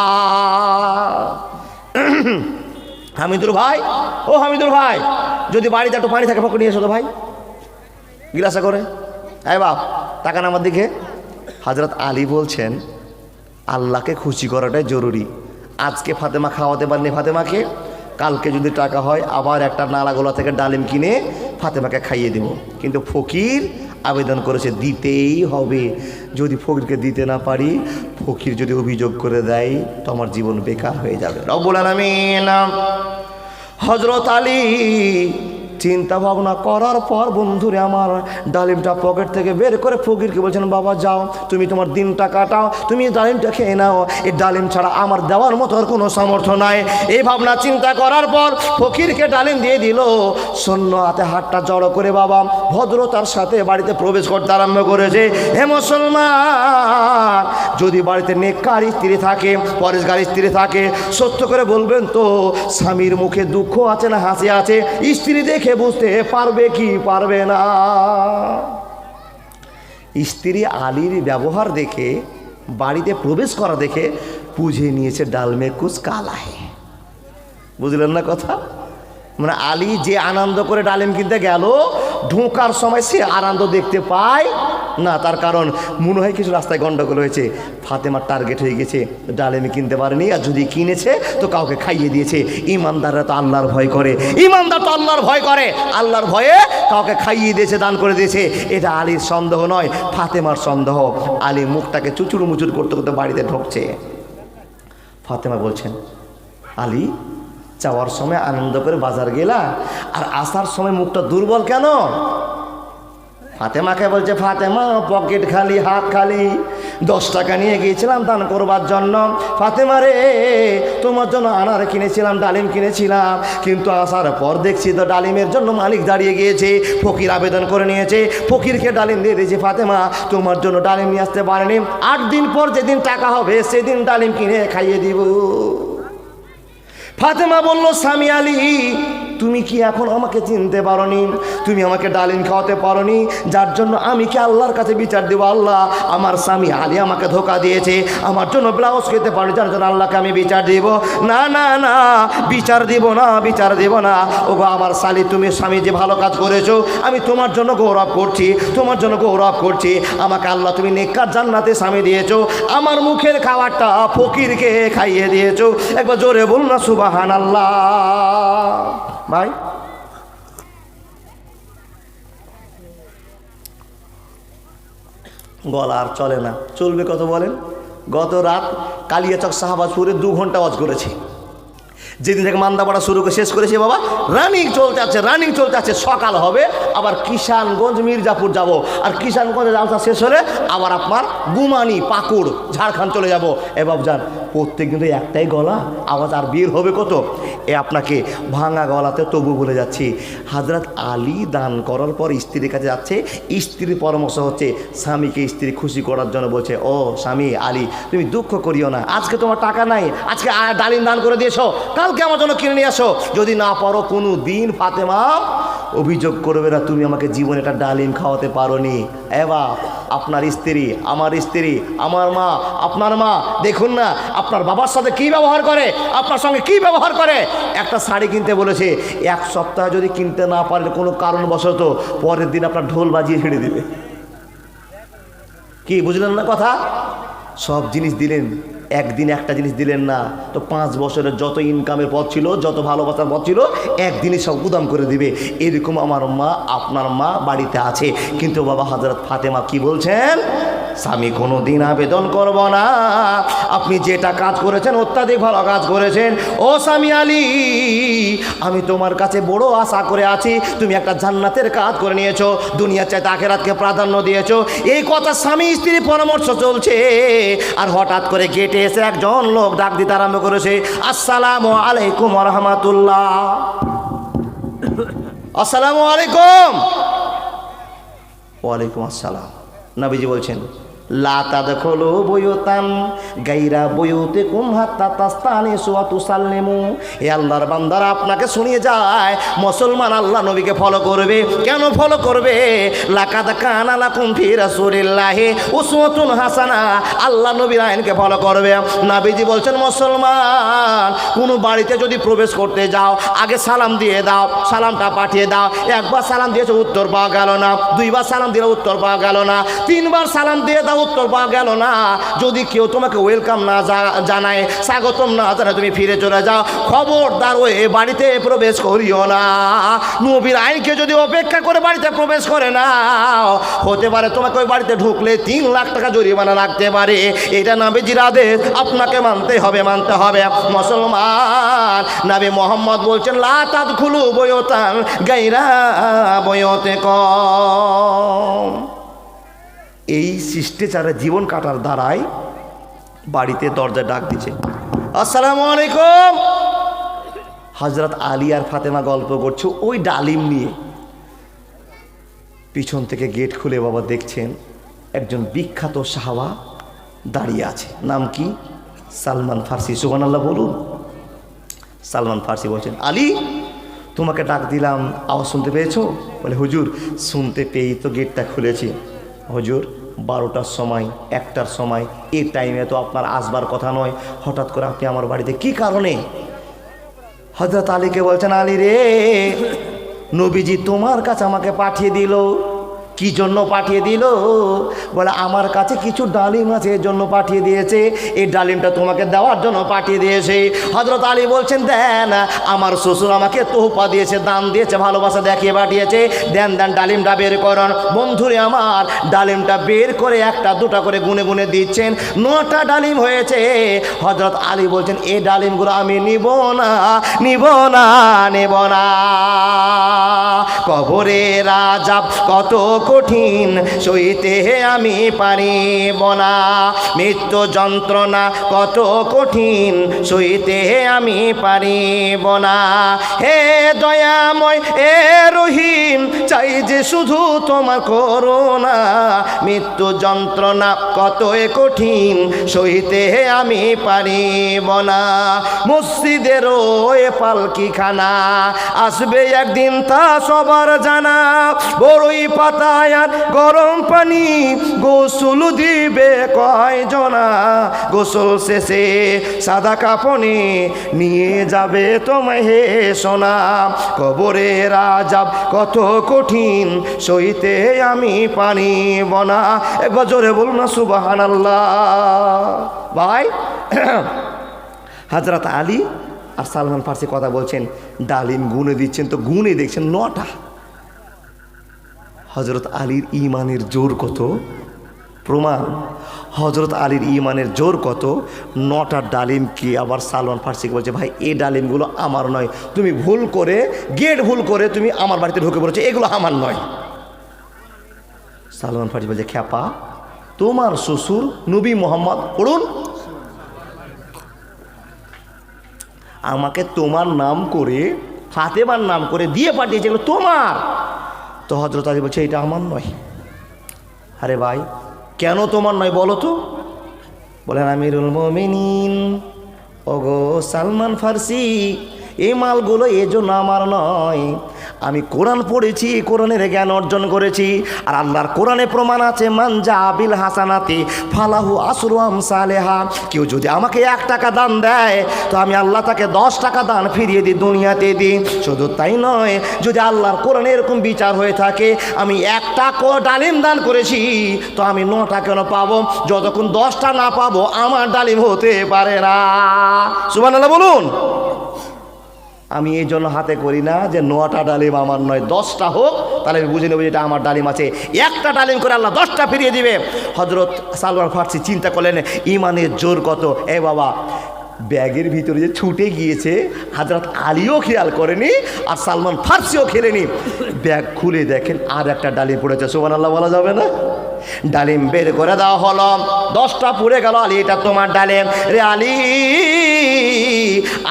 হামিদুর ভাই, ও হামিদুর ভাই, যদি বাড়িতে একটু পানি থাকে পকেট নিয়ে এসো তো ভাই, গিলাসা করে। এই বাপ তাকান আমার দিকে। হযরত আলী বলছেন, আল্লাহকে খুশি করাটাই জরুরি। আজকে ফাতেমা খাওয়াতে পারেনি ফাতেমাকে, কালকে যদি টাকা হয় আবার একটা নালাগোলা থেকে ডালিম কিনে ফাতেমাকে খাইয়ে দেব। কিন্তু ফকির আবেদন করেছে, দিতেই হবে। যদি ফকিরকে দিতে না পারি, ফকির যদি অভিযোগ করে দেয় তো আমার জীবন বেকার হয়ে যাবে। রব্বুল আলামিন হযরত আলী চিন্তা ভাবনা করার পর বন্ধুরে আমার ডালিমটা পকেট থেকে বের করে ফকিরকে বলছেন, বাবা যাও, তুমি তোমার দিনটা কাটাও, তুমি ডালিমটা খেয়ে নাও, এই ডালিম ছাড়া আমার দেওয়ার মতো আর কোনো সামর্থ্য নাই। এই ভাবনা চিন্তা করার পর ফকিরকে ডালিম দিয়ে দিল। শূন্য হাতে হাতটা জড়ো করে বাবা ভদ্রতার সাথে বাড়িতে প্রবেশ করতে আরম্ভ করেছে। হে মুসলমান, যদি বাড়িতে নেককার স্ত্রী থাকে, পরেশগার স্ত্রী থাকে, সত্য করে বলবেন তো স্বামীর মুখে দুঃখ আছে না হাসি আছে? স্ত্রী দেখে বুঝতে পারবে কি পারবে না? স্ত্রী আলীর ব্যবহার দেখে, বাড়িতে প্রবেশ করা দেখে বুঝে নিয়েছে ডাল মে কুছ কালা হে। বুঝলেন না কথা? মানে আলী যে আনন্দ করে ডালিম কিনতে গেল, ঢোকার সময় সে আনন্দ দেখতে পায় না। তার কারণ মনে হয় কিছু রাস্তায় গন্ডগোল হয়েছে, ফাতেমার টার্গেট হয়ে গেছে, ডালিম কিনতে পারেনি, আর যদি কিনেছে তো কাউকে খাইয়ে দিয়েছে। ইমানদাররা তো আল্লাহর ভয় করে, ইমানদার তো আল্লাহর ভয় করে, আল্লাহর ভয়ে কাউকে খাইয়ে দিয়েছে, দান করে দিয়েছে। এটা আলীর সন্দেহ নয়, ফাতেমার সন্দেহ। আলী মুখটাকে চুচুর মুচুর করতে করতে বাড়িতে ঢুকছে। ফাতেমা বলছেন, আলী যাওয়ার সময় আনন্দ করে বাজার গেলা, আর আসার সময় মুখটা দুর্বল কেন? ফাতেমাকে বলছে, ফাতেমা পকেট খালি, হাত খালি, 10 টাকা নিয়ে গিয়েছিলাম দান করবার জন্য। ফাতেমা রে, তোমার জন্য আনার কিনেছিলাম, ডালিম কিনেছিলাম, কিন্তু আসার পর দেখছি তো ডালিমের জন্য মালিক দাঁড়িয়ে গিয়েছে। ফকির আবেদন করে নিয়েছে, ফকিরকে ডালিম দিয়ে দিয়েছে। ফাতেমা তোমার জন্য ডালিম নিয়ে আসতে পারেনি, 8 দিন পর যেদিন টাকা হবে সেদিন ডালিম কিনে খাইয়ে দিব। ফাতেমা বলল, স্বামী আলী, তুমি কি এখন আমাকে চিনতে পারোনি? তুমি আমাকে ডালিম খাওয়াতে পারোনি, যার জন্য আমি কি আল্লাহর কাছে বিচার দেবো? আল্লাহ, আমার স্বামী আলী আমাকে ধোকা দিয়েছে, আমার জন্য ব্লাউজ খেতে পারি, যার জন্য আল্লাহকে আমি বিচার দেব? না না না, বিচার দেব না, বিচার দেব না। ও গো আমার শালি, তুমি স্বামী যে ভালো কাজ করেছো, আমি তোমার জন্য গৌরব করছি, তোমার জন্য গৌরব করছি। আমাকে আল্লাহ তুমি নেককার জান্নাতে স্বামী দিয়েছো, আমার মুখের খাবারটা ফকিরকে খাইয়ে দিয়েছো। একবার জোরে বল না সুবহানাল্লাহ। ভাই, গলা আর চলে না, চলবে কত বলেন? গত রাত কালিয়াচক শাহবাজপুরে 2 ঘন্টা ওয়াজ করেছি। যেদিন থেকে মান্দা পড়া শুরু করে শেষ করেছি বাবা, রানিং চলতে আছে, রানিং চলতে আছে। সকাল হবে আবার কিষানগঞ্জ মির্জাপুর যাব, আর কিষানগঞ্জে জালসা শেষ হলে আবার আপনার গুমানি পাকুড় ঝাড়খণ্ড চলে যাব। এ বাবজান, প্রত্যেক দিন একটাই গলা, আওয়াজ আর বের হবে কত? আপনাকে ভাঙা গলাতে তবু বলে যাচ্ছি, হযরত আলী দান করার পর স্ত্রীর কাছে যাচ্ছে, স্ত্রীর পরামর্শ হচ্ছে স্বামীকে স্ত্রী খুশি করার জন্য বলছে, ও স্বামী আলী, তুমি দুঃখ করিও না, আজকে তোমার টাকা নাই, আজকে ডালিম দান করে দিয়েছো, কালকে আমার জন্য কিনে নিয়ে আসো। যদি না পারো কোনো দিন ফাতেমা অভিযোগ করবে না তুমি আমাকে জীবনে একটা ডালিম খাওয়াতে পারোনি। এবার আপনার স্ত্রী, আমার স্ত্রী, আমার মা, আপনার মা, দেখুন না আপনার বাবার সাথে কি ব্যবহার করে, আপনার সঙ্গে কি ব্যবহার করে। একটা শাড়ি কিনতে বলেছে, 1 সপ্তাহ যদি কিনতে না পারেন কোনো কারণবশত, পরের দিন আপনার ঢোল বাজিয়ে ছেড়ে দিবে। কি বুঝলেন না কথা? সব জিনিস দিলেন, একদিন একটা জিনিস দিলেন না, তো 5 বছরের যত ইনকামের পথ ছিল, যত ভালোবাসার পথ ছিল, একদিনই সব গুদাম করে দিবে। এরকম আমার মা, আপনার মা বাড়িতে আছে। কিন্তু বাবা হযরত ফাতেমা কি বলছেন? স্বামী কোনো দিন আবেদন করব না, আপনি যেটা কাজ করেছেন অত্যাধিক ভালো কাজ করেছেন। ও স্বামী আলী, আমি তোমার কাছে বড় আশা করে আছি, তুমি একটা জান্নাতের কাজ করে নিয়েছো, দুনিয়ার চাইতে আখিরাতকে প্রাধান্য দিয়েছো। এই কথা স্বামী স্ত্রীর পরামর্শ চলছে, আর হঠাৎ করে গেটে এসে একজন লোক ডাক দিতে আরম্ভ করেছে, আসসালামু আলাইকুম ওয়া রাহমাতুল্লাহ। আসসালামু আলাইকুম। ওয়ালাইকুম আসসালাম। নবীজি বলছেন, লা তাদখুলু বুয়ুতান গায়রা বুয়ুতিকুম হাত্তা তাস্তানিসু ওয়া তুসাল্লিমু। হে আল্লাহর বান্দারা, আপনাকে শুনিয়ে যায়, মুসলমান আল্লাহ নবীকে ফলো করবে। কেন ফলো করবে? লাকাদ কানা লাকুম ফি রাসূলিল্লাহি উসওয়াতুন হাসানা। আল্লাহ নবীর আইনকে ফলো করবে। নবীজি বলছেন, মুসলমান কোনো বাড়িতে যদি প্রবেশ করতে যাও, আগে সালাম দিয়ে দাও, সালামটা পাঠিয়ে দাও। 1 বার সালাম দিয়েছে, উত্তর পাওয়া গেল না। 2 বার সালাম দিলে উত্তর পাওয়া গেল না। 3 বার সালাম দিয়ে দাও, উত্তর পাওয়া গেল না। যদি কেউ তোমাকে ওয়েলকাম না জানায়, স্বাগতম না জানায়, তুমি ফিরে চলে যাও। খবরদার ওই বাড়িতে প্রবেশ করিও না। নবীর আইনকে যদি অপেক্ষা করে বাড়িতে প্রবেশ করে না, হতে পারে তোমাকে ওই বাড়িতে ঢুকলে 3 লাখ টাকা জরিমানা লাগতে পারে। এটা নবীজির আদেশ, আপনাকে মানতে হবে, মানতে হবে। মুসলমান, নবী মোহাম্মদ বলছেন, লা তাদখুলু বুয়ুতান গায়রা বুয়ুতিকুম। এই শিষ্টাচারে জীবন কাটার দ্বারাই বাড়িতে দরজা ডাক দিচ্ছে, আসসালামু আলাইকুম। হযরত আলী আর ফাতেমা গল্প করছে ওই ডালিম নিয়ে। পিছন থেকে গেট খুলে বাবা দেখছেন একজন বিখ্যাত সাহাবা দাঁড়িয়ে আছে। নাম কি? সালমান ফার্সি। সুবহানাল্লাহ বলুন। সালমান ফার্সি বলছেন, আলী, তোমাকে ডাক দিলাম, আওয়াজ শুনতে পেয়েছো? বলে, হুজুর শুনতে পেয়েই তো গেটটা খুলেছি। হুজুর 12টার সময়, 1টার সময়, এই টাইমে তো আপনার আসবার কথা নয়, হঠাৎ করে আপনি আমার বাড়িতে কি কারণে? হযরত আলীকে বলছেন, আলী রে, নবীজি তোমার কাছে আমাকে পাঠিয়ে দিল। কি জন্য পাঠিয়ে দিল? বলে, আমার কাছে কিছু ডালিম আছে, এর জন্য পাঠিয়ে দিয়েছে। এই ডালিমটা তোমাকে দেওয়ার জন্য পাঠিয়ে দিয়েছে। হযরত আলী বলছেন, দেন, আমার শ্বশুর আমাকে তোহফা দিয়েছে, দান দিয়েছে, ভালোবাসা দেখিয়ে পাঠিয়েছে, দেন দেন ডালিমটা বের করুন। বন্ধুরে আমার, ডালিমটা বের করে 1টা 2টা করে গুনে গুনে দিচ্ছেন। 9টা ডালিম হয়েছে। হযরত আলী বলছেন, এই ডালিমগুলো আমি নিব না, নিব না, নেব না। কবরে রাজাব কত কঠিন সইতে আমি পারিব না, মৃত্যু যন্ত্রণা কত কঠিন সইতে আমি পারিব না। হে দয়াময় এ রহিম, চাই যে শুধু তোমার করুণা, মৃত্যু যন্ত্রণা কত কঠিন সইতে আমি পারিব না। মসজিদের ওই পালকিখানা আসবে একদিন তা সবার জানা, বড়ই পাতায় আর গরম পানি গোসল দিবে কয়জনা, গোসল শেষে সাদা কাপনে নিয়ে যাবে তোমায় হে সোনা, কবরের আযাব কত কঠিন সইতে আমি পারিব না। একবার জোরে বলুন না সুবহানাল্লাহ। ভাই হযরত আলী আর সালমান ফার্সি কথা বলছেন, ডালিম গুনে দিচ্ছেন তো গুনে দেখছেন 9টা। হযরত আলীর ঈমানের জোর কত প্রমাণ, হযরত আলীর ঈমানের জোর কত। 9টা ডালিমকে আবার সালমান ফার্সিকে বলছে, ভাই এই ডালিমগুলো আমার নয়, তুমি ভুল করে গেট ভুল করে তুমি আমার বাড়িতে ঢুকে পড়েছো, এগুলো আমার নয়। সালমান ফার্সি বলছে, খ্যাপা তোমার শ্বশুর নবী মোহাম্মদ পড়ুন, আমাকে তোমার নাম করে ফাতেমার নাম করে দিয়ে পাঠিয়েছে, এগুলো তোমার। তো হযরত আলী বলছে, এটা আমার নয়। আরে ভাই কেন তোমার নয় বলো তো? বলেন, আমিরুল মুমিনিন ওগো সালমান ফার্সি, এই মালগুলো এজন্য আমার নয়, আমি কোরআন পড়েছি, কোরআনের জ্ঞান অর্জন করেছি, আর আল্লাহর কোরআনে প্রমাণ আছে, মান জাবিল হাসানাতি ফালাহু আসরু আমসালেহা। কেউ যদি আমাকে 1 টাকা দান দেয় তো আমি আল্লাহ তাকে 10 টাকা দান ফিরিয়ে দিই, দুনিয়াতে দিই। শুধু তাই নয়, যদি আল্লাহর কোরআনে এরকম বিচার হয়ে থাকে, আমি 1 টাকা ডালিম দান করেছি তো আমি 9টা কেন পাবো? যতক্ষণ 10টা না পাবো আমার ডালিম হতে পারে না। সুবহানাল্লাহ বলুন। আমি এই জন্য হাতে করি না যে 9টা ডালিম আমার নয়, 10টা হোক, তাহলে আমি বুঝে নেব এটা আমার ডালিম আছে। 1টা ডালিম করে আল্লাহ 10টা ফিরিয়ে দিবে। হযরত সালমান ফার্সি চিন্তা করলেন, ইমানের জোর কত। এ বাবা, ব্যাগের ভিতরে যে ছুটে গিয়েছে, হযরত আলীও খেয়াল করেনি আর সালমান ফার্সিও খেলেনি। ব্যাগ খুলে দেখেন আর একটা ডালিম পড়েছে। সুবহানাল্লাহ বলা যাবে না? ডালিম বের করে দেওয়া হলো, 10টা পুড়ে গেল। আলী, এটা তোমার ডালিম। রে আলী,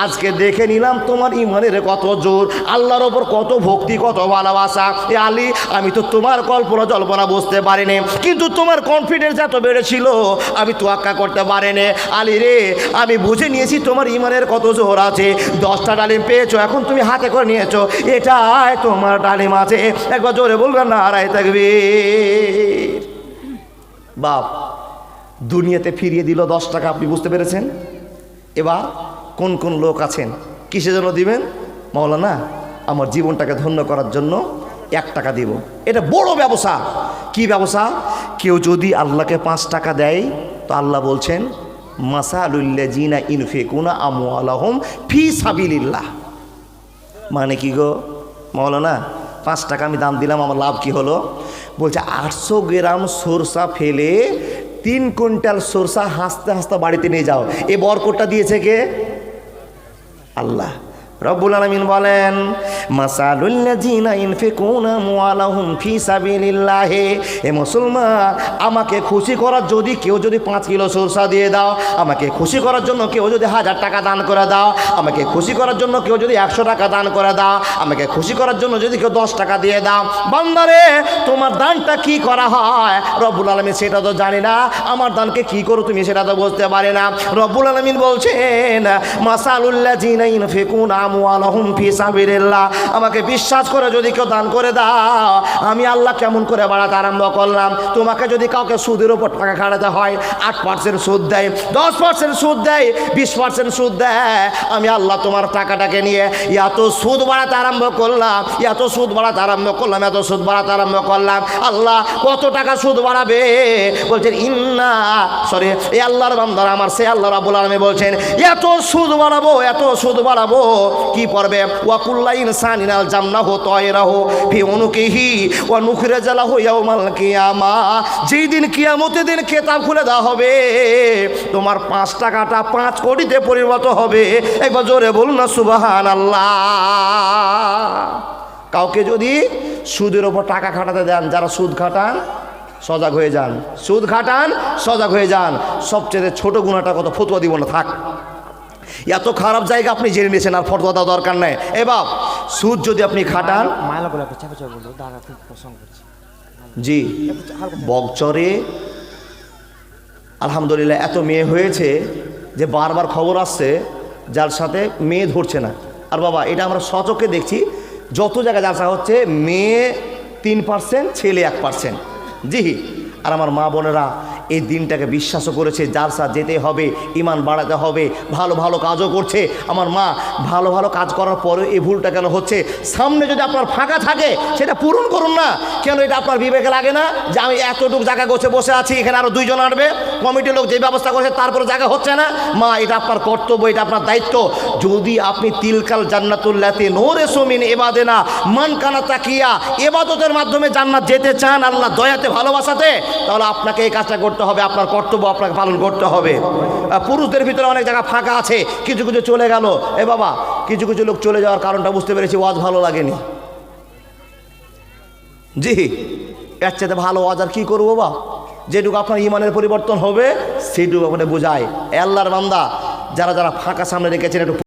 আজকে দেখে নিলাম তোমার ইমানের কত জোর, আল্লাহর ওপর কত ভক্তি, কত ভালোবাসা। এ আলী, আমি তো তোমার কল্পনা জল্পনা বুঝতে পারিনি, কিন্তু তোমার কনফিডেন্স এত বেড়েছিল আমি তোয়াক্কা করতে পারিনি। আলী রে, আমি বুঝে নিয়েছি তোমার ইমানের কত জোর আছে। 10টা ডালিম পেয়েছো, এখন তুমি হাতে করে নিয়েছো, এটাই তোমার ডালিম আছে। একবার জোরে বলবেন নারায়ে তাকবীর। বাপ দুনিয়াতে ফিরিয়ে দিল 10 টাকা, আপনি বুঝতে পেরেছেন? এবার কোন কোন লোক আছেন কিসের জন্য দিবেন? মাওলানা আমার জীবনটাকে ধন্য করার জন্য 1 টাকা দিব। এটা বড় ব্যবসা। কি ব্যবসা? কেউ যদি আল্লাহকে 5 টাকা দেয় তো আল্লাহ বলছেন, মাসালুল্লাযিনা ইনফিকুনা আমওয়ালাহুম ফি সাবিলিল্লাহ। মানে কি গো মাওলানা, 5 টাকা আমি দাম দিলাম, আমার লাভ কি হলো? বলছে 800 গ্রাম সরষা ফেলে 3 কুইন্টাল সরষা হাসতে হাসতে বাড়িতে নিয়ে যাও। এ বরকতটা দিয়েছে কে? আল্লাহ রব্বুল আলামিন বলেন, মাসালুল্লাযিনা ইনফিকুনা আমওয়ালাহুম ফি সাবিলিল্লাহ। এ মুসলমান, আমাকে খুশি করার যদি কেউ যদি 5 কিলো সরষা দিয়ে দাও, আমাকে খুশি করার জন্য কেউ যদি 1000 টাকা দান করে দাও, আমাকে খুশি করার জন্য কেউ যদি 100 টাকা দান করে দাও, আমাকে খুশি করার জন্য যদি কেউ 10 টাকা দিয়ে দাও, বান্দারে তোমার দানটা কি করা হয় রব্বুল আলামিন সেটা তো জানি না, আমার দানকে কি করো তুমি সেটা তো বুঝতে পারে না। রব্বুল আলামিন বলছেন, মাসালুল্লাযিনা ইনফিকুনা আমওয়ালাহুম ফি সাবিলিল্লাহ। আমাকে বিশ্বাস করে যদি কেউ দান করে দাও, আমি আল্লাহ কেমন করে বাড়াতে আরম্ভ করলাম। তোমাকে যদি কাউকে সুদের উপর টাকা খাটাতে হয়, 8% সুদ দেয়, 10% সুদ দেয়, 20% সুদ দেয়, আমি আল্লাহ তোমার টাকাটাকে নিয়ে এত সুদ বাড়াতে আরম্ভ করলাম, এত সুদ বাড়াতে আরম্ভ করলাম, এত সুদ বাড়াতে আরম্ভ করলাম। আল্লাহ কত টাকা সুদ বাড়াবে? বলছেন এই আল্লাহর বান্দারা আমার, সে আল্লাহ রাব্বুল আলামিন বলছেন, এত সুদ বাড়াবো, এত সুদ বাড়াবো। কি পড়বে? ওয়া কুল্লা ইনসানিন আলজামনাহু তায়রাহু ফি উনুকিহি ওয়া নুখরিজু লাহু ইয়াওমাল কিয়ামাহ। যেই দিন কিয়ামতের দিন কিতাব খুলে দেওয়া হবে, তোমার 5 টাকাটা 5 কোটিতে পরিণত হবে। একবার জোরে বলুন না সুবহানাল্লাহ। কাউকে যদি সুদের ওপর টাকা খাটাতে দেন, যারা সুদ খাটান সজাগ হয়ে যান, সুদ খাটান সজাগ হয়ে যান। সবচেয়ে ছোট গুণাটা কত, ফতোয়া দিব না, থাক। এত খারাপ জায়গা আপনি জেনে নিয়েছেন, আর ফতোয়া দেওয়া দরকার নেই। এবার সুদ যদি আপনি খাটান, জি বকচরে আলহামদুলিল্লাহ এত মেয়ে হয়েছে যে বারবার খবর আসছে যার সাথে মেয়ে ধরছে না। আর বাবা এটা আমরা সচক্ষে দেখছি, যত জায়গায় জালসা হচ্ছে মেয়ে 3%, ছেলে 1%। জি, আর আমার মা বোনেরা এই দিনটাকে বিশ্বাসও করেছে, জালসা যেতে হবে, ইমান বাড়াতে হবে, ভালো ভালো কাজও করছে। আমার মা ভালো ভালো কাজ করার পরেও এই ভুলটা কেন হচ্ছে? সামনে যদি আপনার ফাঁকা থাকে সেটা পূরণ করুন না। কেন এটা আপনার বিবেকে লাগে না যে আমি এতটুকু জায়গা বসে আছি, এখানে আরও 2 জন আসবে, কমিটির লোক যে ব্যবস্থা করেছে তারপরে জায়গা হচ্ছে না? মা এটা আপনার কর্তব্য, এটা আপনার দায়িত্ব। যদি আপনি তিলকাল জান্নাতুল্লাতি নূরে সুমিন ইবাদিনা মান কানা তাকিয়া, ইবাদতের মাধ্যমে জান্নাত যেতে চান আল্লাহ দয়াতে ভালোবাসাতে, তাহলে আপনাকে এই কাজটা করতে হবে, আপনার কর্তব্য আপনাকে পালন করতে হবে। পুরুষদের ভিতরে অনেক জায়গা ফাঁকা আছে, কিছু কিছু চলে গেল। এ বাবা, কিছু কিছু লোক চলে যাওয়ার কারণটা বুঝতে পেরেছি, ওয়াজ ভালো লাগেনি। জি, এর চাইতে ভালো ওয়াজ আর কি করবো বাবা? যেটুকু আপনার ইমানের পরিবর্তন হবে সেইটুকু আপনি বোঝায়। আল্লাহর বান্দা যারা যারা ফাঁকা সামনে রেখেছেন একটু